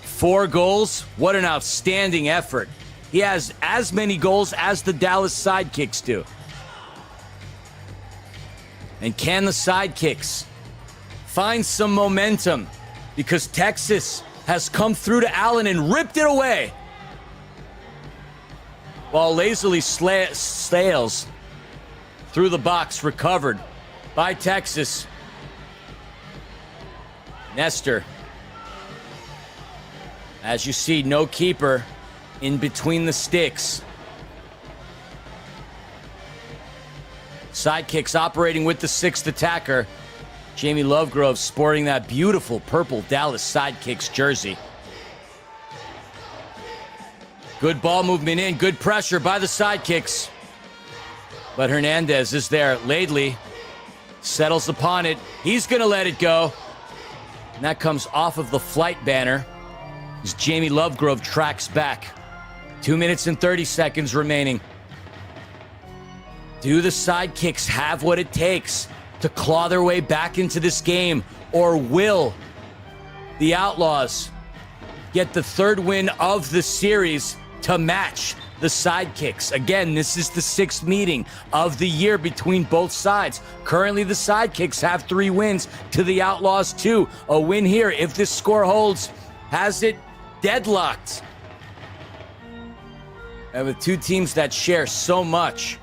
4 goals. What an outstanding effort. He has as many goals as the Dallas Sidekicks do. And can the Sidekicks find some momentum? Because Texas has come through to Allen and ripped it away. While lazily sails through the box, recovered by Texas. Nestor. As you see, no keeper in between the sticks. Sidekicks operating with the 6th attacker. Jamie Lovegrove sporting that beautiful purple Dallas Sidekicks jersey. Good ball movement in, good pressure by the Sidekicks. But Hernandez is there. Laidley settles upon it. He's going to let it go. And that comes off of the flight banner as Jamie Lovegrove tracks back. 2 minutes and 30 seconds remaining. Do the Sidekicks have what it takes to claw their way back into this game? Or will the Outlaws get the third win of the series to match the Sidekicks? Again, this is the 6th meeting of the year between both sides. Currently, the Sidekicks have 3 wins to the Outlaws 2. A win here, if this score holds, has it deadlocked. And with 2 teams that share so much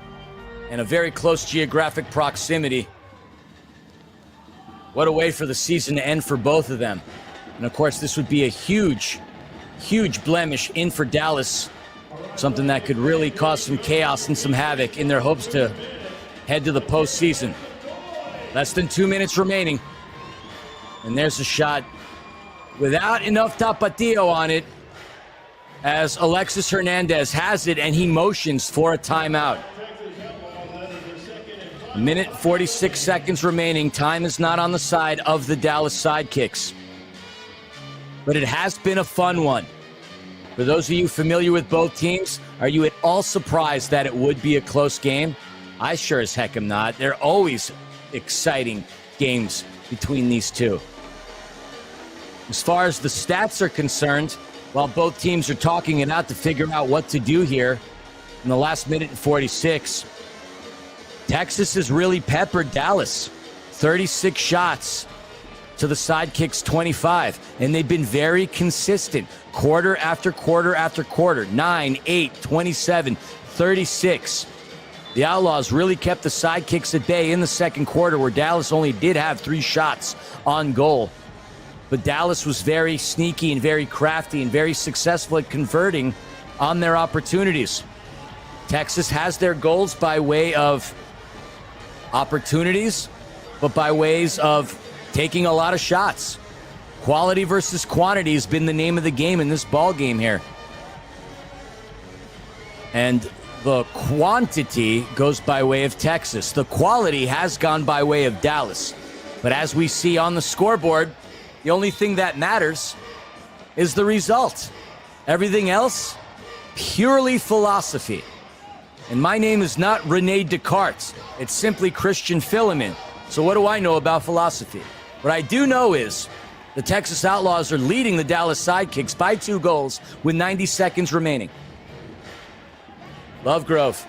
and a very close geographic proximity, what a way for the season to end for both of them. And of course, this would be a huge, huge blemish in for Dallas. Something that could really cause some chaos and some havoc in their hopes to head to the postseason. Less than 2 minutes remaining. And there's a shot without enough tapatio on it, as Alexis Hernandez has it and he motions for a timeout. A minute 46 seconds remaining. Time is not on the side of the Dallas Sidekicks. But it has been a fun one. For those of you familiar with both teams, are you at all surprised that it would be a close game? I sure as heck am not. They're always exciting games between these two. As far as the stats are concerned, while both teams are talking it out to figure out what to do here in the last minute and 46, Texas has really peppered Dallas. 36 shots to the Sidekicks 25, and they've been very consistent quarter after quarter after quarter. 9, 8, 27, 36. The Outlaws really kept the Sidekicks at bay in the second quarter, where Dallas only did have 3 shots on goal. But Dallas was very sneaky and very crafty and very successful at converting on their opportunities. Texas has their goals by way of opportunities, but by ways of taking a lot of shots. Quality versus quantity has been the name of the game in this ball game here. And the quantity goes by way of Texas. The quality has gone by way of Dallas. But as we see on the scoreboard, the only thing that matters is the result. Everything else, purely philosophy. And my name is not Rene Descartes. It's simply Christian Philemon. So what do I know about philosophy? What I do know is the Texas Outlaws are leading the Dallas Sidekicks by 2 goals with 90 seconds remaining. Lovegrove.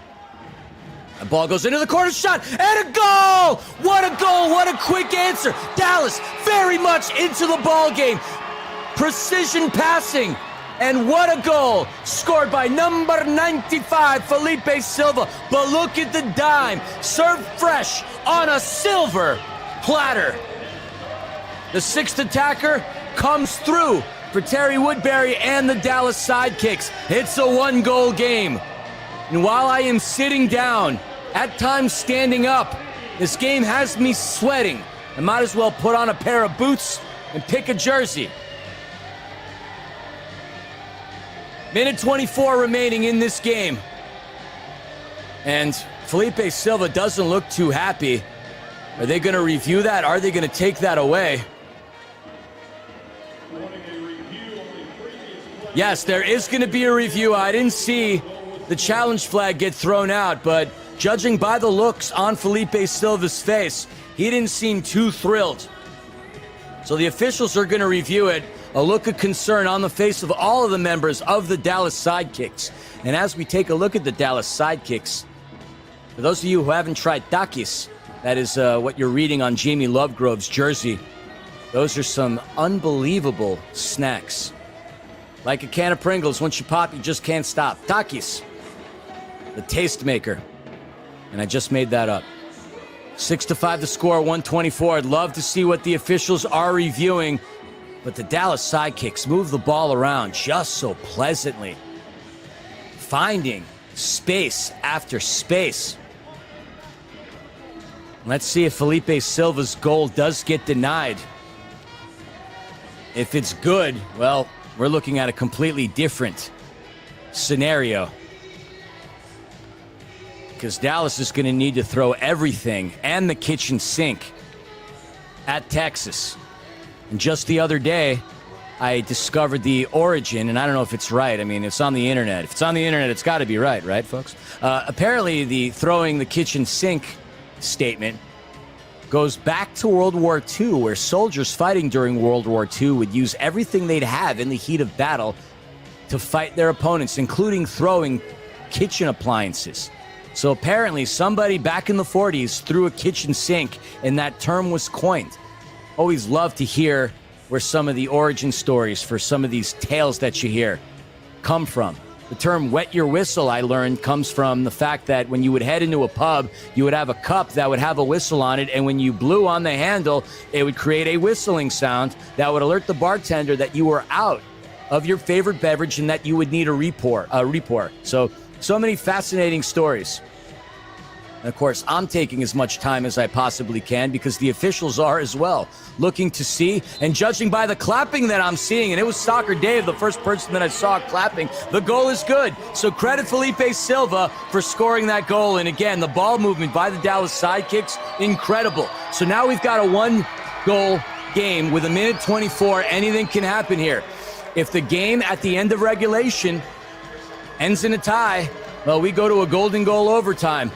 The ball goes into the corner, shot, and a goal! What a goal, what a quick answer. Dallas very much into the ball game. Precision passing. And what a goal, scored by number 95, Felipe Silva. But look at the dime, served fresh on a silver platter. The 6th attacker comes through for Terry Woodbury and the Dallas Sidekicks. It's a 1-goal game. And while I am sitting down, at times standing up, this game has me sweating. I might as well put on a pair of boots and pick a jersey. Minute 24 remaining in this game. And Felipe Silva doesn't look too happy. Are they going to review that? Are they going to take that away? Yes, there is going to be a review. I didn't see the challenge flag get thrown out, but judging by the looks on Felipe Silva's face, he didn't seem too thrilled. So the officials are going to review it. A look of concern on the face of all of the members of the Dallas Sidekicks. And as we take a look at the Dallas Sidekicks, for those of you who haven't tried takis, that is what you're reading on Jamie Lovegrove's jersey, those are some unbelievable snacks. Like a can of Pringles, once you pop, you just can't stop. Takis, the taste maker. And I just made that up. 6-5 the score, 124. I'd love to see what the officials are reviewing. But the Dallas Sidekicks move the ball around just so pleasantly, finding space after space. Let's see if Felipe Silva's goal does get denied. If it's good, well, we're looking at a completely different scenario. Because Dallas is going to need to throw everything and the kitchen sink at Texas. And just the other day, I discovered the origin, and I don't know if it's right. I mean, it's on the internet. If it's on the internet, it's got to be right, folks? Apparently, the throwing the kitchen sink statement goes back to World War II, where soldiers fighting during World War II would use everything they'd have in the heat of battle to fight their opponents, including throwing kitchen appliances. So apparently, somebody back in the 40s threw a kitchen sink, and that term was coined. Always love to hear where some of the origin stories for some of these tales that you hear come from. The term wet your whistle, I learned, comes from the fact that when you would head into a pub, you would have a cup that would have a whistle on it, and when you blew on the handle, it would create a whistling sound that would alert the bartender that you were out of your favorite beverage and that you would need a repour. So many fascinating stories. And of course, I'm taking as much time as I possibly can because the officials are as well, looking to see, and judging by the clapping that I'm seeing, and it was Soccer Dave, the first person that I saw clapping, the goal is good. So credit Felipe Silva for scoring that goal. And again, the ball movement by the Dallas Sidekicks, incredible. So now we've got a 1-goal game with 1:24. Anything can happen here. If the game at the end of regulation ends in a tie, well, we go to a golden goal overtime.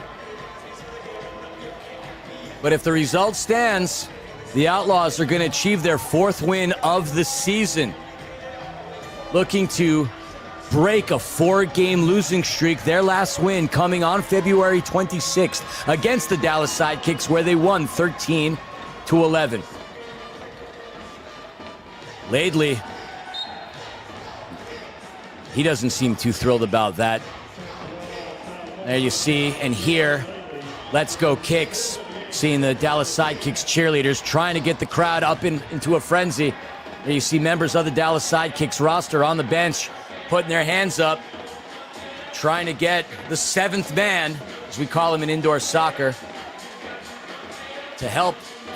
But if the result stands, the Outlaws are going to achieve their 4th win of the season. Looking to break a 4-game losing streak, their last win coming on February 26th against the Dallas Sidekicks, where they won 13-11. Laidley, he doesn't seem too thrilled about that. There you see and hear, let's go Kicks. Seeing the Dallas Sidekicks cheerleaders trying to get the crowd up into a frenzy. There you see members of the Dallas Sidekicks roster on the bench putting their hands up, trying to get the 7th man, as we call him in indoor soccer, to help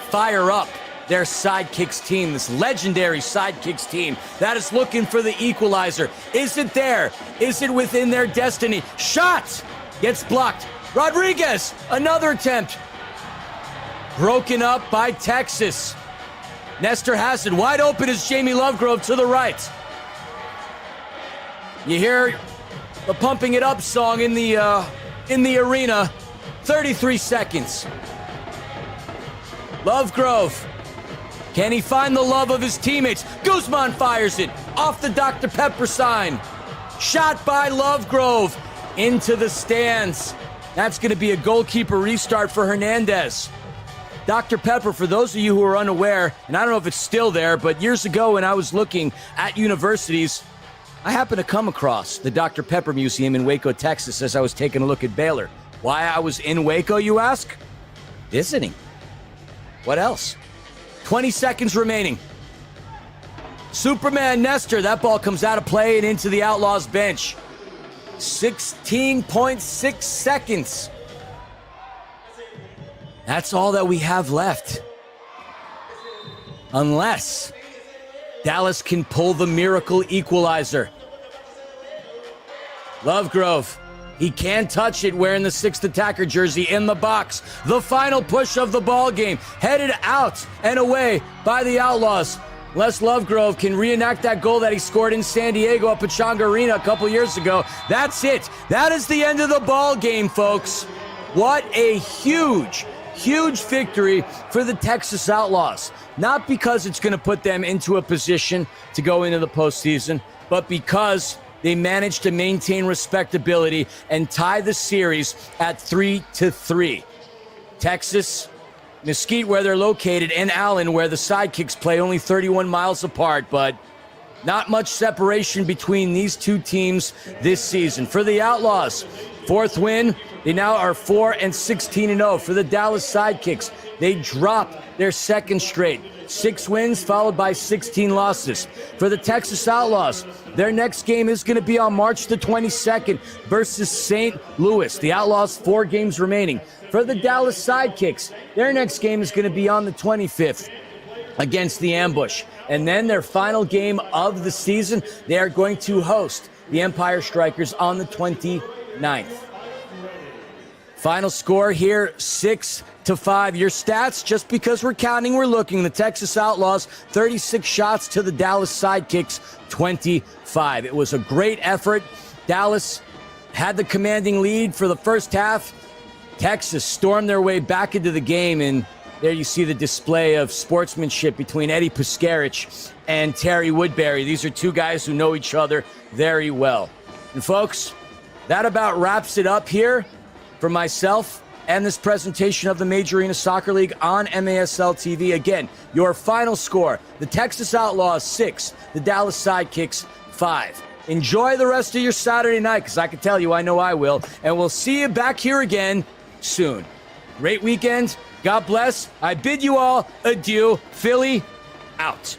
fire up their Sidekicks team, this legendary Sidekicks team that is looking for the equalizer. Is it there? Is it within their destiny? Shot! Gets blocked. Rodriguez, another attempt. Broken up by Texas. Nestor has it. Wide open is Jamie Lovegrove to the right. You hear the pumping it up song in the arena. 33 seconds. Lovegrove. Can he find the love of his teammates? Guzman fires it off the Dr. Pepper sign. Shot by Lovegrove into the stands. That's going to be a goalkeeper restart for Hernandez. Dr. Pepper, for those of you who are unaware, and I don't know if it's still there, but years ago when I was looking at universities, I happened to come across the Dr. Pepper Museum in Waco, Texas, as I was taking a look at Baylor. Why I was in Waco, you ask? Visiting. What else? 20 seconds remaining. Superman Nestor, that ball comes out of play and into the Outlaws bench. 16.6 seconds. That's all that we have left. Unless Dallas can pull the miracle equalizer. Lovegrove, he can touch it wearing the 6th attacker jersey in the box. The final push of the ball game, headed out and away by the Outlaws. Les Lovegrove can reenact that goal that he scored in San Diego at Pechanga Arena a couple years ago. That's it. That is the end of the ball game, folks. What a huge victory for the Texas Outlaws. Not because it's going to put them into a position to go into the postseason, but because they managed to maintain respectability and tie the series at 3-3. Texas, Mesquite, where they're located, and Allen, where the Sidekicks play, only 31 miles apart, but not much separation between these two teams this season. For the Outlaws, 4th win. They now are 4-16-0. For the Dallas Sidekicks, they drop their 2nd straight. 6 wins followed by 16 losses. For the Texas Outlaws, their next game is going to be on March the 22nd versus St. Louis. The Outlaws, 4 games remaining. For the Dallas Sidekicks, their next game is going to be on the 25th against the Ambush. And then their final game of the season, they are going to host the Empire Strikers on the 29th. Final score here, 6-5. Your stats, just because we're counting, we're looking. The Texas Outlaws, 36 shots to the Dallas Sidekicks, 25. It was a great effort. Dallas had the commanding lead for the first half. Texas stormed their way back into the game, and there you see the display of sportsmanship between Eddie Puskarich and Terry Woodbury. These are two guys who know each other very well. And folks, that about wraps it up here for myself and this presentation of the Major Arena Soccer League on MASL TV. Again, your final score, the Texas Outlaws 6, the Dallas Sidekicks 5. Enjoy the rest of your Saturday night, because I can tell you, I know I will. And we'll see you back here again soon. Great weekend. God bless. I bid you all adieu. Philly, out.